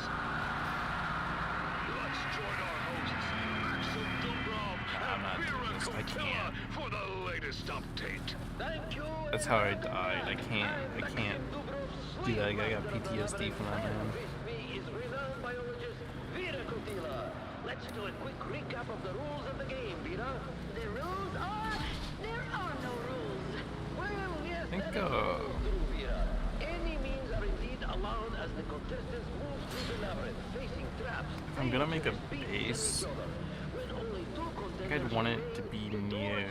Let's join our hosts, Maxim Dumbrov and Vera Cotilla for the latest update. Thank you. That's how I died. I can't do that. I got PTSD from that, man. Is renowned biologist Vera Cotilla. Let's do a quick recap of the rules of the game, Vera. The rules are... there are no rules. Well, yes, I think, that is the rules, Vera. Any means are indeed allowed as the contestants move through the labyrinth, facing traps. If I'm gonna make a base, I think I'd want it to be near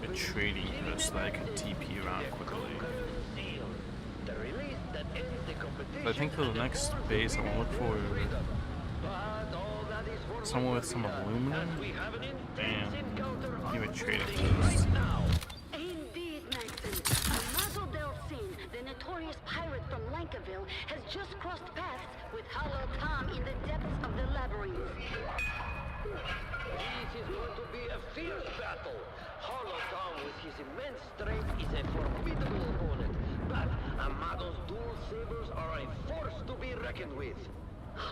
a trading post so that I can TP around quickly. But I think for the next base, I want to look for somewhere with some aluminum and near a trading post. Indeed, Maxim. Amazo Delcine, the notorious pirate from Lankaville, has just crossed paths with Hollow Tom in the depths of the labyrinth. This is going to be a fierce battle. Hollow Tom, with his immense strength, is a formidable opponent. But Amado's dual sabers are a force to be reckoned with.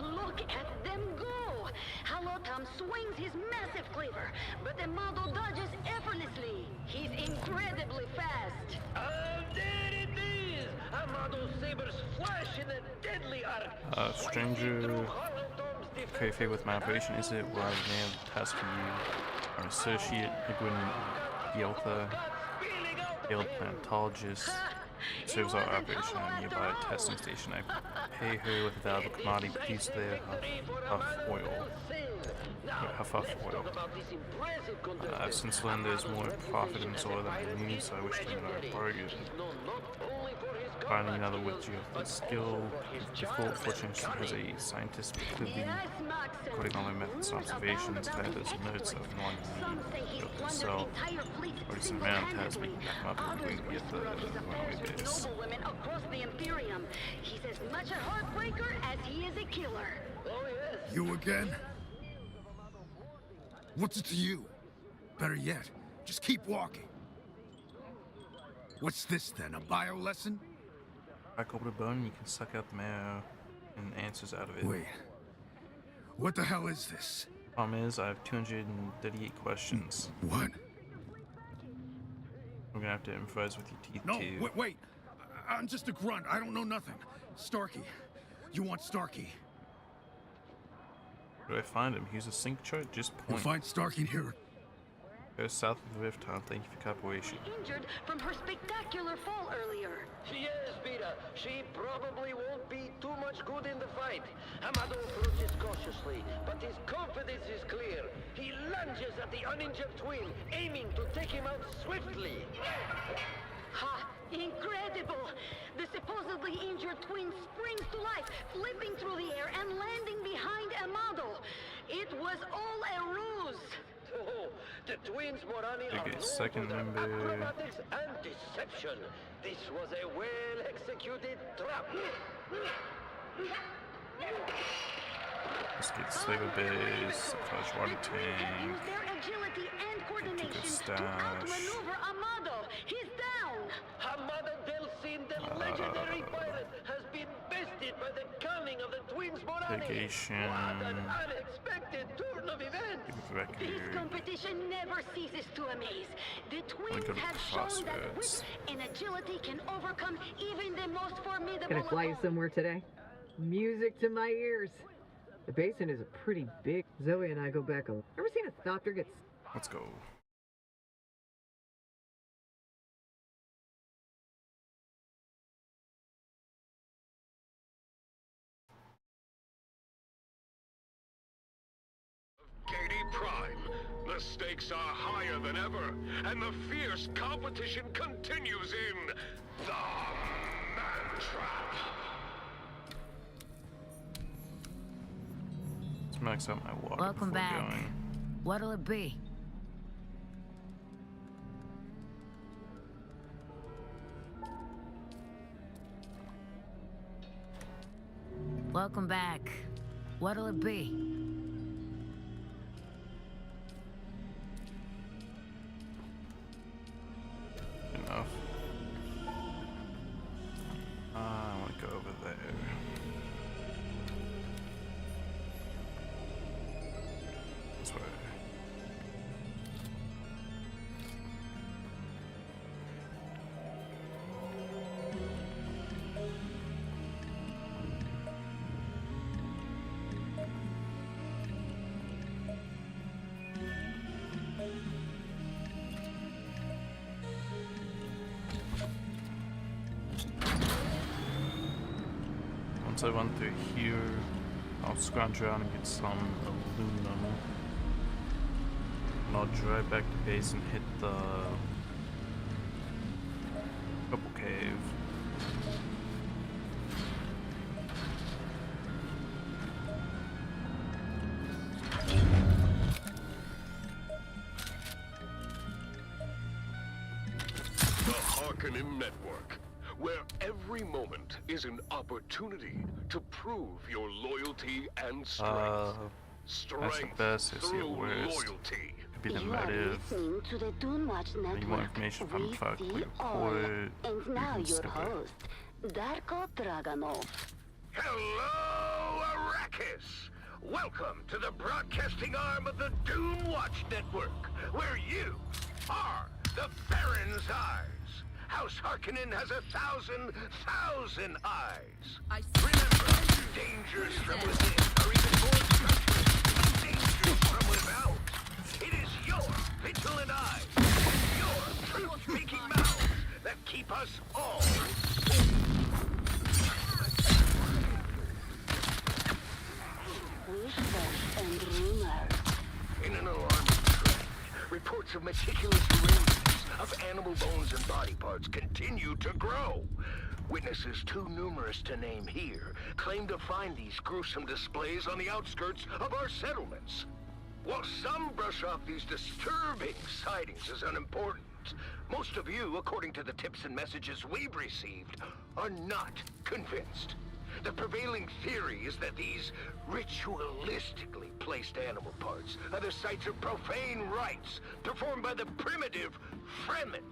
Look at them go! Hollow Tom swings his massive cleaver, but Amado dodges effortlessly. He's incredibly fast. And there it is! Amado's sabers flash in a deadly arc. Stranger kayfabe with my operation, is it where I began the task for you? Our associate, Igwin Yeltha, failed plantologist, serves our operation on a nearby testing station. I pay her with a valuable commodity produced there, Huff oil. I've since learned there's more profit in this oil than I knew, so I wish to know our bargain. Finding another with geothermal skill, difficult, fortunately she has a scientist, but clearly, according All my methods and observations, methods and notes of one so Orson Mount has me back up and we get the runaway base. Women across the Imperium. He's as much a heartbreaker as he is a killer. Oh, yes. You again? What's it to you? Better yet, just keep walking. What's this then, a bio lesson? Crack open a bone and you can suck out the marrow and answers out of it. Wait. What the hell is this? Problem is, I have 238 questions. What? We're gonna have to improvise with your teeth No, too. wait. I'm just a grunt. I don't know nothing. Starkey. You want Starkey? Where do I find him? Here's a sync chart, just point. You'll find Starkey here. Go south of the Rift Hunt, thank you for cooperation. Injured from her spectacular fall earlier. Yes, Peter. She probably won't be too much good in the fight. Amado approaches cautiously, but his confidence is clear. He lunges at the uninjured twin, aiming to take him out swiftly. Ha! Incredible! The supposedly injured twin springs to life, flipping through the air and landing behind Amado. It was all a ruse. Oh, the twins Morani are Okay, second known for member. their acrobatics and deception. This was a well-executed trap. Let's get Slaver Base, Flash Water Tank, Use their agility and coordination to Stash. outmaneuver Amado. He's down. Amado Delsin, the legendary pirate, has been bested by the cunning of the twins Morani. Litigation. What an unexpected turn of events. This competition never ceases to amaze. The twins go to have shown that wit Crossroads. and agility can overcome even the most formidable. Can I fly you somewhere today? Music to my ears. The basin is a pretty big. Zoe and I go back a. Ever seen a doctor get? Let's go. Katie Prime. The stakes are higher than ever, and the fierce competition continues in the Man Trap. Let's max out my water Welcome before back. going. What'll it be? Welcome back. What'll it be? Enough. I want to go over there. This way. Once I run through here, I'll scrounge around and get some aluminum. And I'll drive back to base and hit the couple cave. The Harkonnen Network, where every moment is an opportunity to prove your loyalty and strength. That's the best, it's the through worst. loyalty. Could be the You are motive. listening to the Dune Watch Need more Network. information from We Fuck, see click all. record, And now you can your skip it. host, Darko Draganov. Hello, Arrakis! Welcome to the broadcasting arm of the Dune Watch Network, where you are the Baron's eyes. House Harkonnen has 1,000 eyes. Remember, dangers from within are even more treacherous than dangers from without. It is your vigilant eyes, your truth-speaking mouths that keep us all. Whispers and rumors. In an alarming trend, reports of meticulous arrangements of animal bones and body parts continue to grow. Witnesses too numerous to name here claim to find these gruesome displays on the outskirts of our settlements. While some brush off these disturbing sightings as unimportant, most of you, according to the tips and messages we've received, are not convinced. The prevailing theory is that these ritualistically placed animal parts are the sites of profane rites performed by the primitive Fremen.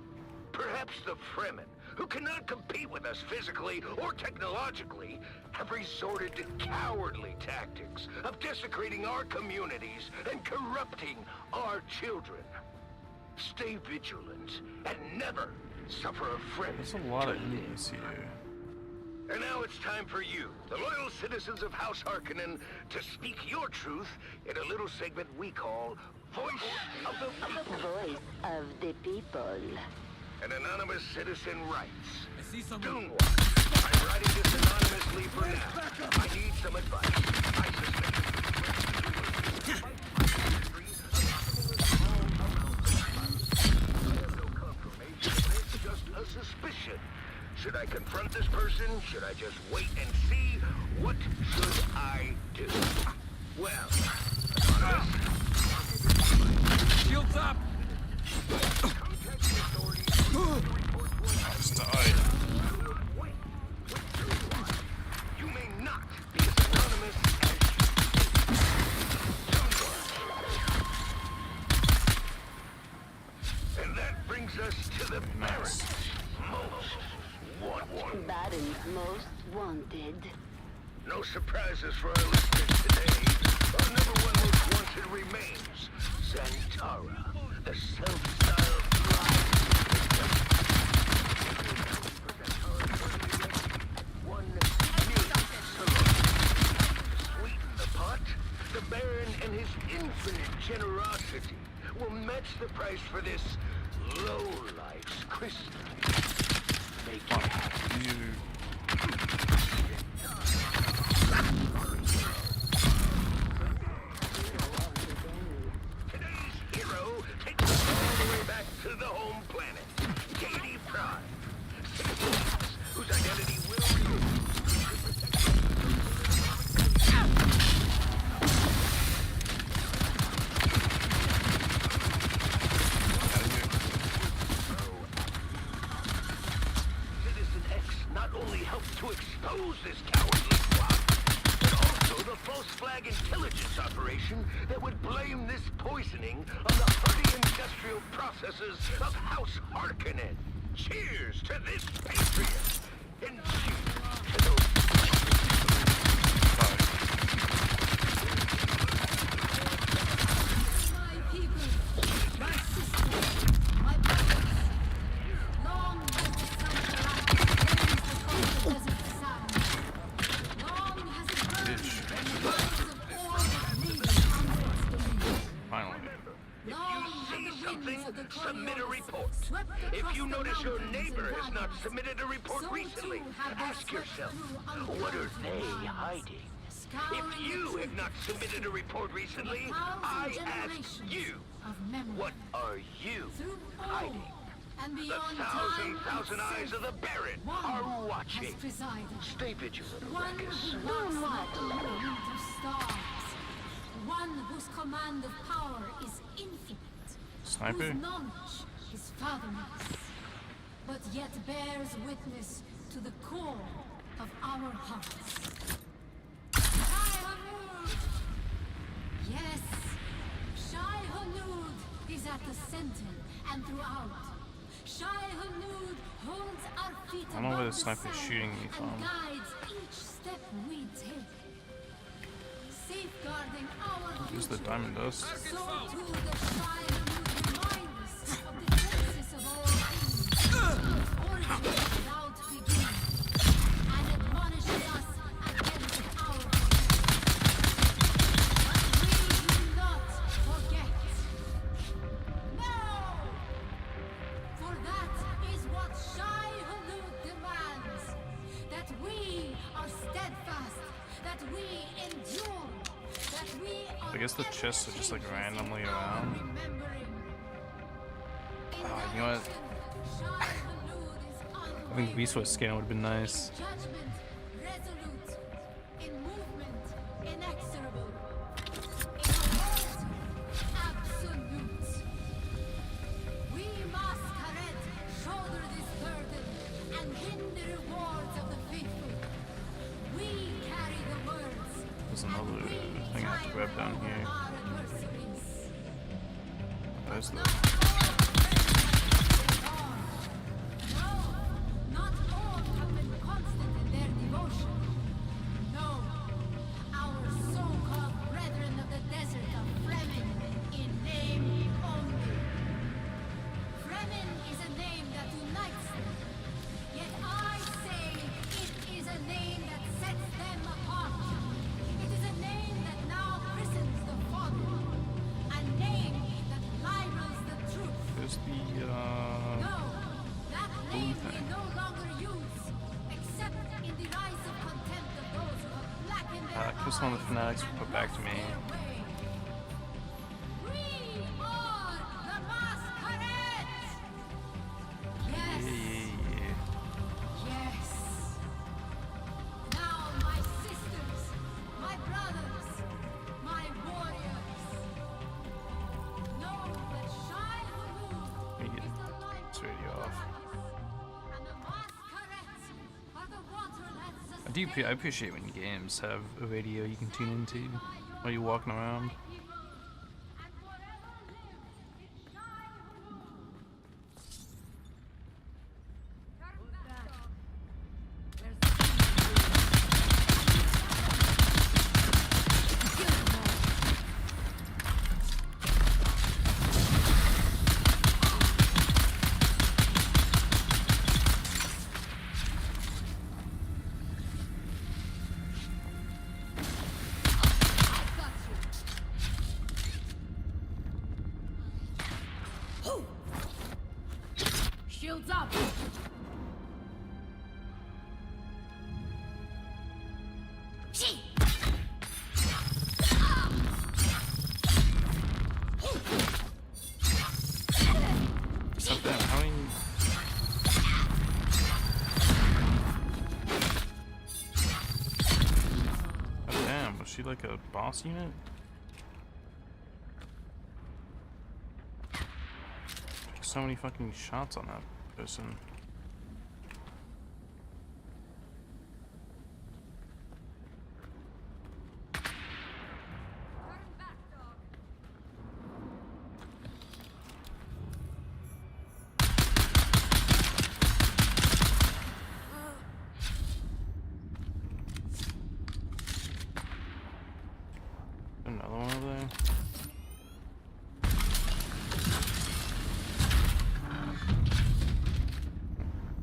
Perhaps the Fremen, who cannot compete with us physically or technologically, have resorted to cowardly tactics of desecrating our communities and corrupting our children. Stay vigilant and never suffer a friend. There's a lot of enemies here. And now it's time for you, the loyal citizens of House Harkonnen, to speak your truth in a little segment we call Voice of the People. Voice of the people. An anonymous citizen writes, Dune Watch, I'm writing this anonymously for now. I need some advice. I suspect no confirmation. It's just a suspicion. Should I confront this person? Should I just wait and see? What should I do? Well, Shields up! Just died. You may not be as anonymous as you. And that brings us to the Baron's Baron's most wanted. No surprises for our listeners today. Our number one most wanted remains Zantara, the self-styled one sweeten the pot. The Baron and his infinite generosity will match the price for this low-life's crystal. Make it happen. Today's hero takes us all the way back to the home planet, Katie Prime. Citizens whose identity will remain. Citizen X not only helped to expose this cowardly plot, but also the false flag intelligence operation that would blame this poisoning on the hardy industrial processes of House Harkonnen. Cheers to this patriot! And cheers to those... My people, my sisters, my brothers, long has the samurai cleansed the desert sand. Long has it burned in the words of all that neighbors under its domain. Finally. Something, submit a report. If you notice your neighbor has not submitted a report recently, ask yourself, what are they hiding? If you have not submitted a report recently, I ask you, what are you hiding? The thousand eyes of the Baron are watching. Stay vigilant, Arrakis. One whose command of power is infinite. Sniper? Whose knowledge is fathomless, but yet bears witness to the core of our hearts. Shai-Hulud! Yes, Shai-Hulud is at the center and throughout. Shai-Hulud holds our feet I don't know where the above the sniper's sand shooting me from. and guides each step we take. Safeguarding our Use the diamond dust. so too the Shai-Hulud remind us of the genesis of all things, origin without beginning, and admonishes us against our but we do not forget. No! For that is what Shai-Hulud demands, that we are steadfast, that we endure, that we are I guess the chests are just like randomly around. remembering. You know what? Shai-Hulud is I think resource scan would have been nice. Judgment, resolute. In movement, inexorable. In a word, absolute. We masquerade shoulder this burden and win the rewards of the faithful. We carry the words. There's another thing I have to grab down here. There's the... Not all have been constant in their devotion. No, our so-called brethren of the desert are Fremen in name only. Fremen is a name that unites them. Yet I say it is a name that sets them apart. It is a name that now christens the Father. A name that libels the truth. There's the, No, that name we no longer use, except in the rise of contempt of those who have blackened their Kiss on the fanatics were put back to me. We are the masquerades! Yes, Yeah. yes. Now my sisters, my brothers, my warriors, know that Shai Hulud Let me get this radio off. and the masquerades are the waterlands I appreciate when games have a radio you can tune into while you're walking around. Shields up! Oh, damn, how many... Oh, damn, was she like a boss unit? So many fucking shots on that person. Another one over there.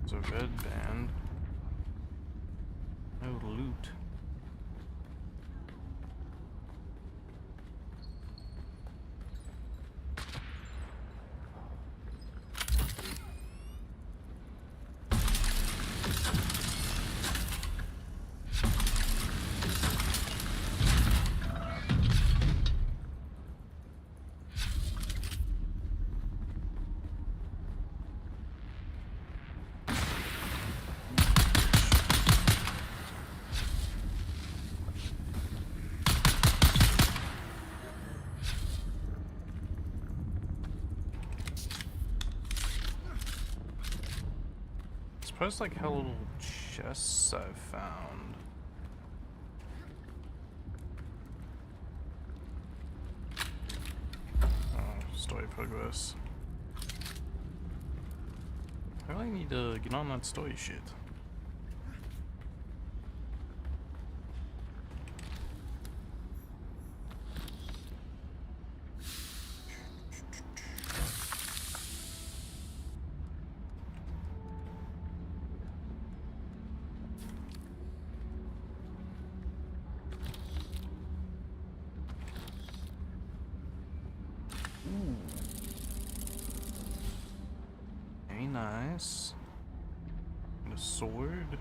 It's a red band. No loot. Surprised like how little chests I've found. Oh, story progress. I really need to get on that story shit. Very nice. And a sword.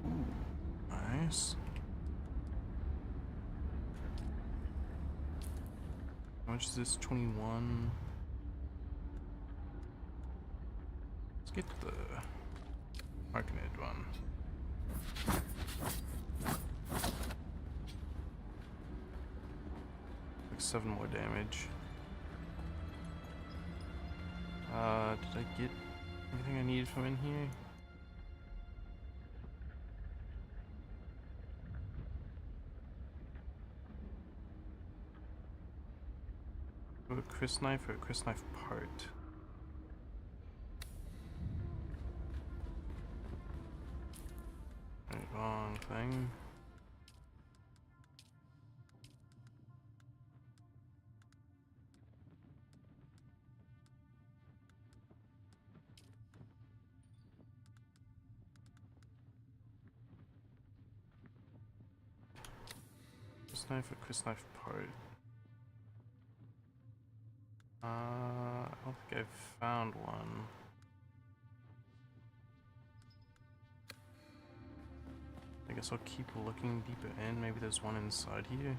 Ooh, nice. How much is this? 21. get the Arcanid one. Like 7 more damage. Did I get anything I needed from in here? A Chris knife or a Chris knife part? Right, wrong thing. Chris knife or Chris knife part? I don't think I've found one. I guess I'll keep looking deeper in. Maybe there's one inside here.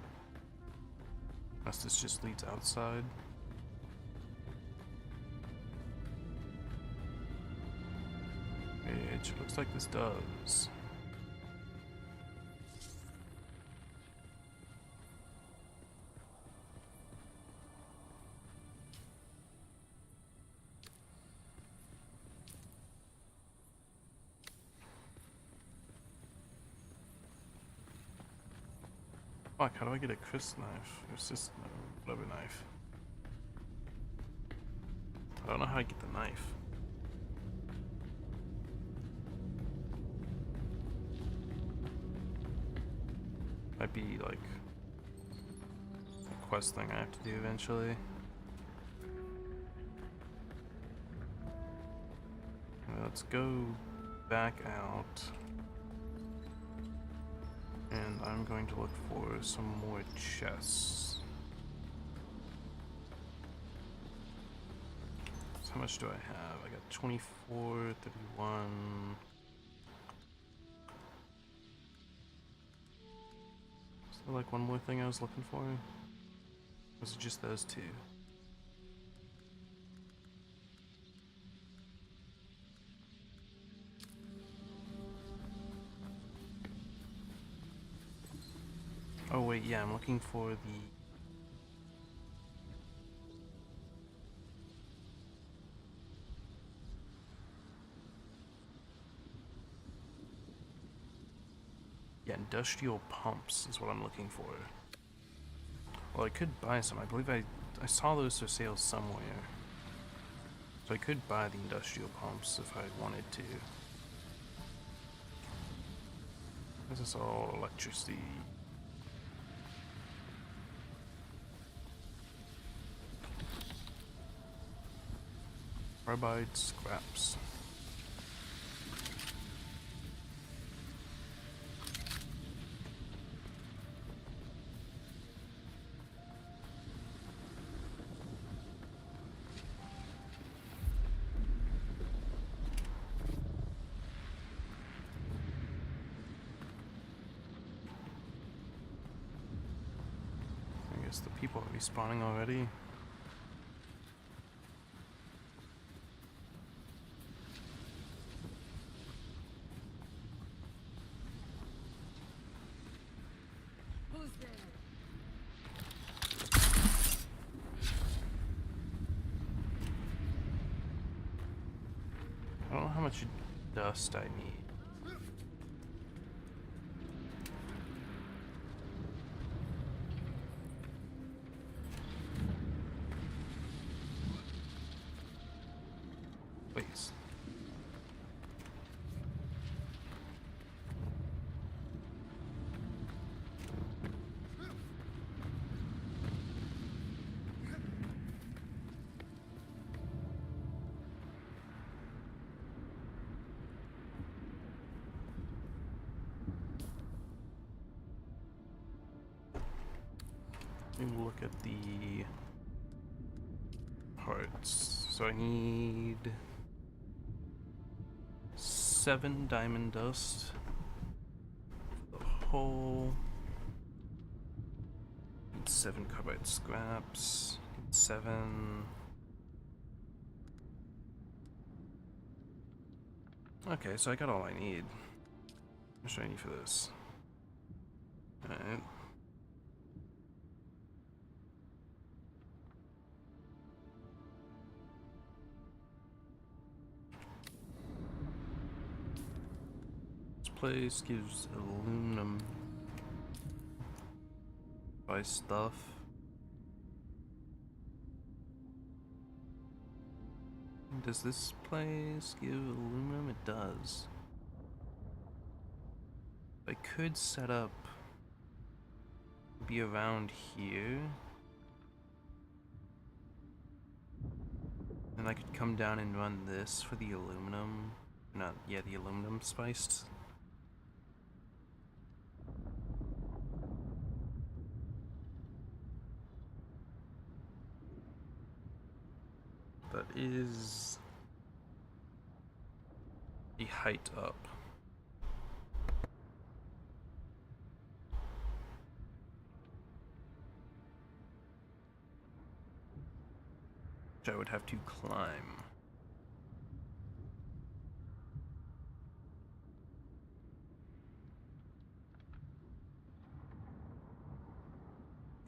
Unless this just leads outside. Which looks like this does. Fuck, how do I get a Chris knife? It's just a rubber knife. I don't know how to get the knife. Might be like a quest thing I have to do eventually. Let's go back out. And I'm going to look for some more chests. So how much do I have? I got 24, 31. Is there like one more thing I was looking for? Or was it just those two? Oh wait, yeah, I'm looking for the... Yeah, industrial pumps is what I'm looking for. Well, I could buy some. I believe I saw those for sale somewhere. So I could buy the industrial pumps if I wanted to. This is all electricity. Carbide scraps. I guess the people are respawning already. I don't know how much dust I need. Please. Let me look at the parts. So I need 7 diamond dust. The whole. Need 7 carbide scraps. Need 7. Okay, so I got all I need. What should I need for this? Alright. This place gives aluminum by stuff. Does this place give aluminum? It does. I could set up, be around here, and I could come down and run this for the aluminum. Not, yeah, the aluminum spiced. That is a height up. Which I would have to climb.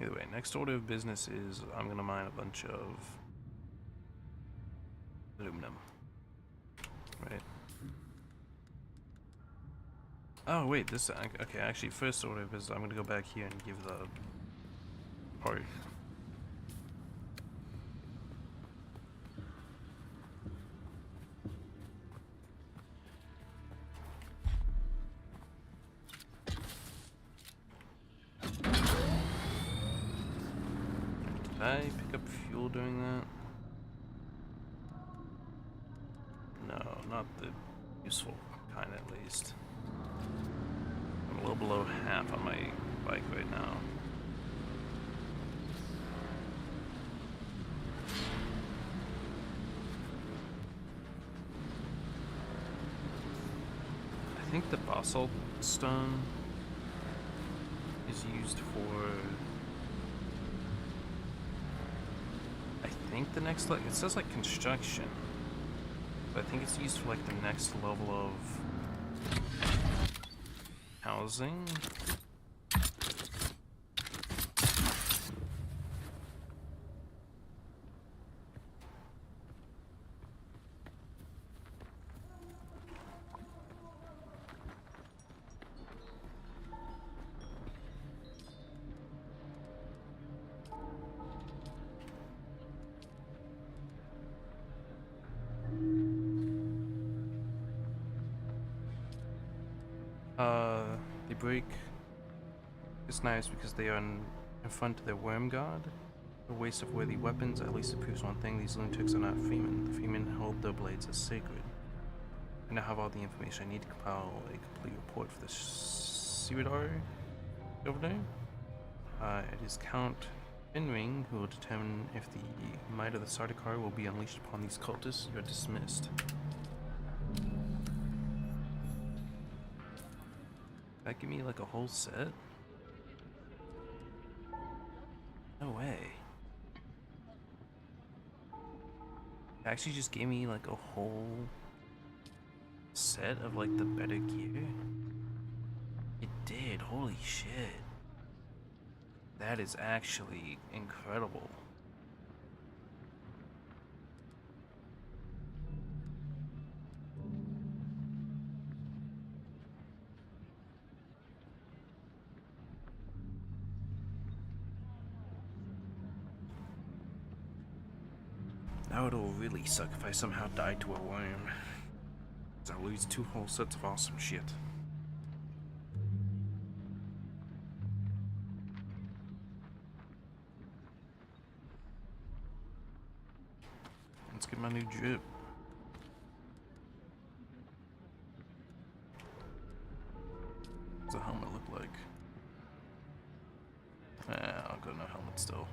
Either way, next order of business is I'm gonna mine a bunch of aluminum. Right. Oh wait, this okay. Actually, first order of business, I'm gonna go back here and give the part. Did I pick up fuel during that? No, not the useful kind at least. I'm a little below half on my bike right now. I think the basalt stone is used for, I think the next, like, it says like construction, but I think it's used for like the next level of housing. They break this knives because they are in front of their worm god. A waste of worthy weapons. At least it proves one thing: these lunatics are not freemen. The freemen hold their blades as sacred. I now have all the information I need to compile a complete report for the Siridar Governor. It is Count Finring who will determine if the might of the Sardaukar will be unleashed upon these cultists. You are dismissed. That give me like a whole set? No way. It actually just gave me like a whole set of like the better gear. It did, holy shit. That is actually incredible. That would all really suck if I somehow died to a worm. I'll lose 2 whole sets of awesome shit. Let's get my new drip. What's the helmet look like? I'll go no helmet still.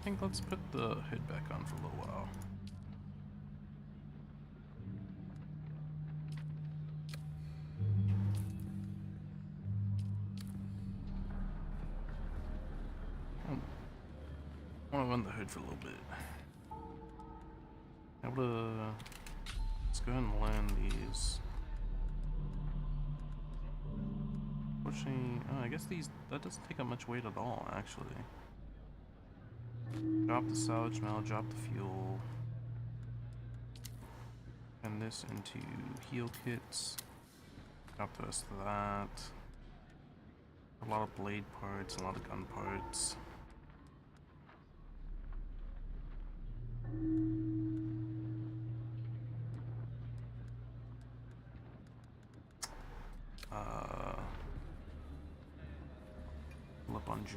think let's put the hood back on for a little while. I want to run the hood for a little bit. Let's go ahead and land these. Pushing. Oh, I guess that doesn't take up much weight at all, actually. Drop the salvage mail, drop the fuel. And this into heal kits. Drop the rest of that. A lot of blade parts, a lot of gun parts.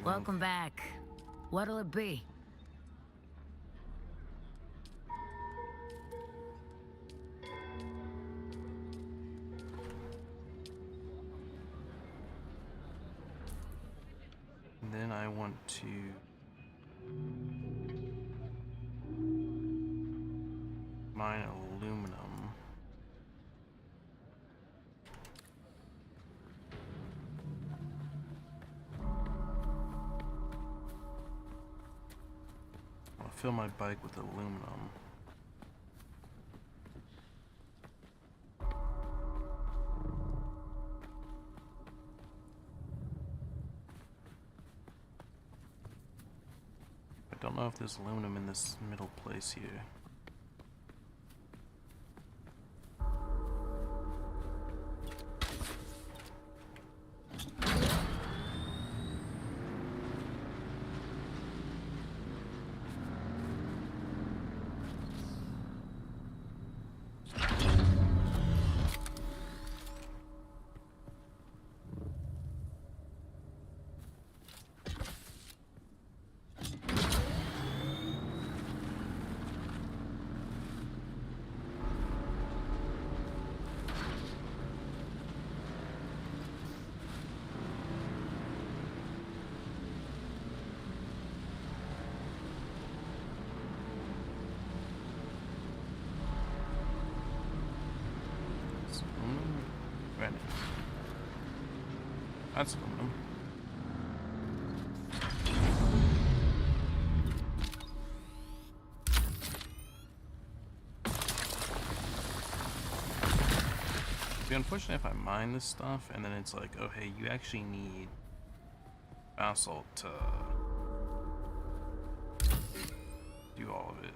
Welcome back. What'll it be? And then I want to mine aluminum. I'll fill my bike with aluminum. I don't know if there's aluminum in this middle place here. That's aluminum. It'd be unfortunate if I mine this stuff and then it's like, oh hey, you actually need basalt to do all of it.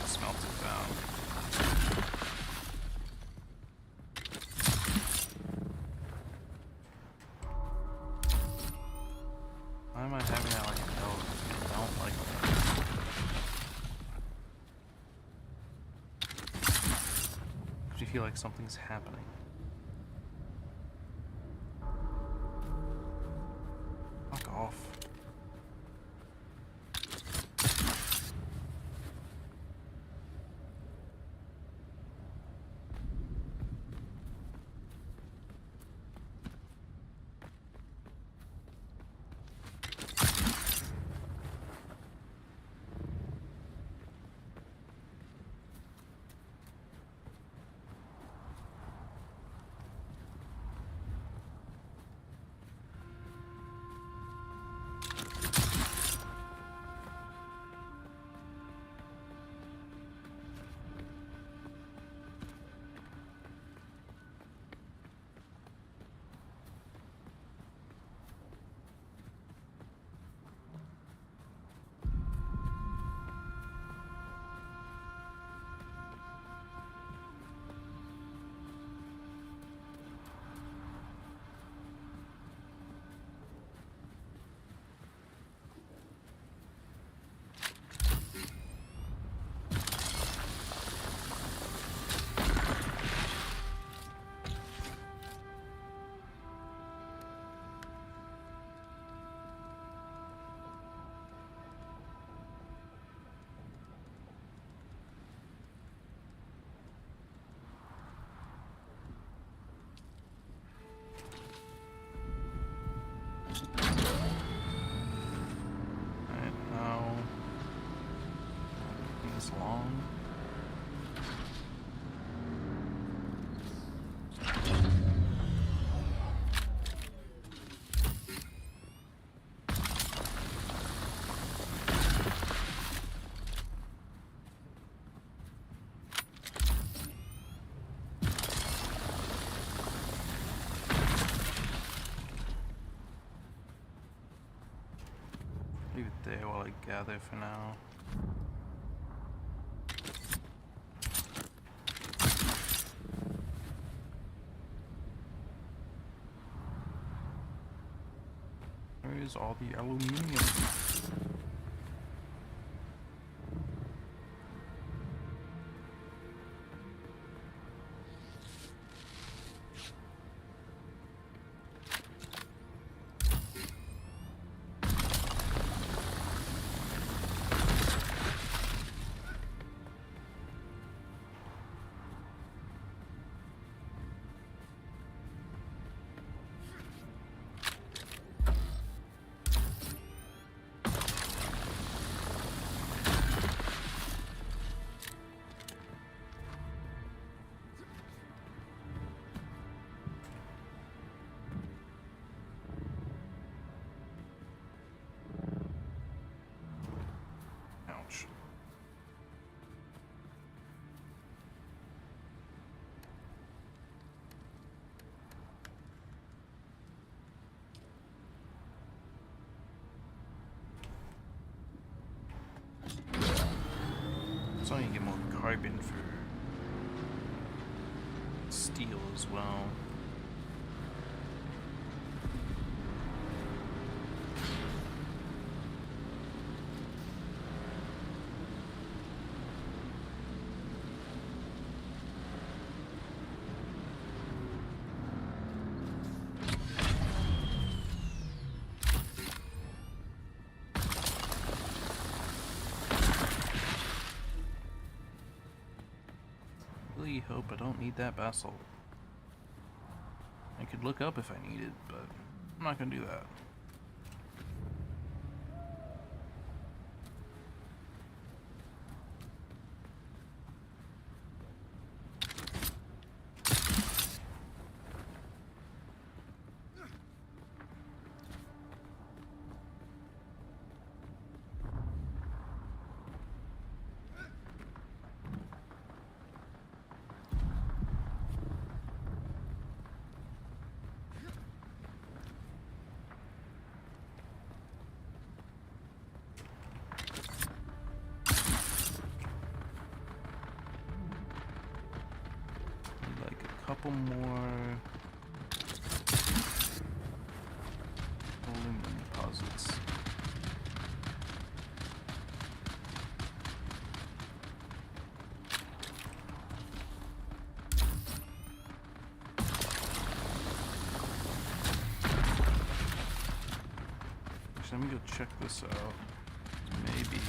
Smelt it down. Why am I having that like a hell? I don't like that. Because you feel like something's happening. Fuck off. I gather for now. Where is all the aluminium? Ouch. So you get more carbon for steel as well. Really hope I don't need that basalt. I could look up if I needed, but I'm not gonna do that. Couple more aluminum deposits. Actually, let me go check this out. Maybe.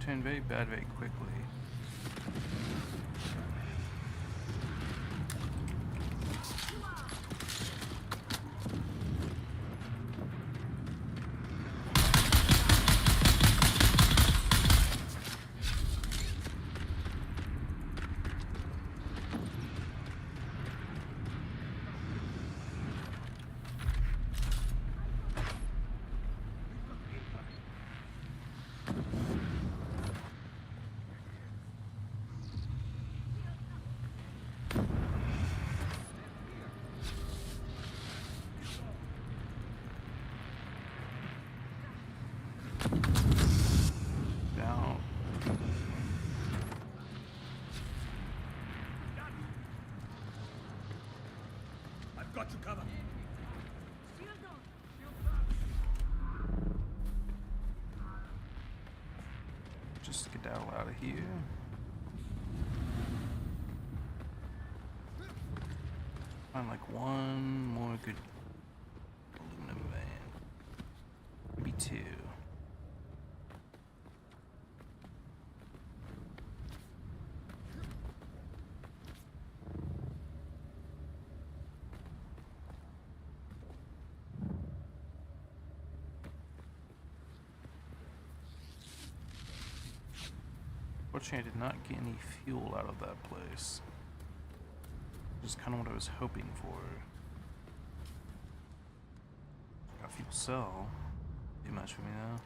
Turned very bad very quickly. I've got you covered. Just skedaddle out of here. Find like one more good aluminum van. Maybe two. Fortunately, I did not get any fuel out of that place. Which is kind of what I was hoping for. Got fuel cell. Too much for me now.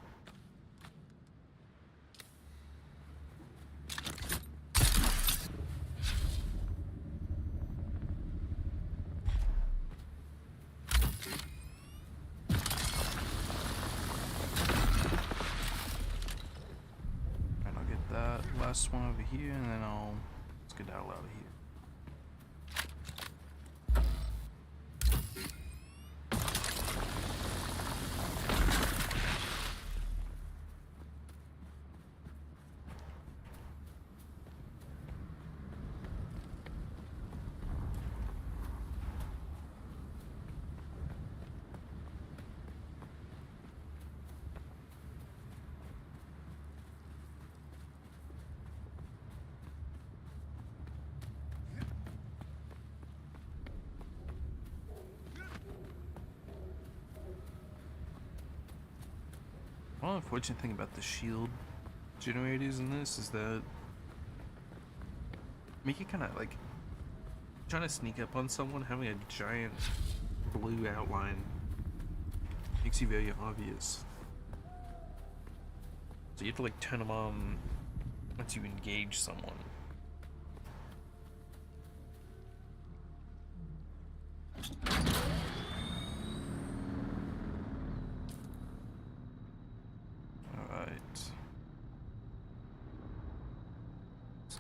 Last one over here, and then I'll skedaddle out of here. One unfortunate thing about the shield generators in this is that make it kind of like trying to sneak up on someone, having a giant blue outline makes you very obvious. So you have to like turn them on once you engage someone.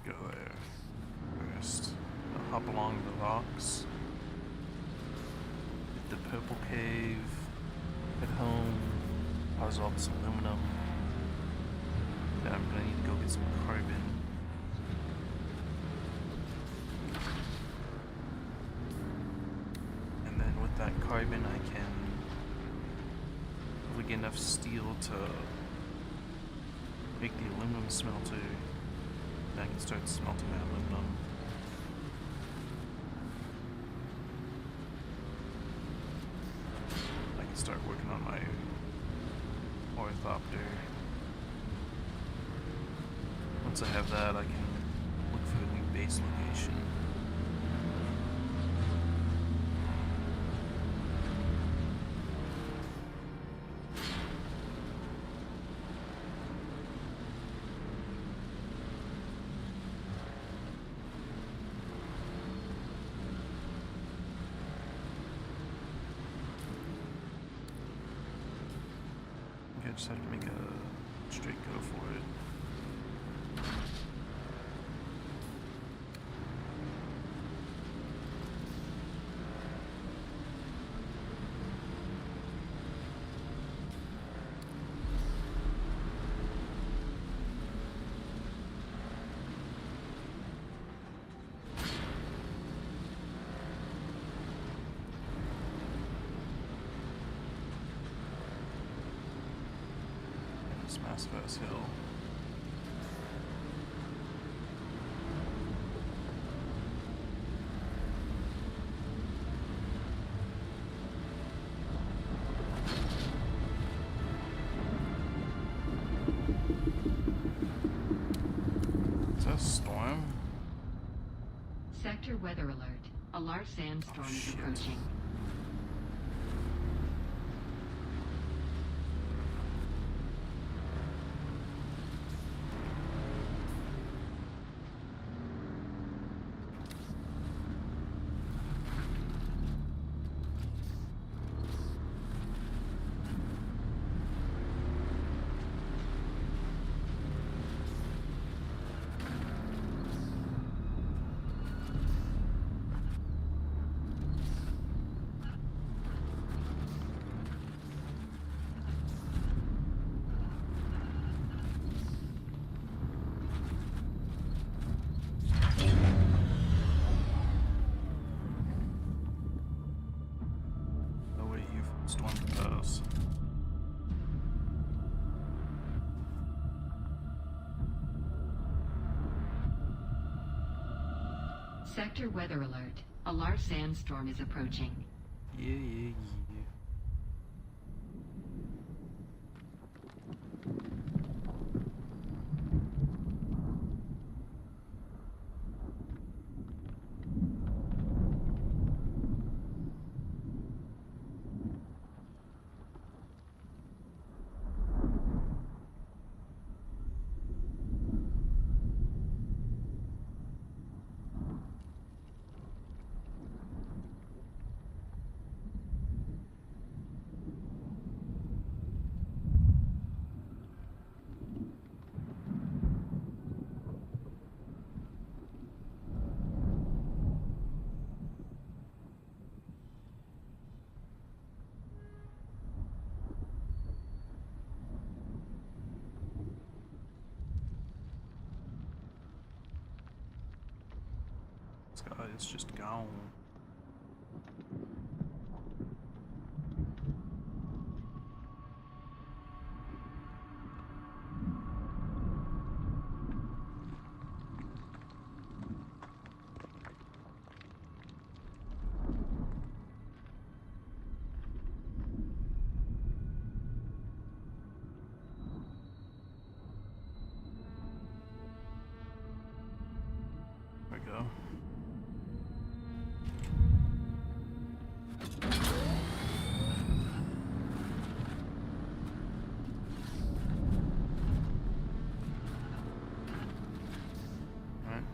Go there first. I'll hop along the rocks. Hit the purple cave. Head home. How's all this aluminum? Then I'm gonna need to go get some carbon. And then with that carbon, I can hopefully get enough steel to make the aluminum smelter. I can start smelting that aluminum. I can start working on my orthopter. Once I have that, I can look for a new base location. I just have to make a straight go for it. Massive ass hill. Is that a storm? Sector weather alert. A large sandstorm is approaching. Storm does. Sector weather alert. A large sandstorm is approaching. Yeah. This guy is just gone. There we go. Alright.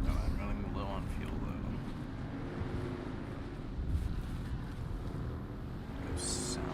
No, I'm running low on fuel though. Go south.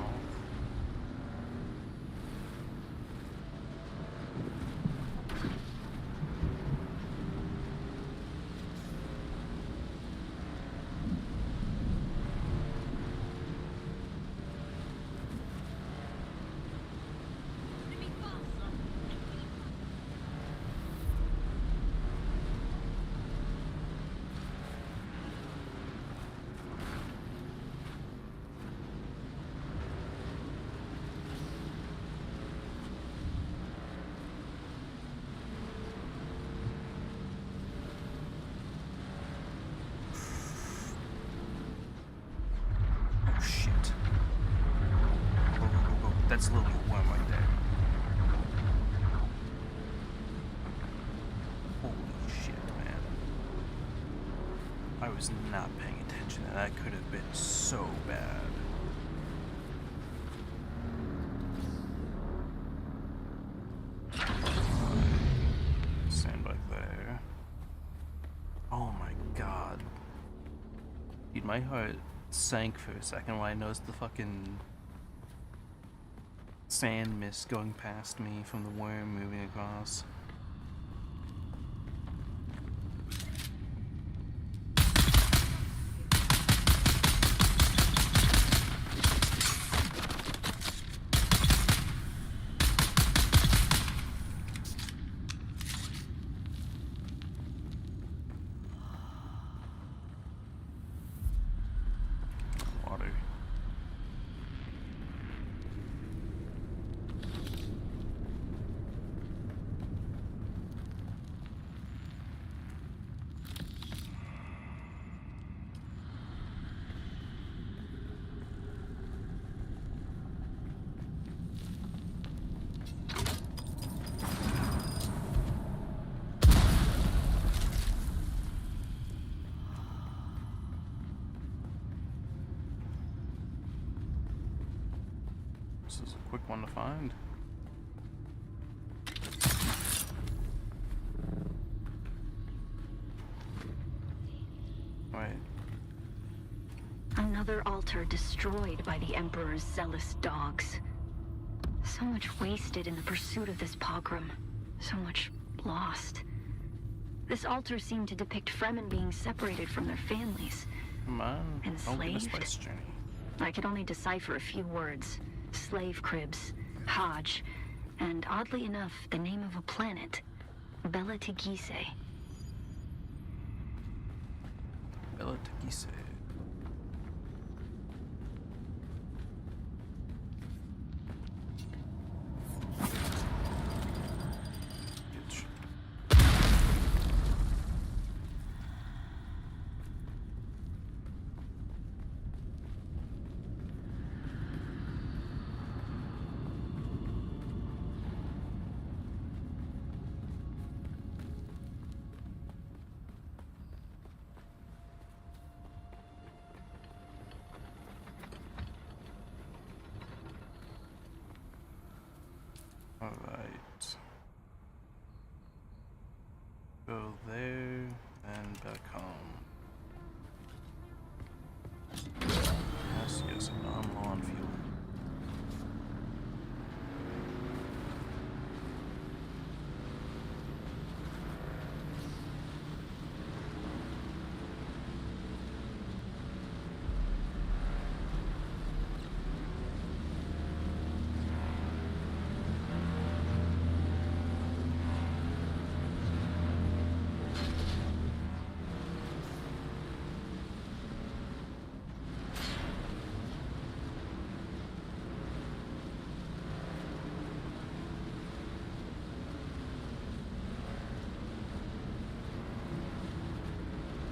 Oh shit. Go. That's literally a worm right there. Holy shit, man. I was not paying attention and that could have been so bad. Sandbag there. Oh my god. Dude, my heart sank for a second when I noticed the fucking sand mist going past me from the worm moving across. Water. This is a quick one to find. Right. Another altar destroyed by the Emperor's zealous dogs. So much wasted in the pursuit of this pogrom. So much lost. This altar seemed to depict Fremen being separated from their families. Come on, don't get a Enslaved? spice journey. I could only decipher a few words. Slave cribs, Hajj, and oddly enough, the name of a planet. Bela Tegise. Bela Tegise. go there and back home. Yes, yes, I know I'm low on fuel.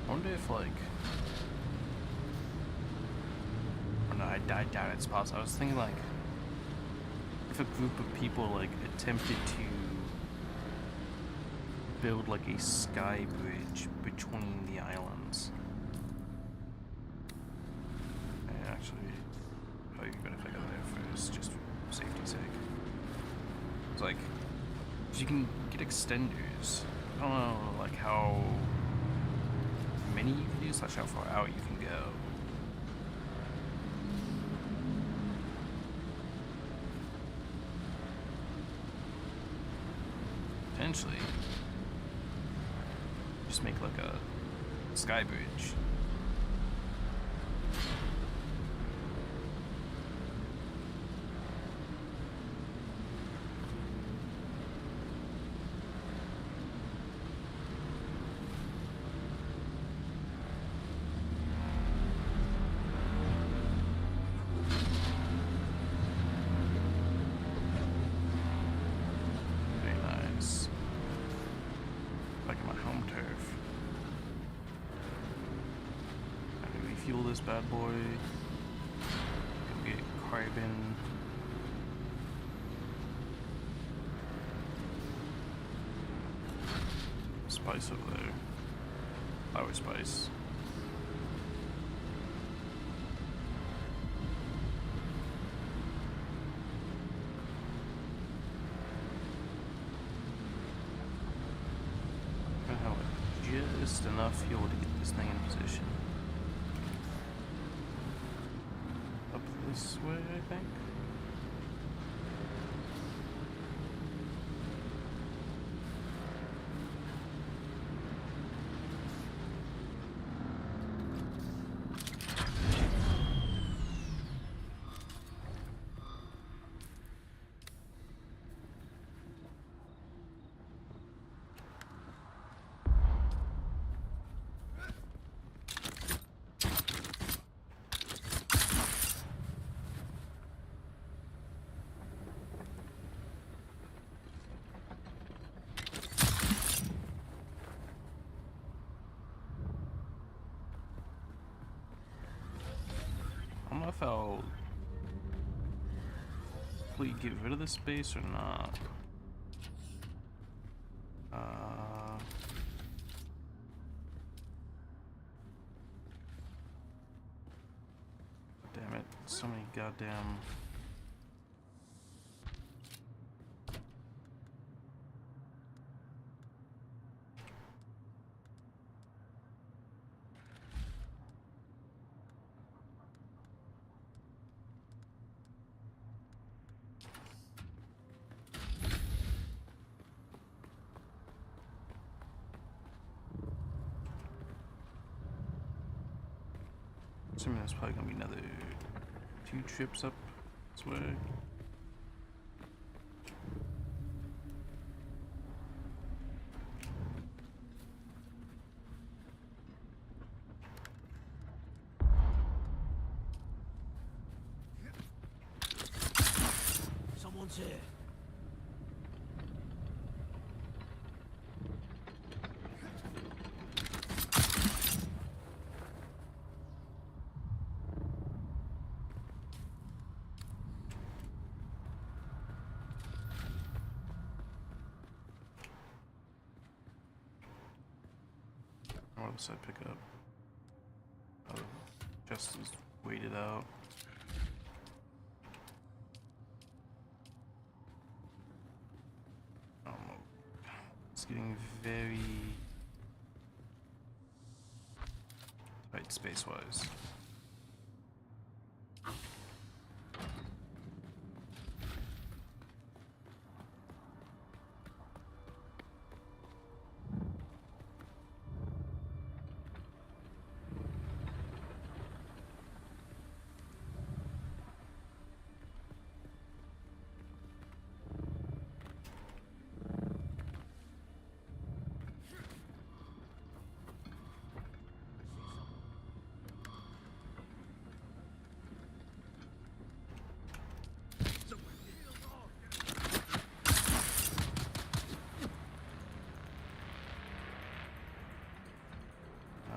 I wonder if, like, or no, I doubt it's possible. I was thinking, like, if a group of people, like, attempted to build, like, a sky bridge between the islands. And actually, probably better if I go there first, just for safety's sake. It's like, you can get extenders. I don't know, like, how many you can do, / how far out you can go. Potentially, just make like a sky bridge. Fuel this bad boy. Go get carbon. Spice over there. Flower spice. I have just enough fuel to get this thing in position. This way, I think. I don't know if I'll completely get rid of this space or not. Damn it, so many goddamn... Assuming there's probably gonna be another 2 trips up this way. Someone's here. What else I pick up? Oh, just is waited out. I don't know. It's getting very space-wise.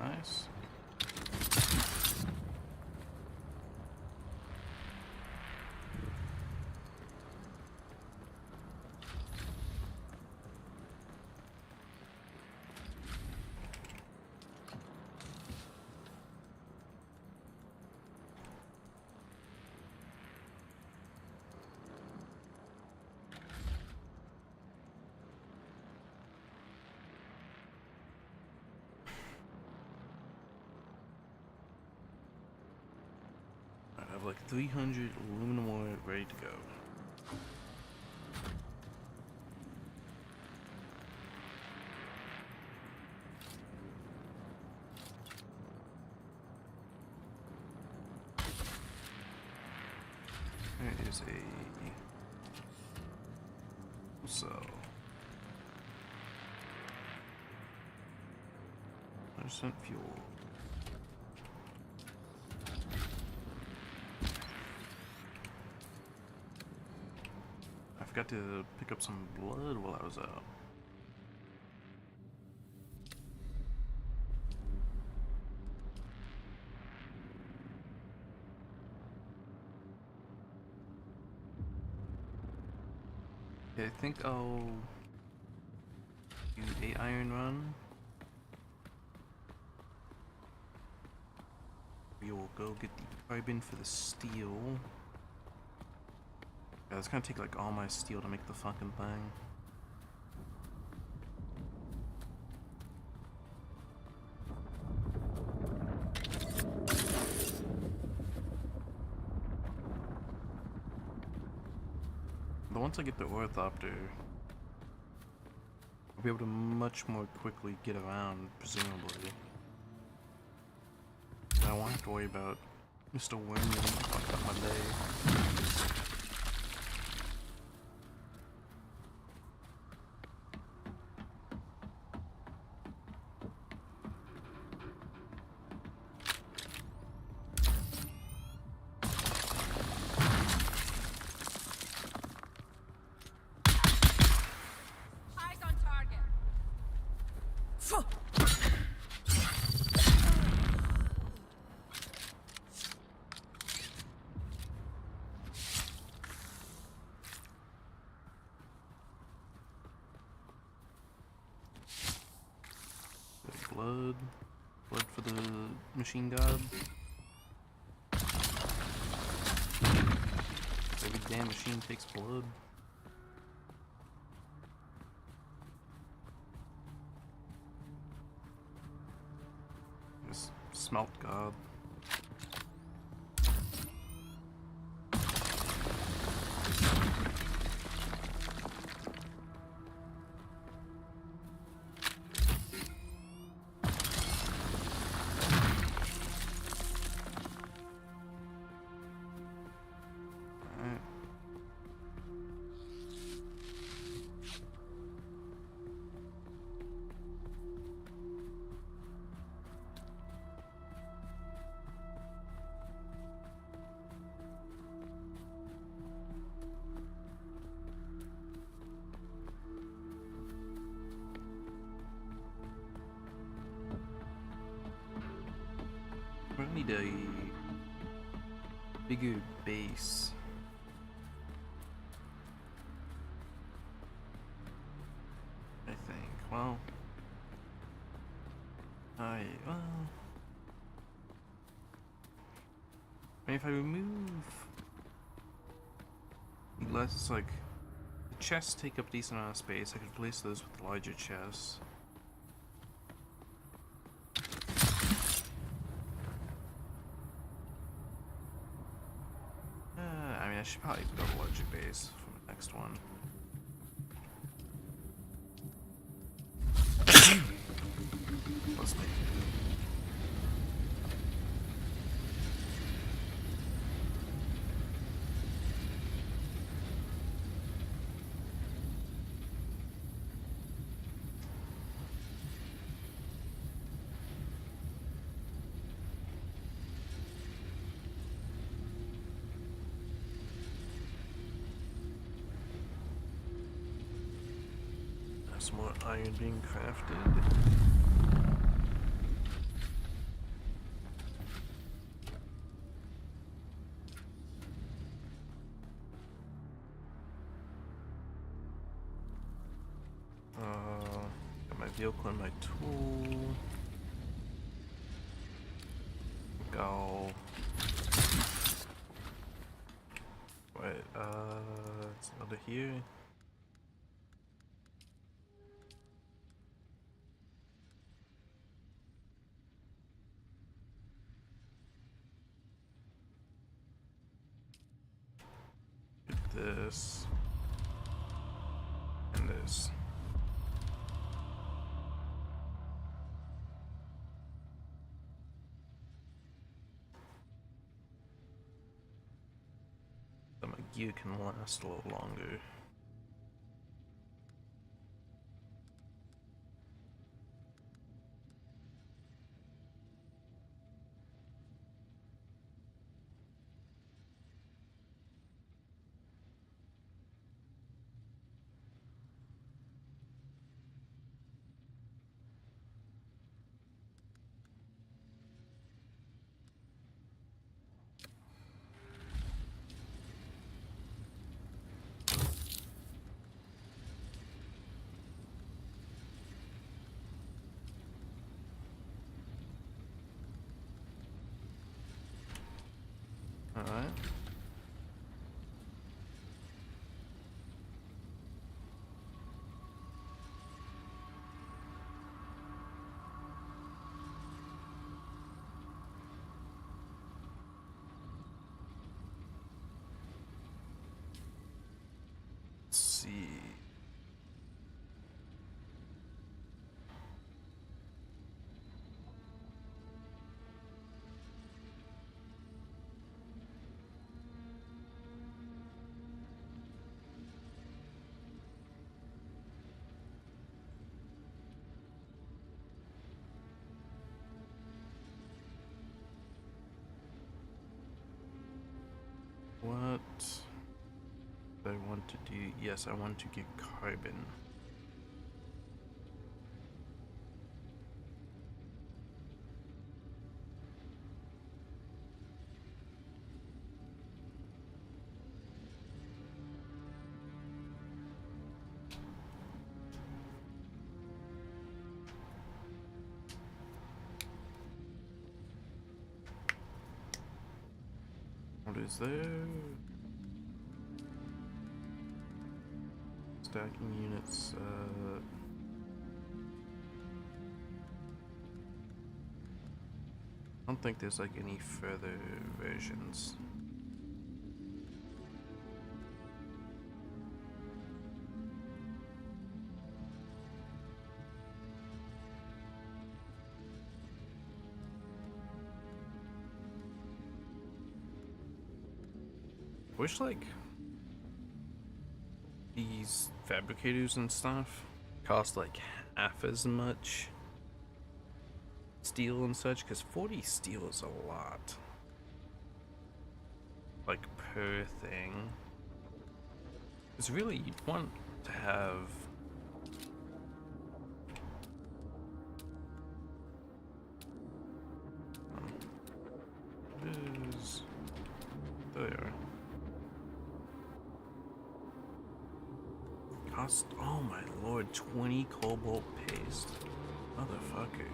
Nice. I have like 300 aluminum ore ready to go. There is a cell. 100% fuel. I forgot to pick up some blood while I was out. Okay, I think I'll do a iron run. We will go get the carbon for the steel. Yeah, it's gonna take like all my steel to make the fucking thing. But once I get the orthopter, I'll be able to much more quickly get around, presumably. I won't have to worry about Mr. Worm getting fucked up my day. Eyes on target. Blood. Blood for the machine god. Every damn machine takes blood. Just smelt god. We need a bigger base. I think. Well, I mean, if I remove less, like, the chests take up a decent amount of space. I could replace those with larger chests. I should probably build a larger base for the next one. Bless me. Some more iron being crafted. Got my vehicle and my tool. Go. Wait, it's under here. This and this. So my gear can last a little longer. Alright. Let's see. What do I want to do? Yes, I want to get carbon. What is there? Stacking units, I don't think there's like any further versions. Wish like these fabricators and stuff cost like half as much steel and such, because 40 steel is a lot, like per thing. Because really you'd want to have there. Cost, oh my lord, 20 cobalt paste. Motherfucker.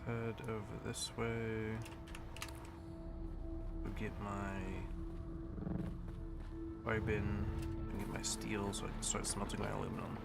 head over this way. Go get my fire bin and get my steel so I can start smelting my aluminum.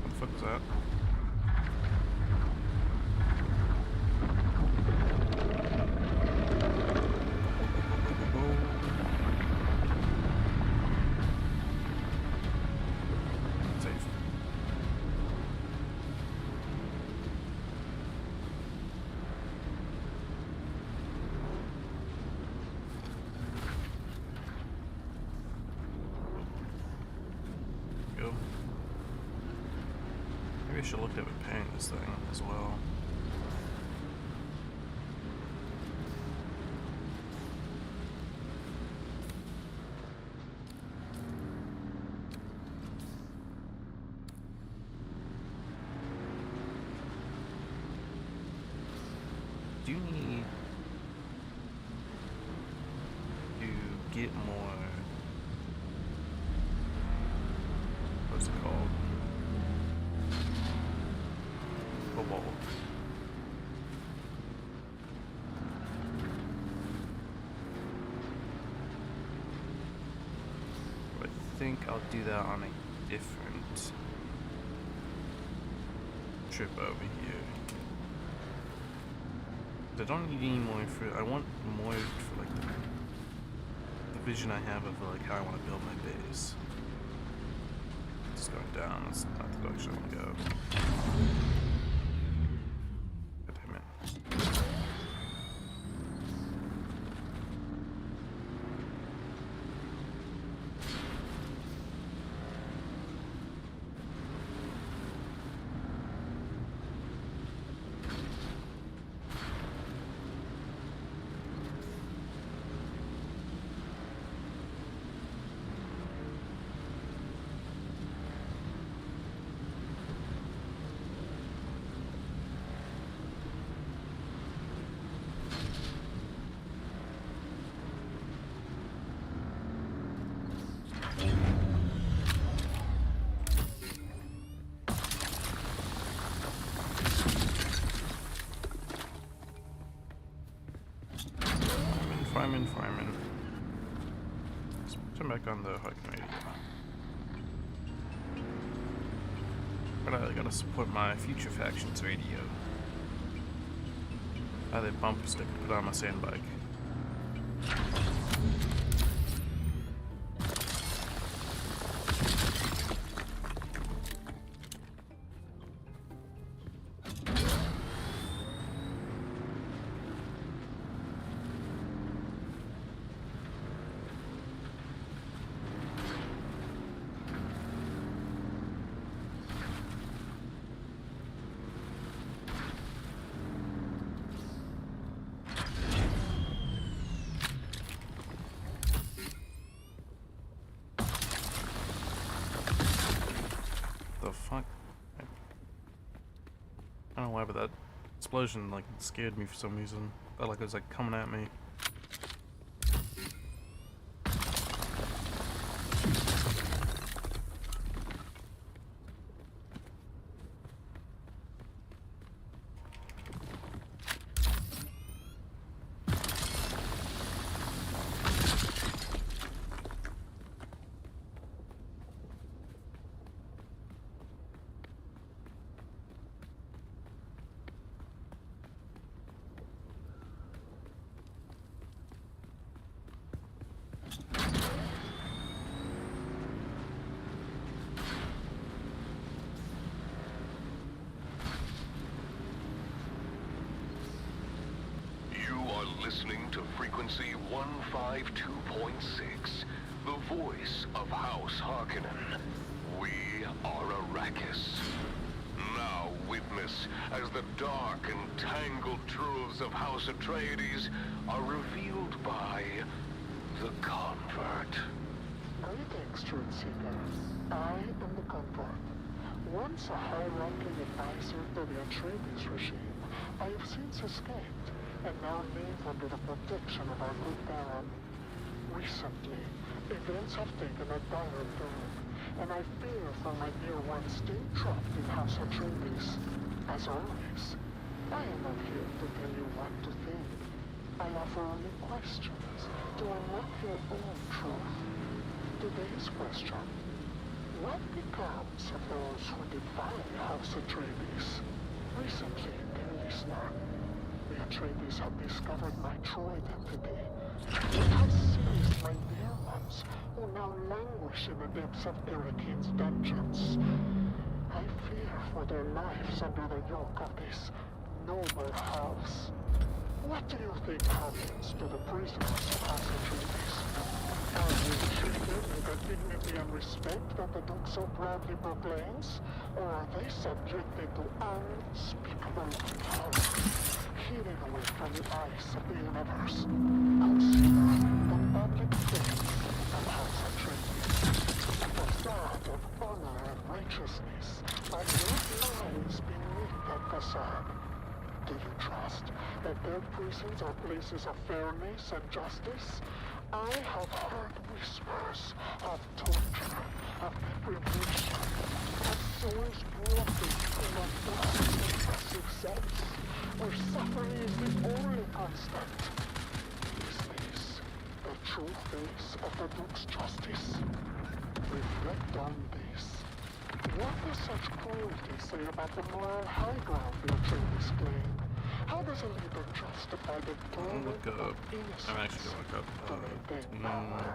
What the fuck is that? Safe. Go. Maybe I should look at repairing this thing as well. Do you need to get more, what's it called? Cobalt. I think I'll do that on a different trip over here. I don't need any more for, I want more for like the vision I have of like how I want to build my base. It's going down, that's not the direction I want to go. God damn it. Fireman. Let's turn back on the Hugging radio. But I gotta support my future factions radio. I have a bumper sticker to put on my sand bike. Fuck. I don't know why, but that explosion like scared me for some reason. Felt like it was like coming at me. listening to frequency 152.6, the voice of House Harkonnen. We are Arrakis. Now witness as the dark and tangled truths of House Atreides are revealed by the Convert. Greetings, truth seekers. I am the Convert. Once a high-ranking advisor to the Atreides regime, I have since escaped, and now live under the protection of our good Baron. Recently, events have taken a dire turn, and I fear for my dear ones still trapped in House Atreides. As always, I am not here to tell you what to think. I offer only questions to unlock your own truth. Today's question: what becomes of those who defy House Atreides? Recently, dear listener, the Atreides have discovered my true identity. They have seized my dear ones, who now languish in the depths of Irakin's dungeons. I fear for their lives under the yoke of this noble house. What do you think happens to the prisoners of House Atreides? Are they treated with the dignity and respect that the Duke so proudly proclaims? Or are they subjected to unspeakable horror, hidden away from the eyes of the universe? Consider the public face of House Atreides. The facade of honor and righteousness are not lies beneath that facade. Do you trust that their prisons are places of fairness and justice? I have heard whispers of torture, of deprivation, of souls broken in a dark, oppressive sense, where suffering is the only constant. Is this the true face of the Duke's justice? Reflect on this. What does such cruelty say about the moral high ground the Atreides claim? How does a leader justify the torment of innocence I'm actually gonna look up to maintain power?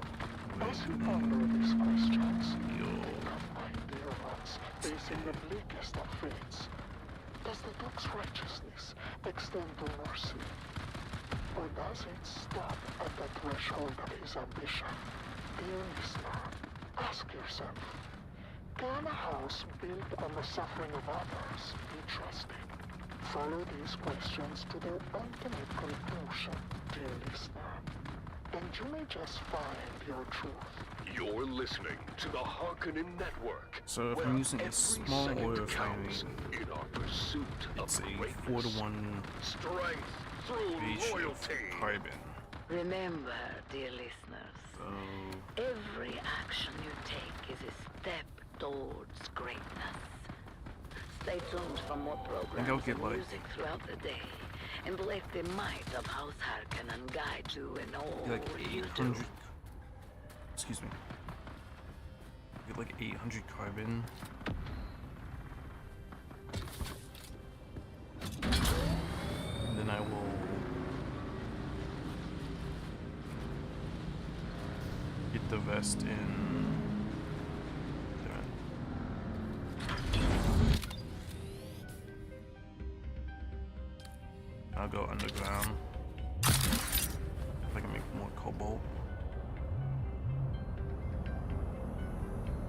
As you ponder these questions, think of my dear ones facing the bleakest of fates. Does the Duke's righteousness extend to mercy? Or does it stop at the threshold of his ambition? Dear listener, ask yourself, can a house built on the suffering of others be trusted? Follow these questions to their ultimate conclusion, dear listener, and you may just find your truth. You're listening to the Harkonnen Network. So if I'm using a small oil refinery, in our pursuit it's of a greatness. 4-to-1 Strength through ratio loyalty. of carbon. Remember, dear listeners, So every action you take is a step towards greatness. Stay tuned for more programs I'll get and like music throughout the day, and let the might of House Harkonnen guide you in all like you do. 800. Excuse me. Get like 800 carbon. And then I will get the vest in. I'll go underground. If I can make more cobalt.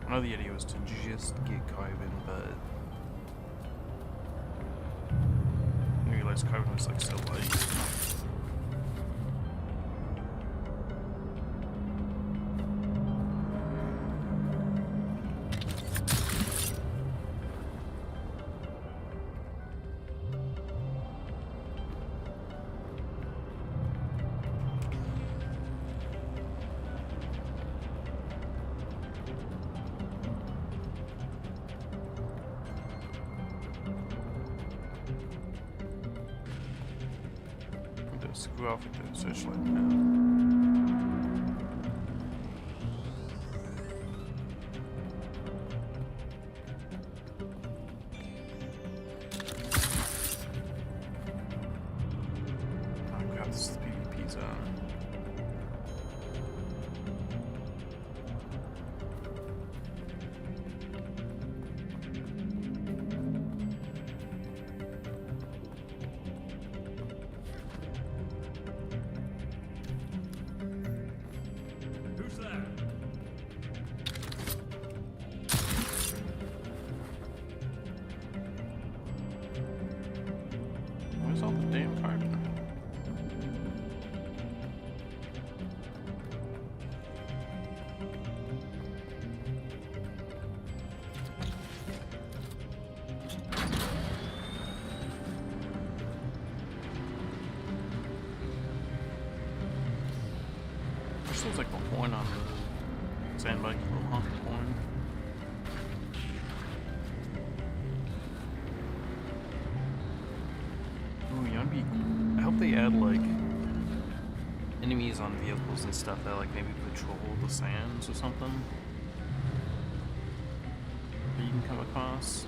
I know the idea was to just get carbon, but I didn't realize carbon was like so light. Screw off with the searchlight now. Oh crap, this is the PvP zone. damn carbon. This looks like the horn on the sandbike, little honking horn. Ooh, you wanna be. I hope they add like enemies on vehicles and stuff that like maybe patrol the sands or something that you can come across.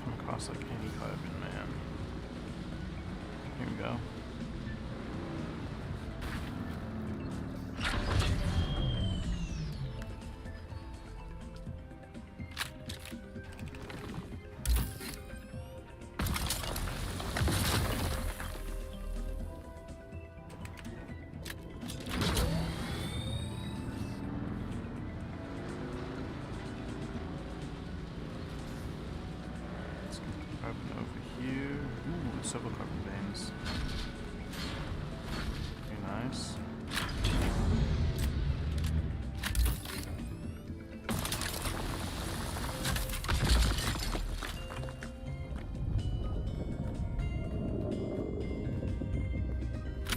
Come across like any carbon, man. Here we go. Carbon over here. Ooh, several carbon veins. Very nice.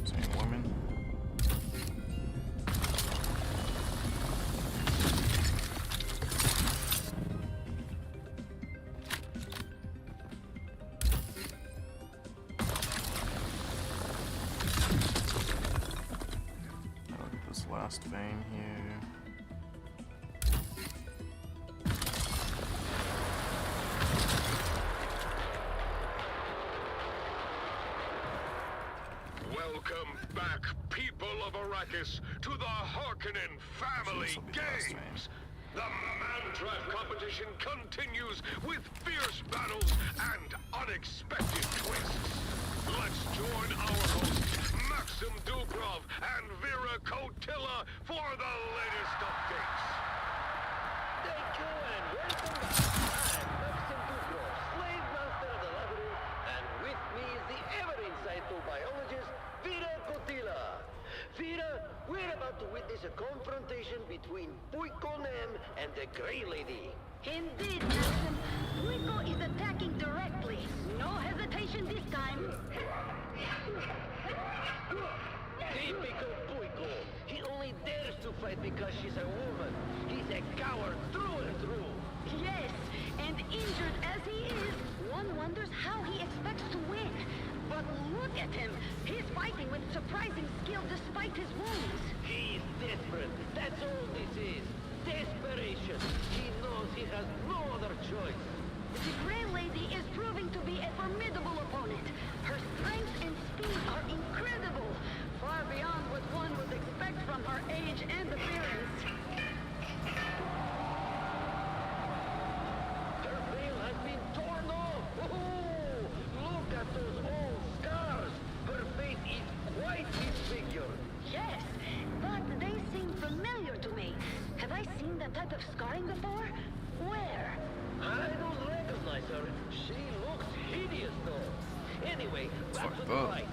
Same woman. Last vein here. Welcome back, people of Arrakis, to the Harkonnen Family Games! The man-trap competition continues with fierce battles and unexpected twists. Let's join our hosts, Maxim Dubrov and Vera Kotila, for the latest updates. Thank you and welcome back. I'm Maxim Dubrov, slave master of the library, and with me is the ever-insightful biologist, Vera Kotila. Vera, we're about to witness a confrontation between Puiko Nem and the Grey Lady. Indeed, Maxim. Puiko is attacking directly. No hesitation this time. Typical Puiko. He only dares to fight because she's a woman. He's a coward through and through. Yes, and injured as he is, one wonders how he expects to win. But look at him. He's fighting with surprising skill despite his wounds. He's desperate. That's all this is. Desperation. He knows he has no other choice. The Grey Lady is proving to be a formidable opponent. Her strength and speed are incredible, far beyond what one would expect from her age and appearance. Her veil has been torn off. Oh, look at those old scars. Her face is quite disfigured. Yes, but they seem familiar to me. Have I seen that type of scarring before? Where? I don't recognize her. She looks hideous, though. Anyway, back to the fight.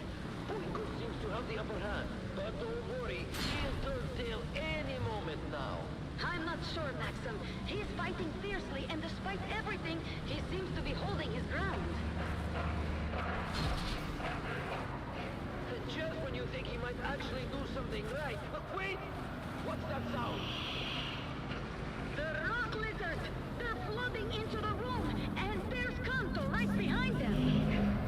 Puiko seems to have the upper hand, but don't worry, he'll turn tail any moment now. I'm not sure, Maxim. He's fighting fiercely, and despite everything, he seems to be holding his ground. Just when you think he might actually do something right. But wait! What's that sound? The rock lizards! They're flooding into the room, and there's Kanto right behind them.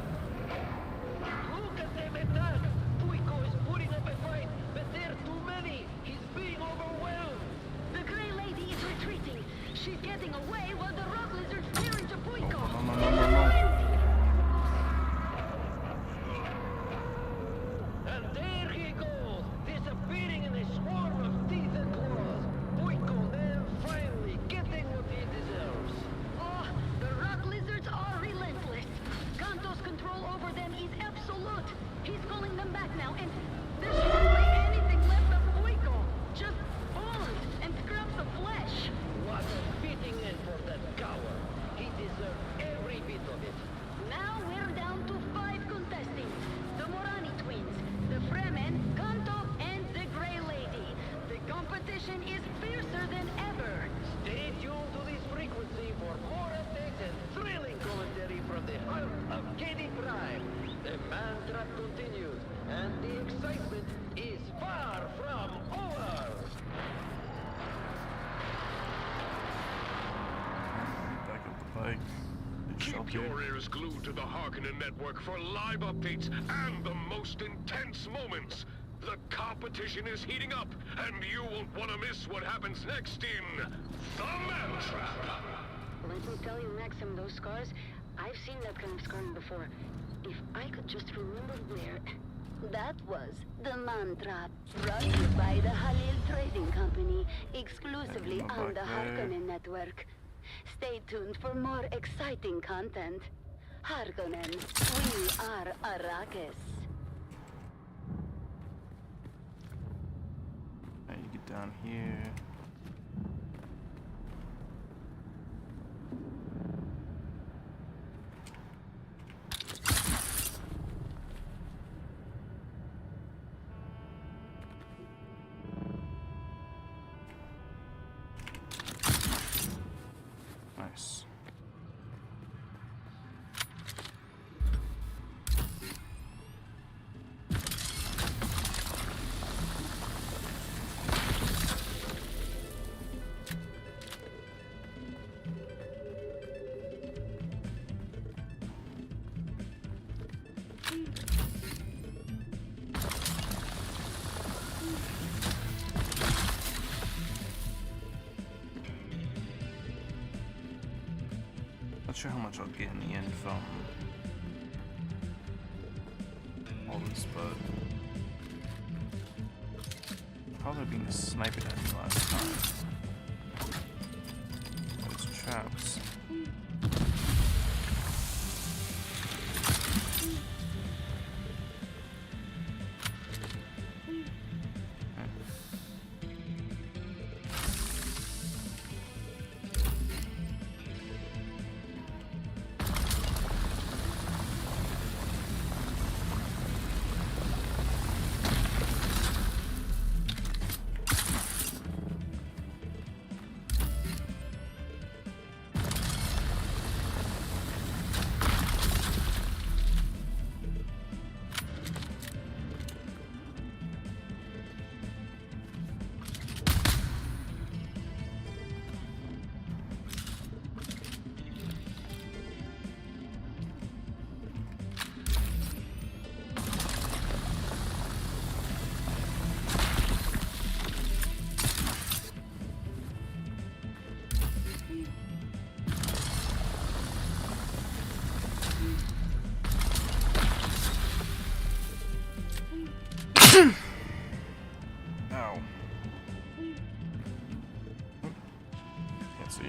Look at them attack! Puiko is putting up a fight, but there are too many. He's being overwhelmed. The Grey Lady is retreating. She's getting away while the rock lizards tear into Puiko. No, like Keep your ears glued to the Harkonnen network for live updates and the most intense moments. The competition is heating up, and you won't want to miss what happens next in The Man Trap. Let me tell you, Maxim, those scars, I've seen that kind of scarring before. If I could just remember where... That was The Man Trap, brought to you by the Halil Trading Company, exclusively on the Harkonnen network. Stay tuned for more exciting content. Harkonnen, we are Arrakis. I need to get down here. Nice. Not sure how much I'll get in the end from all this, but probably being sniped at me last time. Those traps. Ow. Can't see.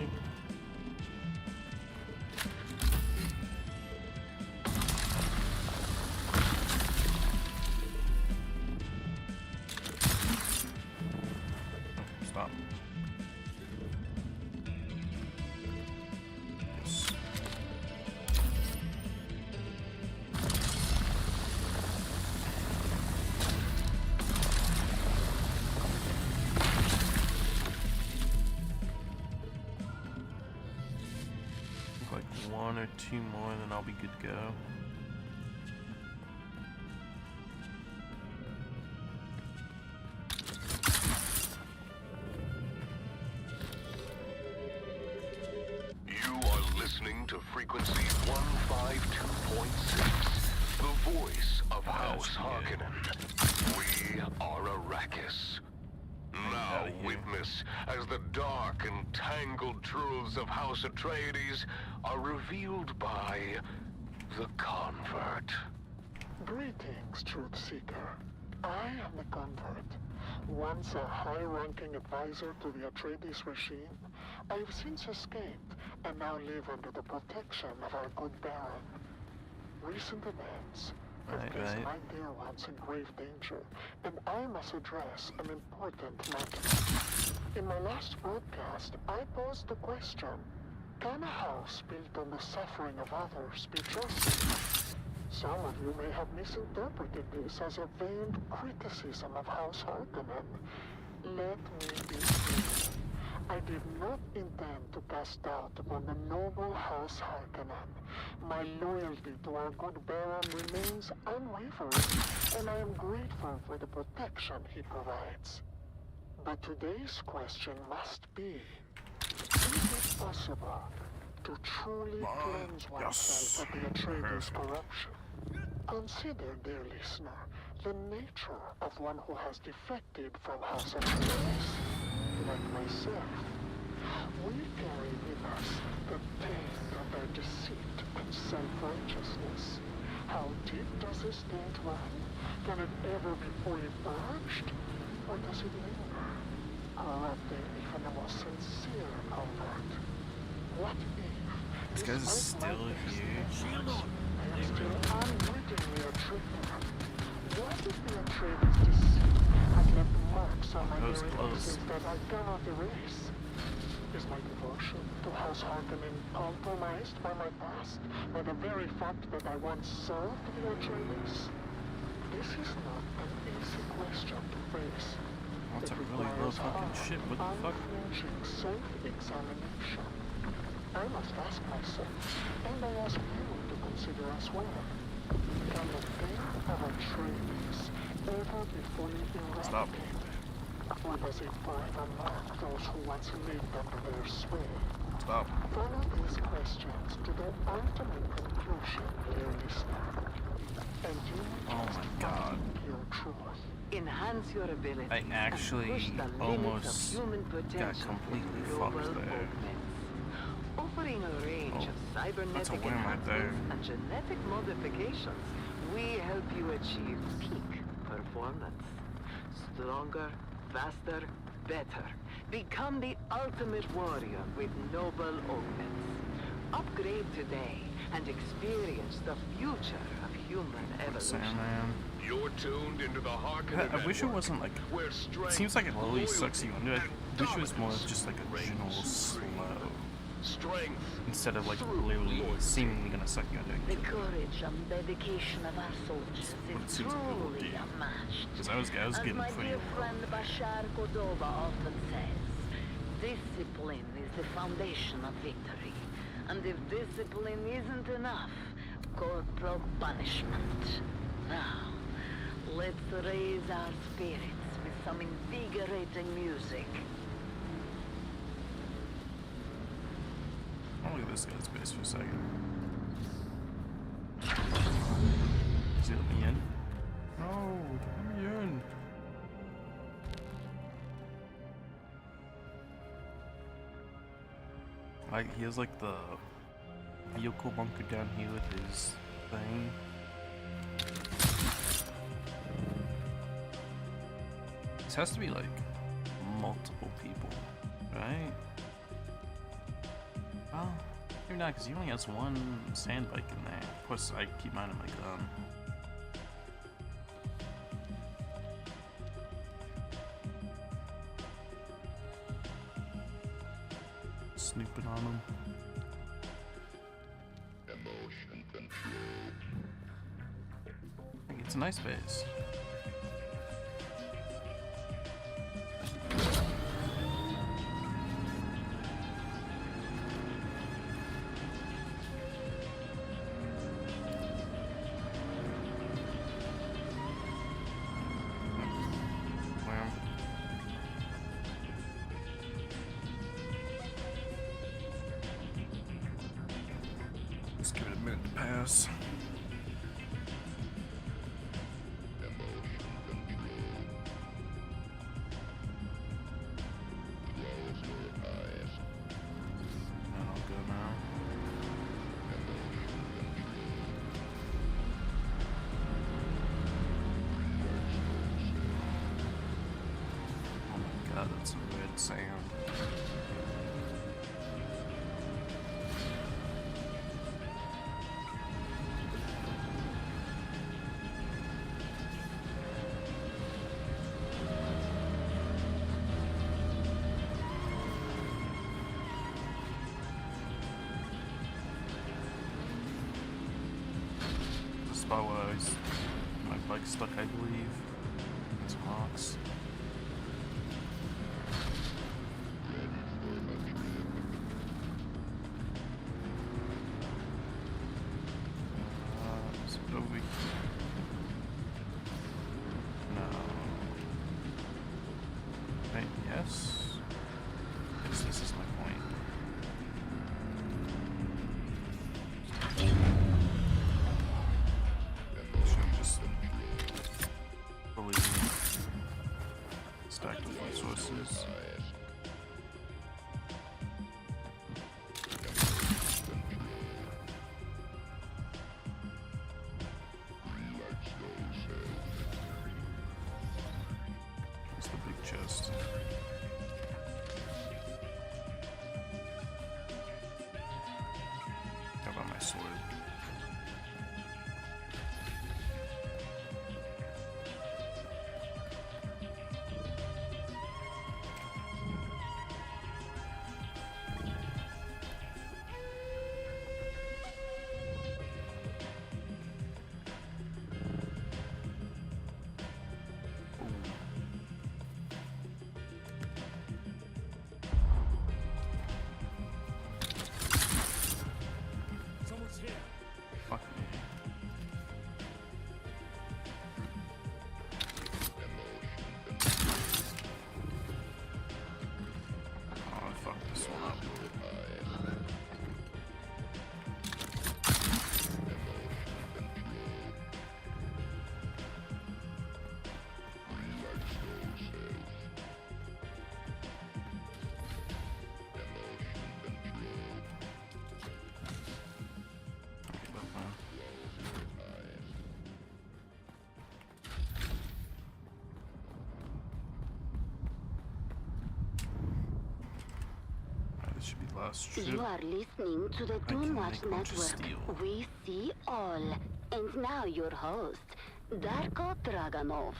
Stop. Yes. Like one or two more, then I'll be good to go. You are listening to frequency 152.6, the voice of House Harkonnen. We are Arrakis. Now witness as the dark and tangled truths of House Atreides are revealed by the Convert. Greetings, Truth Seeker. I am the Convert. Once a high-ranking advisor to the Atreides regime, I have since escaped and now live under the protection of our good Baron. Recent events have placed my dear ones in grave danger, and I must address an important matter. In my last broadcast, I posed the question, can a house built on the suffering of others be trusted? Some of you may have misinterpreted this as a veiled criticism of House Harkonnen. Let me be clear. I did not intend to cast doubt upon the noble House Harkonnen. My loyalty to our good Baron remains unwavering, and I am grateful for the protection he provides. But today's question must be, is it possible to truly cleanse oneself of the Atreides' corruption. Consider, dear listener, the nature of one who has defected from House Atreides, like myself. We carry with us the pain of their deceit and self-righteousness. How deep does this taint run? Can it ever be fully purged? Or does it linger? Corrupting even the most sincere comfort. What if this guy's still here? I am still unwittingly a traitor? What if the Atreides' deceit had left marks on my innocence that I cannot erase? Is my devotion to House Harkonnen compromised by my past, by the very fact that I once served the Atreides? This is not an easy question to face. That's a really low fucking shit, what the fuck? Unflinching self-examination. I must ask myself, and I ask you to consider as well. Can the pain of Atreides ever be fully eradicated? Or does it forever mark those who once lived under their sway? Stop. Follow these questions to their ultimate conclusion, dear listener. And you must find your truth. Enhance your ability. I actually almost got completely fucked there. Offering a range of cybernetic enhancements and genetic modifications, we help you achieve peak performance. Stronger, faster, better. Become the ultimate warrior with noble augments. Upgrade today and experience the future of human evolution. You're tuned into the Harkonnen I wish it wasn't like. It seems like it literally sucks you into it. I wish it was more just like a general slow. Strength. Instead of like literally seemingly gonna suck you into it. The courage and dedication of our soldiers is truly unmatched. Because I was getting my pretty dear friend Bashar Cordoba often says, discipline is the foundation of victory. And if discipline isn't enough, corporal punishment. Now, let's raise our spirits with some invigorating music. I'll look at this guy's face for a second. Does he let me in? No, let me in. Like, he has like the vehicle bunker down here with his thing. This has to be like multiple people, right? Well, maybe not, because he only has one sand bike in there. Of course, I keep mine in my gun. Snooping on him. Emotion control. I think it's a nice base. Let's give it a minute to pass. That's some red sand. The spot where my bike's stuck, I believe. Some rocks. Yes, this is my point. boxes. It's the big chest. How about my sword? Someone's here. Fuck me. Oh, I fucked this one up. This should be the last trip. You are listening to the I can Dune Watch make a bunch of Network. steel. We see all. And now your host, Darko Draganov.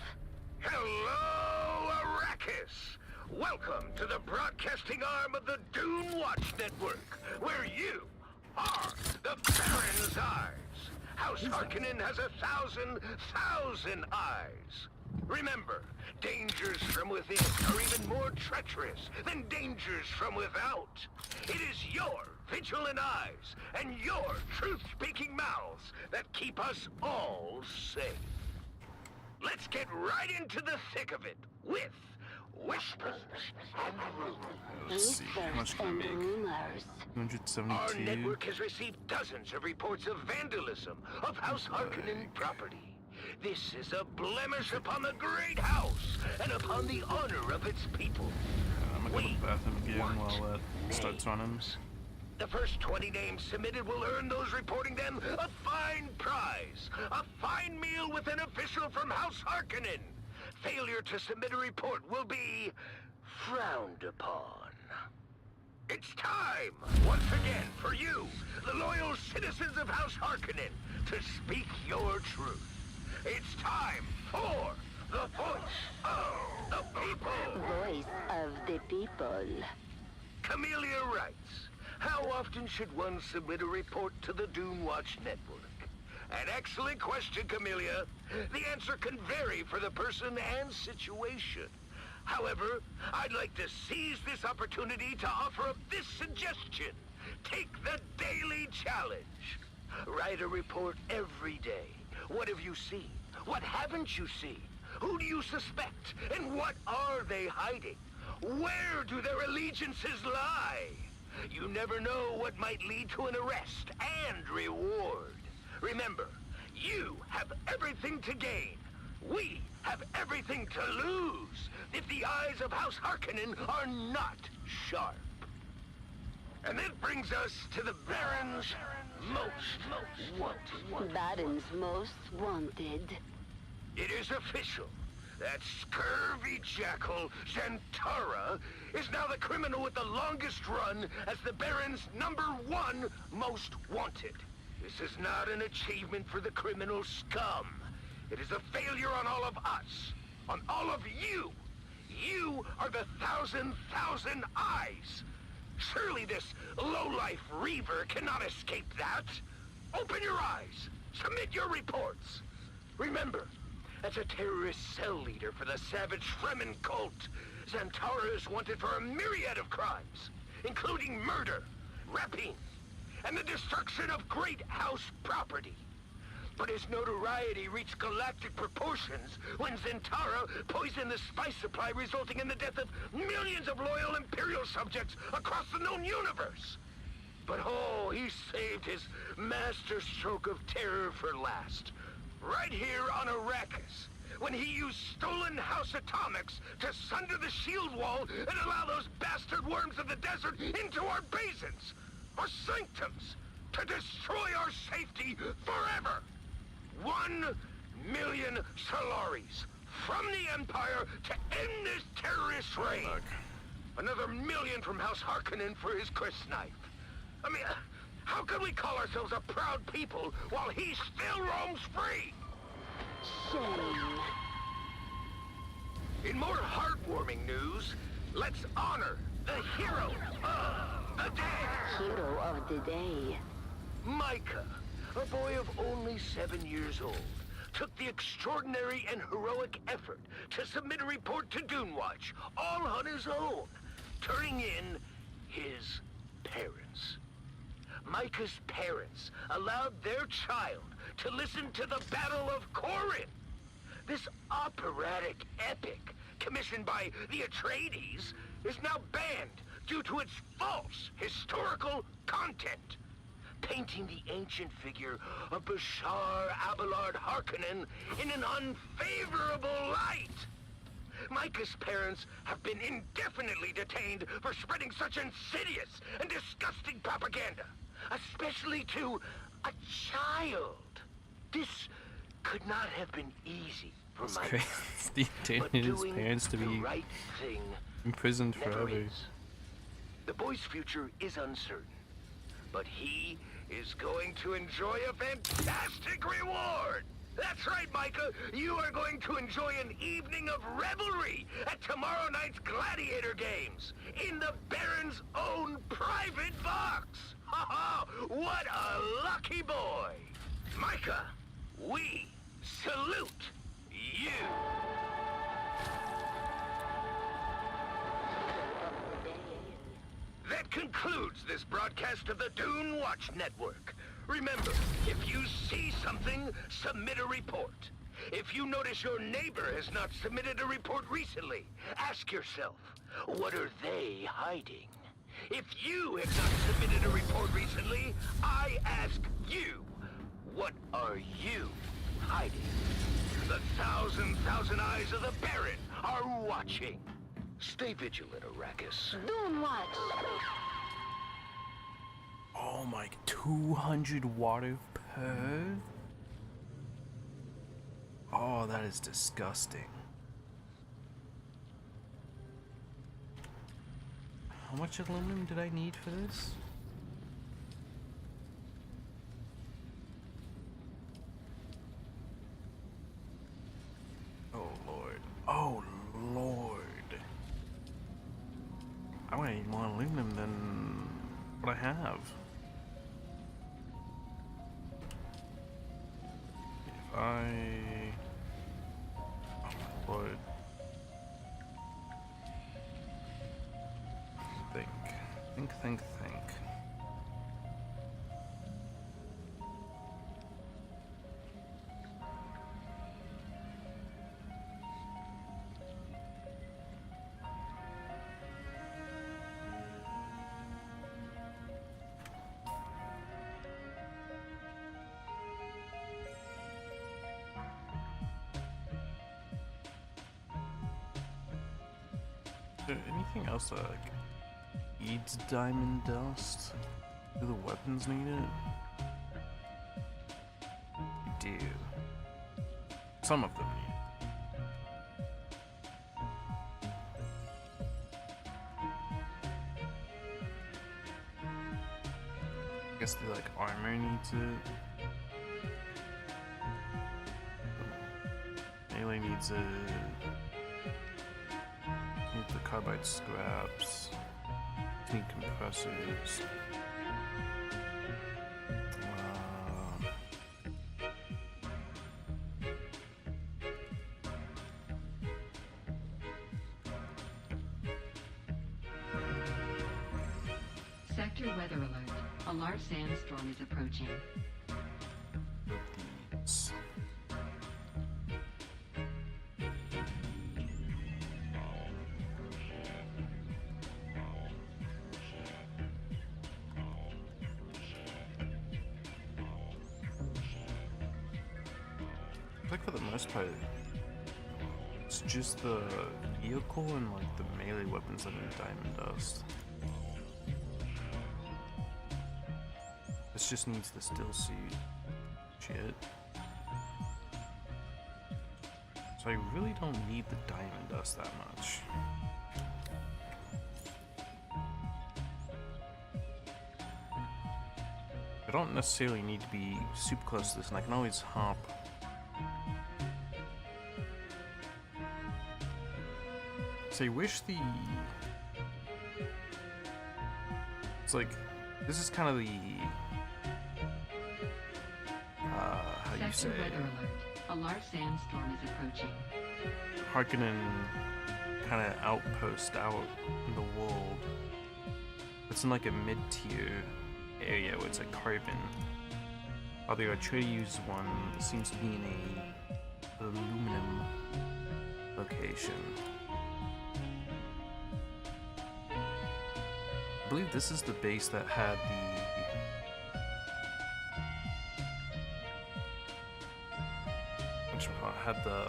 Hello, Arrakis! Welcome to the broadcasting arm of the Dune Watch Network, where you are the Baron's eyes. House Harkonnen has 1,000 eyes. Remember, dangers from within are even more treacherous than dangers from without. It is your vigilant eyes and your truth-speaking mouths that keep us all safe. Let's get right into the thick of it with Whispers and Rumors. Let's see, how much can I make? 272. Our network has received dozens of reports of vandalism of House Harkonnen property. This is a blemish upon the great house and upon the honor of its people. I'm gonna go to the bathroom again while that starts running. The first 20 names submitted will earn those reporting them a fine prize. A fine meal with an official from House Harkonnen. Failure to submit a report will be frowned upon. It's time, once again, for you, the loyal citizens of House Harkonnen, to speak your truth. It's time for the voice of the people. Voice of the people. Camellia writes, how often should one submit a report to the Dune Watch Network? An excellent question, Camellia. The answer can vary for the person and situation. However, I'd like to seize this opportunity to offer up this suggestion. Take the daily challenge. Write a report every day. What have you seen? What haven't you seen? Who do you suspect? And what are they hiding? Where do their allegiances lie? You never know what might lead to an arrest and reward. Remember, you have everything to gain. We have everything to lose if the eyes of House Harkonnen are not sharp. And that brings us to the Baron's most wanted. Baron's most wanted. It is official. That scurvy jackal, Zantara, is now the criminal with the longest run as the Baron's #1 most wanted. This is not an achievement for the criminal scum. It is a failure on all of us, on all of you. You are the thousand eyes. Surely this lowlife Reaver cannot escape that. Open your eyes. Submit your reports. Remember, as a terrorist cell leader for the savage Fremen cult, Zantara is wanted for a myriad of crimes, including murder, rapine, and the destruction of great house property. But his notoriety reached galactic proportions when Zantara poisoned the spice supply, resulting in the death of millions of loyal Imperial subjects across the known universe. But oh, he saved his master stroke of terror for last. Right here on Arrakis, when he used stolen house atomics to sunder the shield wall and allow those bastard worms of the desert into our basins, our sanctums, to destroy our safety forever. 1 million Solaris from the Empire to end this terrorist reign. Another 1 million from House Harkonnen for his crysknife. I mean, how can we call ourselves a proud people while he still roams free? Shame. In more heartwarming news, let's honor the hero of the day. Hero of the day. Micah, a boy of only 7 years old, took the extraordinary and heroic effort to submit a report to Dune Watch, all on his own, turning in his parents. Micah's parents allowed their child to listen to the Battle of Corinth. This operatic epic, commissioned by the Atreides, is now banned due to its false historical content, painting the ancient figure of Bashar Abelard Harkonnen in an unfavorable light. Micah's parents have been indefinitely detained for spreading such insidious and disgusting propaganda, especially to a child. This could not have been easy for It's Micah. crazy. Detaining his doing parents to the be right thing imprisoned never forever. is. The boy's future is uncertain, but he is going to enjoy a fantastic reward. That's right, Micah. You are going to enjoy an evening of revelry at tomorrow night's Gladiator Games in the Baron's own private box. Ha ha! What a lucky boy! Micah, we salute you. That concludes this broadcast of the Dune Watch Network. Remember, if you see something, submit a report. If you notice your neighbor has not submitted a report recently, ask yourself, what are they hiding? If you have not submitted a report recently, I ask you, what are you hiding? The thousand eyes of the Baron are watching. Stay vigilant, Arrakis. Dune Watch. Oh my, 200 water per? Oh, that is disgusting. How much aluminum did I need for this? Oh lord. Oh lord. I want to need more aluminum than what I have. If I... Oh my lord. Think. Is there anything else that like needs diamond dust? Do the weapons need it? They do. Some of them need it. I guess the like armor needs it. Melee needs it. Need the carbide scraps. Need compressors. Sector weather alert. A large sandstorm is approaching. These. Like for the most part, just the vehicle and like the melee weapons that are diamond dust. This just needs the still suit. Shit. So I really don't need the diamond dust that much. I don't necessarily need to be super close to this, and I can always hop. So I wish the... It's like, this is kind of the... how you say Sector weather alert. A large sandstorm is approaching. Harkonnen kind of outpost out in the world. It's in like a mid-tier area where it's like carbon. Although I try to use one that seems to be in a aluminum location. I believe this is the base that had the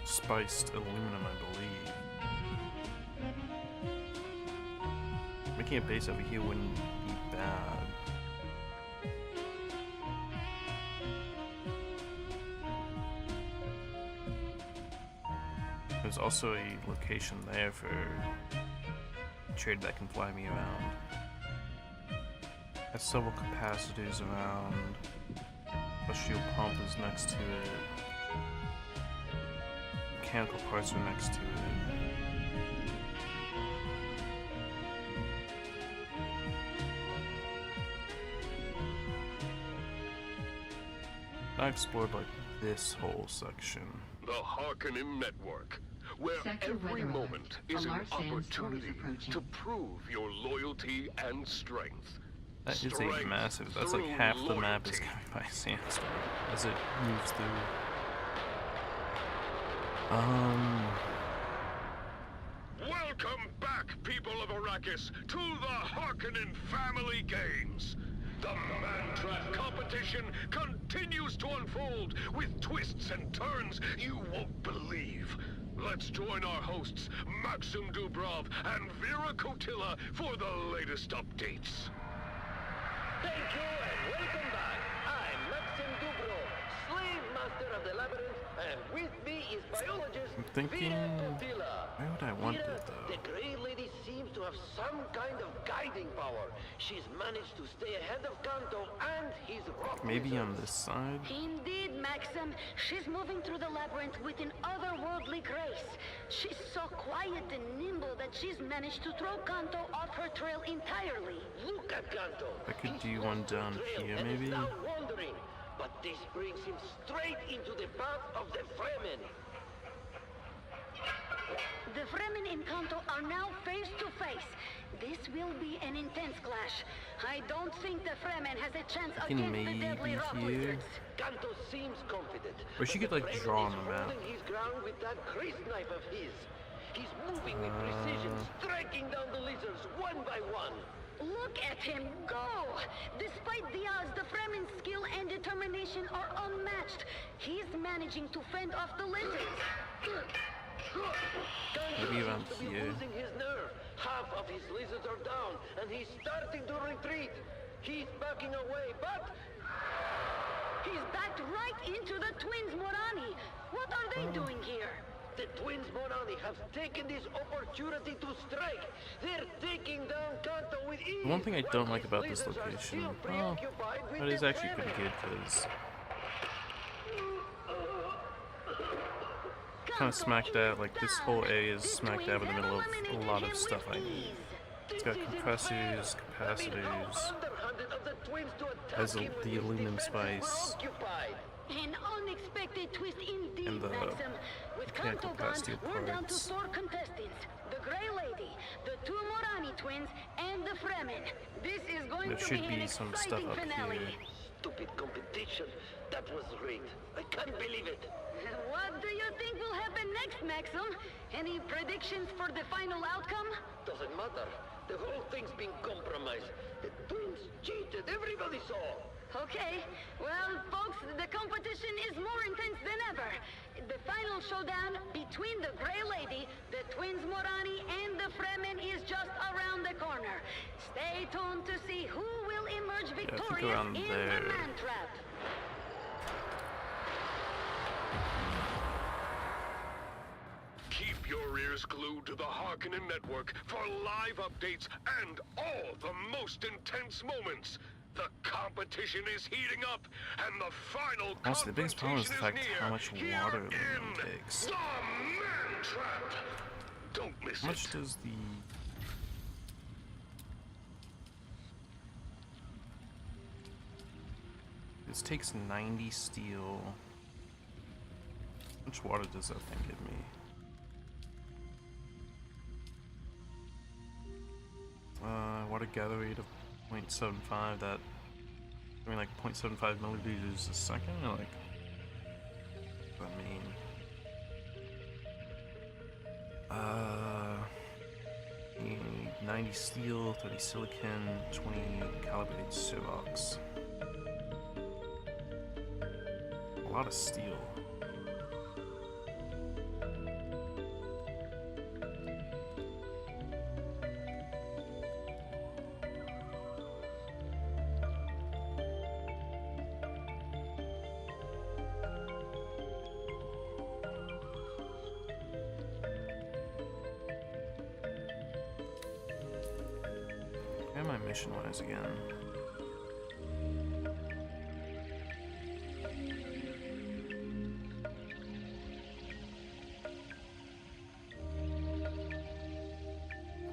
spiced aluminum, I believe. Making a base over here wouldn't be bad. There's also a location there for a trade that can fly me around. Has several capacitors around. A shield pump is next to it. Mechanical parts are next to it. I explored like this whole section. The Harkonnen Network, where Sector every weather moment alert. is A an large sandstorm is opportunity approaching. to prove your loyalty and strength. That is a massive, that's like half the map is covered by a sandstorm as it moves through. Welcome back, people of Arrakis, to the Harkonnen Family Games. The man-trap competition continues to unfold with twists and turns you won't believe. Let's join our hosts, Maxim Dubrov and Vera Kotila, for the latest updates. Thank you and welcome back. I'm Maxim Dubrov, slave master of the labyrinth, and with me is biologist I'm thinking, Vera Kotila. where would I want Vera, it though? the Grey Lady seems to have some kind of guiding power. She's managed to stay ahead of Kanto and his rock Maybe on wizards. this side? Indeed, Maxim. She's moving through the labyrinth with an otherworldly grace. She's so quiet and nimble that she's managed to throw Kanto off her trail entirely. Look at Kanto. I could He's do lost one the down trail here, and is maybe? now wandering. But this brings him straight into the path of the Fremen. The Fremen in Kanto are now face to face. This will be an intense clash. I don't think the Fremen has a chance Can against the deadly maybe rock here? wizards. Kanto seems confident. Or she could like Fremen draw on is the map. holding his ground with that crisp knife of his. He's moving with precision, striking down the lizards one by one. Look at him go! Despite the odds, the Fremen's skill and determination are unmatched. He's managing to fend off the lizards. Maybe around seems to be here. losing his nerve. Half of his lizards are down, and he's starting to retreat. He's backing away, but he's backed right into the twins Morani. What are they doing here? The twins Morani have taken this opportunity to strike. They're taking down Kanto with ease. The one thing I don't like His about this lizards are location, still well, preoccupied with that is the actually pretty Fremen. good because kind of smack dab, like this whole area is smack dab in the middle of a lot of stuff I need. It's got compressors, capacitors, has the aluminum spice, An unexpected twist indeed, and the Maxim. With mechanical Kanto gone, capacity we're down to parts. 4 contestants. The Grey Lady, the 2 Morani twins, and the Fremen. This is going There to should be an be some stuff exciting up finale. here. Stupid competition. That was rigged. I can't believe it. What do you think will happen next, Maxim? Any predictions for the final outcome? Doesn't matter. The whole thing's been compromised. The twins cheated. Everybody saw. Okay, well, folks, the competition is more intense than ever. The final showdown between the Grey Lady, the Twins Morani, and the Fremen is just around the corner. Stay tuned to see who will emerge victorious in the Man Trap. Keep your ears glued to the Harkonnen Network for live updates and all the most intense moments. The competition is heating up, and the final honestly, the biggest problem is the fact how much water the in room takes. the Man Trap. Don't miss How much does the... This takes 90 steel. How much water does that thing give me? Water gather rate of 0.75, that, I mean, like 0.75 milliliters a second, or like, what do I mean? Need 90 steel, 30 silicon, 20 calibrated Sivox. A lot of steel. Where am I mission-wise again?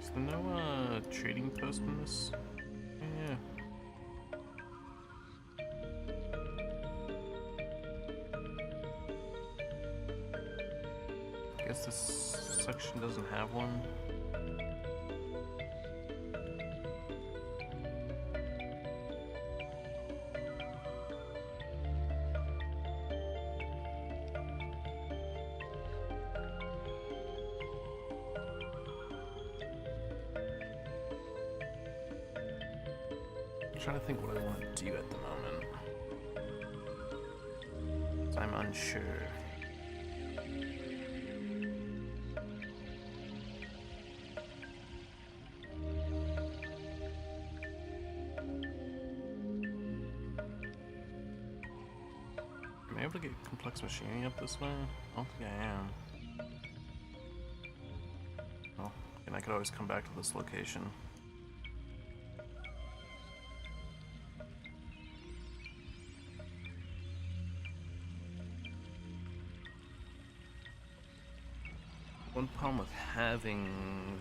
Is there no trading post in this? Yeah. I guess this section doesn't have one. I'm trying to think what I want to do at the moment. I'm unsure. Am I able to get complex machining up this way? I don't think I am. Well, and I could always come back to this location. One problem with having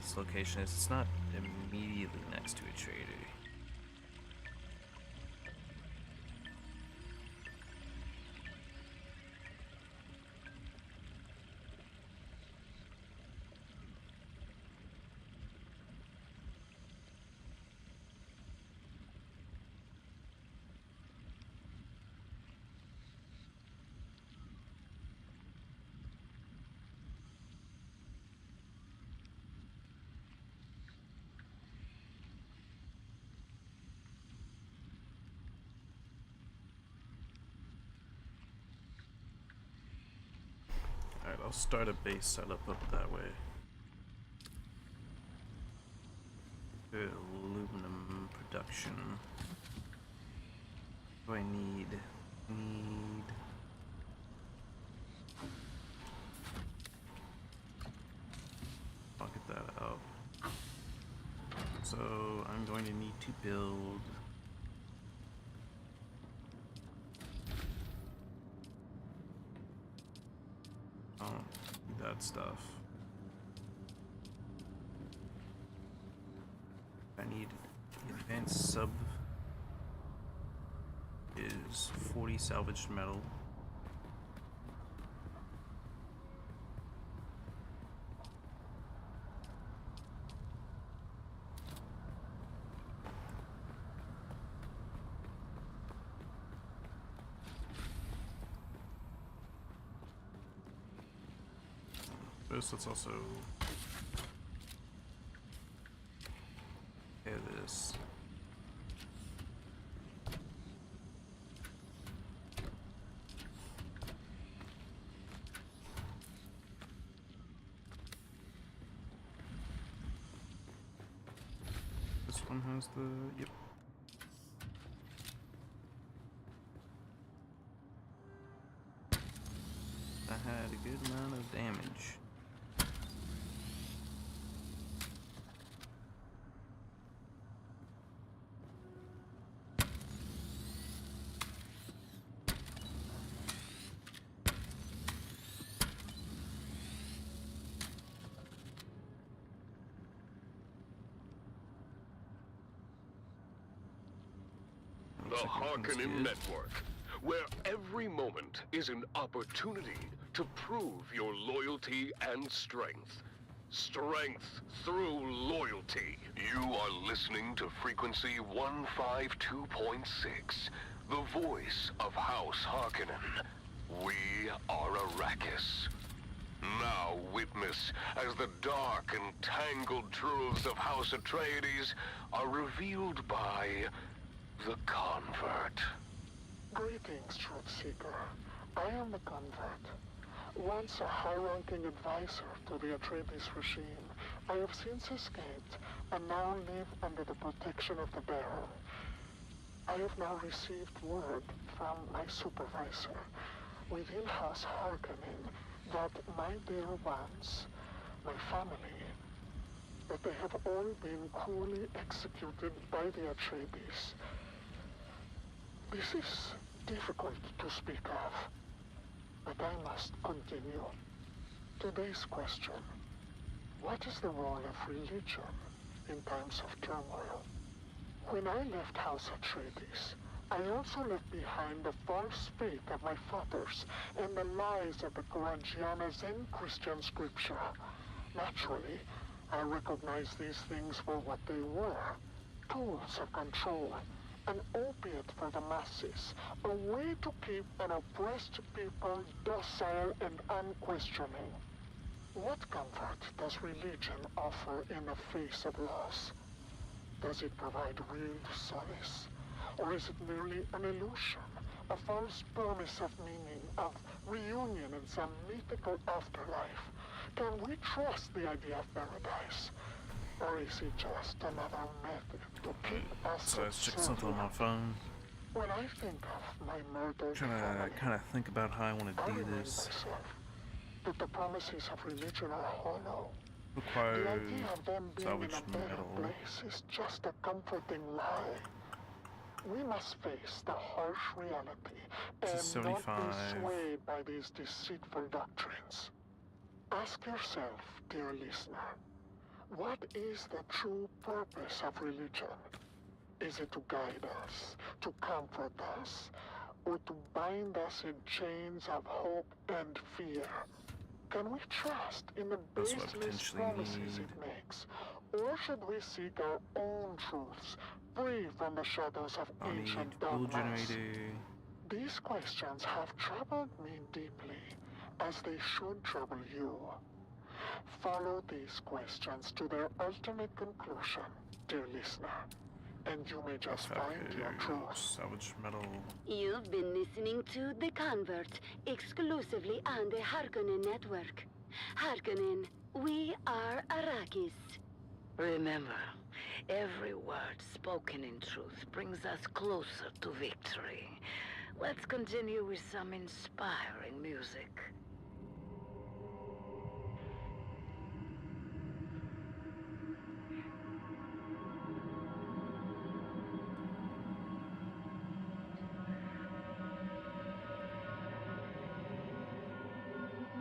this location is it's not immediately next to a trader. Alright, I'll start a base setup up that way. Good aluminum production. What do I need? I'll get that out. So I'm going to need to build that stuff. I need advanced sub is 40 salvaged metal. First, let's also add this. one has the... Yep. That had a good amount of damage. The Harkonnen Network, where every moment is an opportunity to prove your loyalty and strength. Strength through loyalty. You are listening to frequency 152.6, the voice of House Harkonnen. We are Arrakis. Now witness as the dark and tangled truths of House Atreides are revealed by the Convert. Greetings, Truthseeker. I am the Convert. Once a high-ranking advisor to the Atreides regime, I have since escaped and now live under the protection of the Bearer. I have now received word from my supervisor within House Harkonnen that my dear ones, my family, that they have all been cruelly executed by the Atreides. This is difficult to speak of, but I must continue. Today's question: what is the role of religion in times of turmoil? When I left House Atreides, I also left behind the false faith of my fathers and the lies of the Quragiana Zen Christian scripture. Naturally, I recognized these things for what they were: tools of control, an opiate for the masses, a way to keep an oppressed people docile and unquestioning. What comfort does religion offer in the face of loss? Does it provide real solace? Or is it merely an illusion, a false promise of meaning, of reunion in some mythical afterlife? Can we trust the idea of paradise? Or is it just another method to keep us So let's check something on my phone. When I think of my murdered Trying to kind of think about how I want to do this. That the promises of religion are hollow. Require The idea of them being in salvage a better metal. place is just a comforting lie. We must face the harsh reality and not be swayed by these deceitful doctrines. Ask yourself, dear listener, what is the true purpose of religion? Is it to guide us, to comfort us, or to bind us in chains of hope and fear? Can we trust in the baseless promises it makes? Or should we seek our own truths, free from the shadows of ancient dogmas? These questions have troubled me deeply, as they should trouble you. Follow these questions to their ultimate conclusion, dear listener, and you may just find your truth. Salvage metal. You've been listening to The Convert, exclusively on the Harkonnen Network. Harkonnen, we are Arrakis. Remember, every word spoken in truth brings us closer to victory. Let's continue with some inspiring music.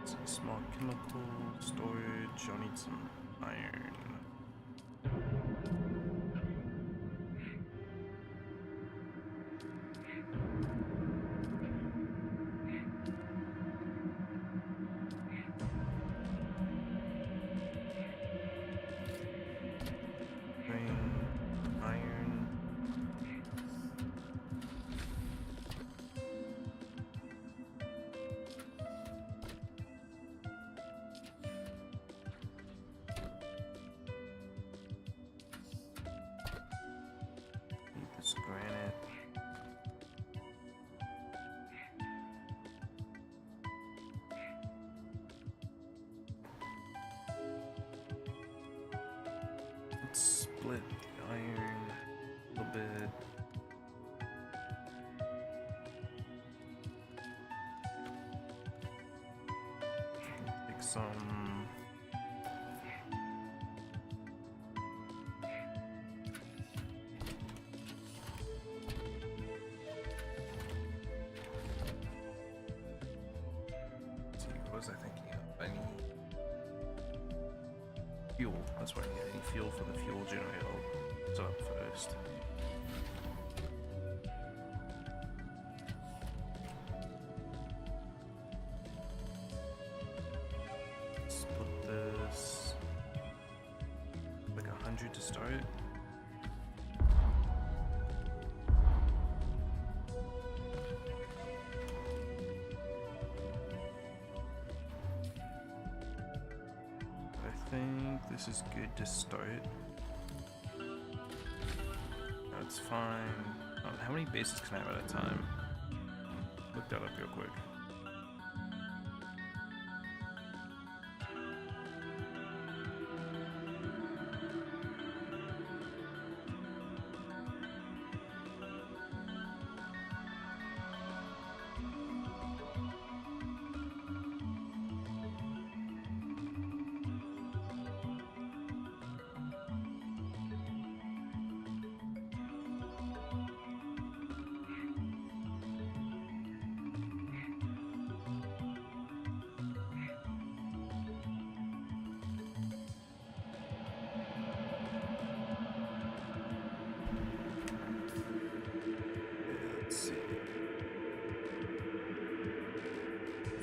Some small chemical storage. I'll need some iron. Split iron. bit. Take some. See, what was I thinking of? I need fuel. That's what I need. I need fuel for the fuel generator. So up first. Split this like 100 to start. I think this is good to start. That's fine. How many bases can I have at a time? Look that up real quick.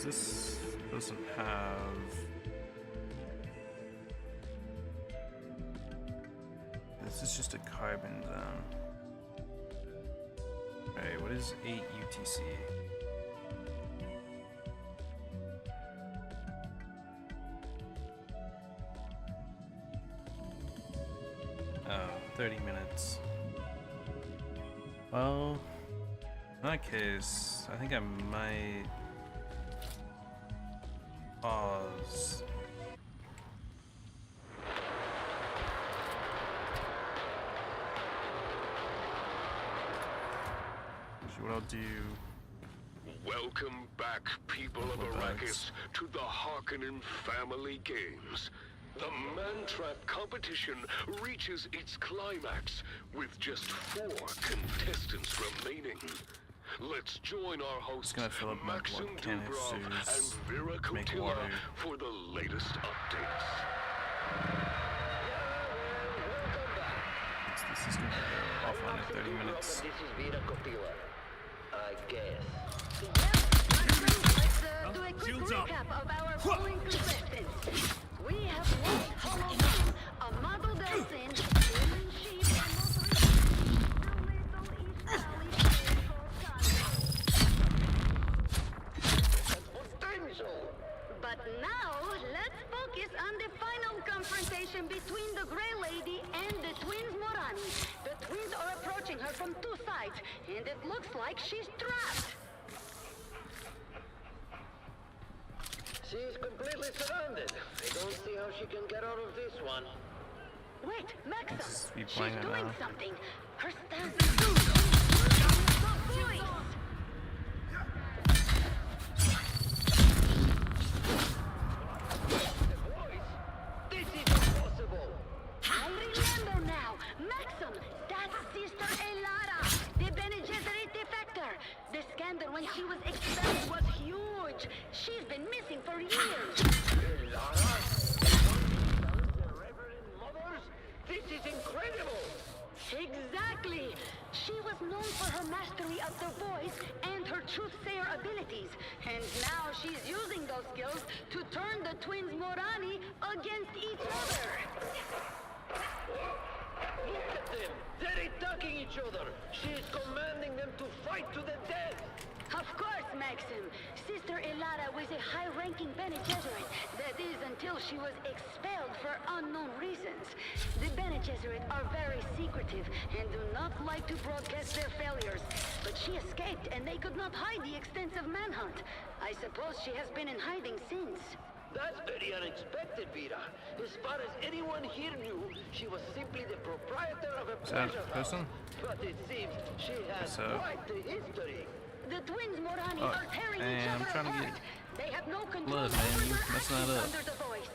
This doesn't have... This is just a carbon zone. Alright, what is 8 UTC? Oh, 30 minutes. Well, in that case, I think I might pause. So what I'll do... Welcome back, people of Arrakis, to the Harkonnen Family Games. The Mantrap competition reaches its climax with just 4 contestants remaining. Let's join our hosts Maxim Dubrov and Vera Kotila for the latest updates. This is going to go offline in 30 minutes. This is Vera Kotila, I guess. Let's do a quick recap of our following contestants. We have lost Hollow Moon, Amado Delsin, Human Sheep, But now, let's focus on the final confrontation between the Grey Lady and the twins Morani. The twins are approaching her from 2 sides, and it looks like she's trapped. She's completely surrounded. I don't see how she can get out of this one. Wait, Maxim! She's playing it doing now. something. Her stance is good. This is impossible! I remember now! Maxim! That's Sister Elara, the Bene Gesserit defector! The scandal when she was expelled was huge! She's been missing for years! Elara? The Reverend Mothers? This is incredible! Exactly! She was known for her mastery of the voice and her truth-sayer abilities, and now she's using those skills to turn the twins Morani against each other! Look at them! They're attacking each other! She's commanding them to fight to the death! Of course, Maxim. Sister Elara was a high-ranking Bene Gesserit. That is, until she was expelled for unknown reasons. The Bene Gesserit are very secretive and do not like to broadcast their failures. But she escaped, and they could not hide the extensive manhunt. I suppose she has been in hiding since. That's very unexpected, Vera. As far as anyone here knew, she was simply the proprietor of a pleasure house. But it seems she has quite the history. The twins Morani are tearing each I'm other trying to apart. They have no control blood, man. over You their messing actions that up. under the voice.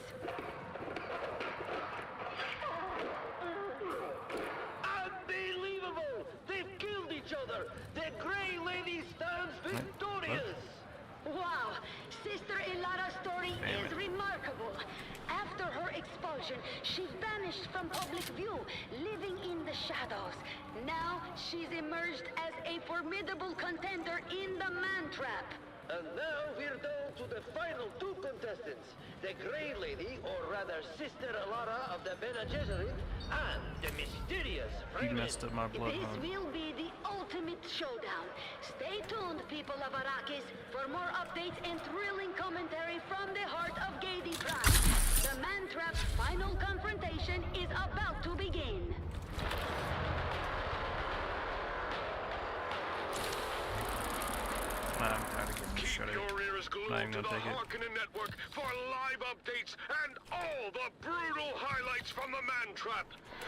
Unbelievable! They've killed each other. The Grey Lady stands victorious. Wow, Sister Ilara's story is remarkable. After her expulsion, she vanished from public view, living in the shadows. Now she's emerged as a formidable contender in the man trap. And now we're down to the final two contestants. The Grey Lady, or rather Sister Ilara of the Bene Gesserit, and the mysterious You Fremen. messed up my blood This hunt. will be the ultimate showdown. Stay tuned, people of Arrakis, for more updates and thrilling commentary from the heart of Gadi Prime. The man trap's final confrontation is about to begin. I'm tired of getting Keep shredded. your ears Not glued even to gonna the take it. Harkonnen Network for live updates and all the brutal highlights from the Man Trap.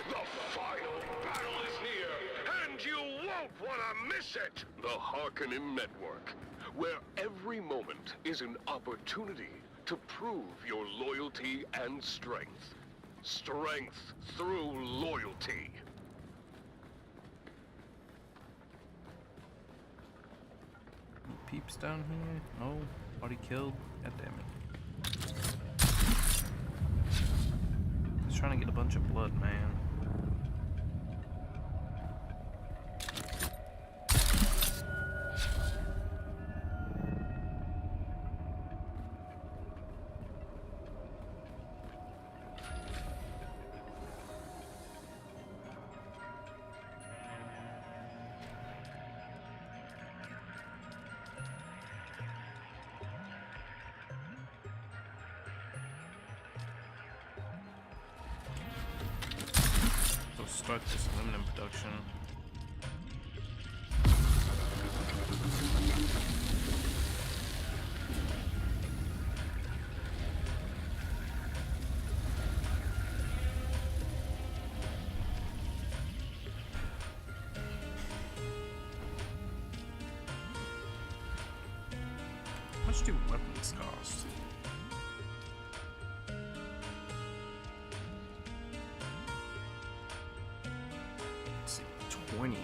The final battle is near, and you won't want to miss it. The Harkonnen Network, where every moment is an opportunity to prove your loyalty and strength. Strength through loyalty. Peeps down here? No, already killed. God damn it. He's trying to get a bunch of blood, man. Start this aluminum production. How much do weapons cost? Let's see, 20.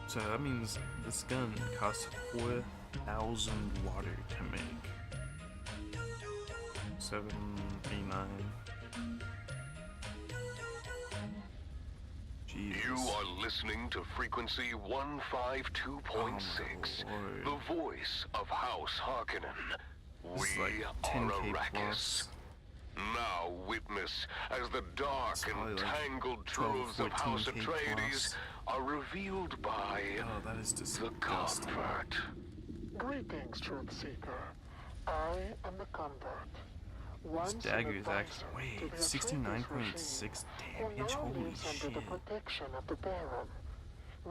So that means this gun costs 4,000 water to make. 789. Jesus. You are listening to frequency 152.6, the voice of House Harkonnen. We are Arrakis. Now witness as the dark and tangled truths of House Atreides are revealed by the convert. Greetings, Truth Seeker. I am the convert. This dagger is actually, wait, 69.6 damage, holy shit. Under the protection of the Baron.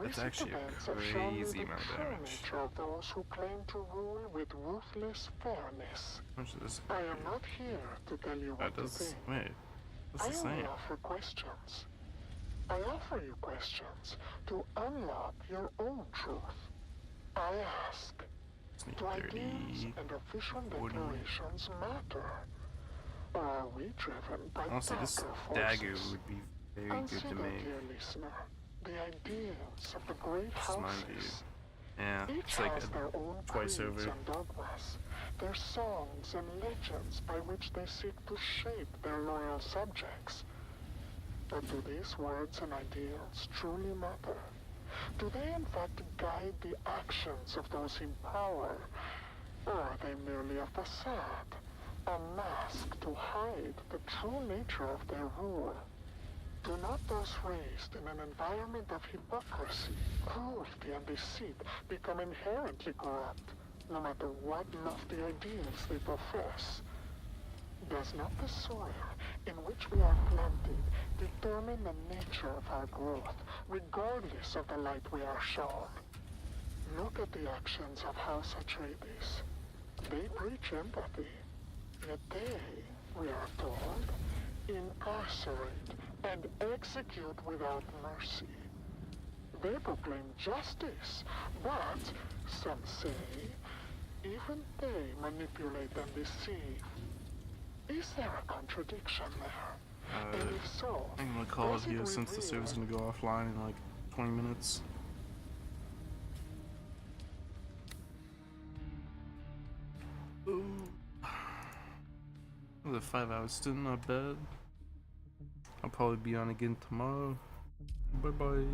That's actually a crazy amount of damage. Of those who claim to rule with ruthless fairness. How much is this? I am not here to tell you what to think. Wait, what's the I only same? offer questions. I offer you questions to unlock your own truth. I ask, do ideas and official declarations matter? Or are we driven by Honestly, this dagger would be very good to make. Dear listener, the ideals of the great houses. Yeah, Each it's like has their own twice creeds over. and dogmas, their songs and legends by which they seek to shape their loyal subjects. But do these words and ideals truly matter? Do they in fact guide the actions of those in power? Or are they merely a facade, a mask to hide the true nature of their rule? Do not those raised in an environment of hypocrisy, cruelty, and deceit become inherently corrupt, no matter what lofty ideals they profess? Does not the soil in which we are planted determine the nature of our growth, regardless of the light we are shown? Look at the actions of House Atreides. They preach empathy. Yet they, we are told, incarcerate and execute without mercy. They proclaim justice, but, some say, even they manipulate and deceive. Is there a contradiction there? And if so, I'm gonna call it does here since the reveal server's gonna go offline in like 20 minutes. Ooh. Another 5 hours still not bad. I'll probably be on again tomorrow. Bye bye.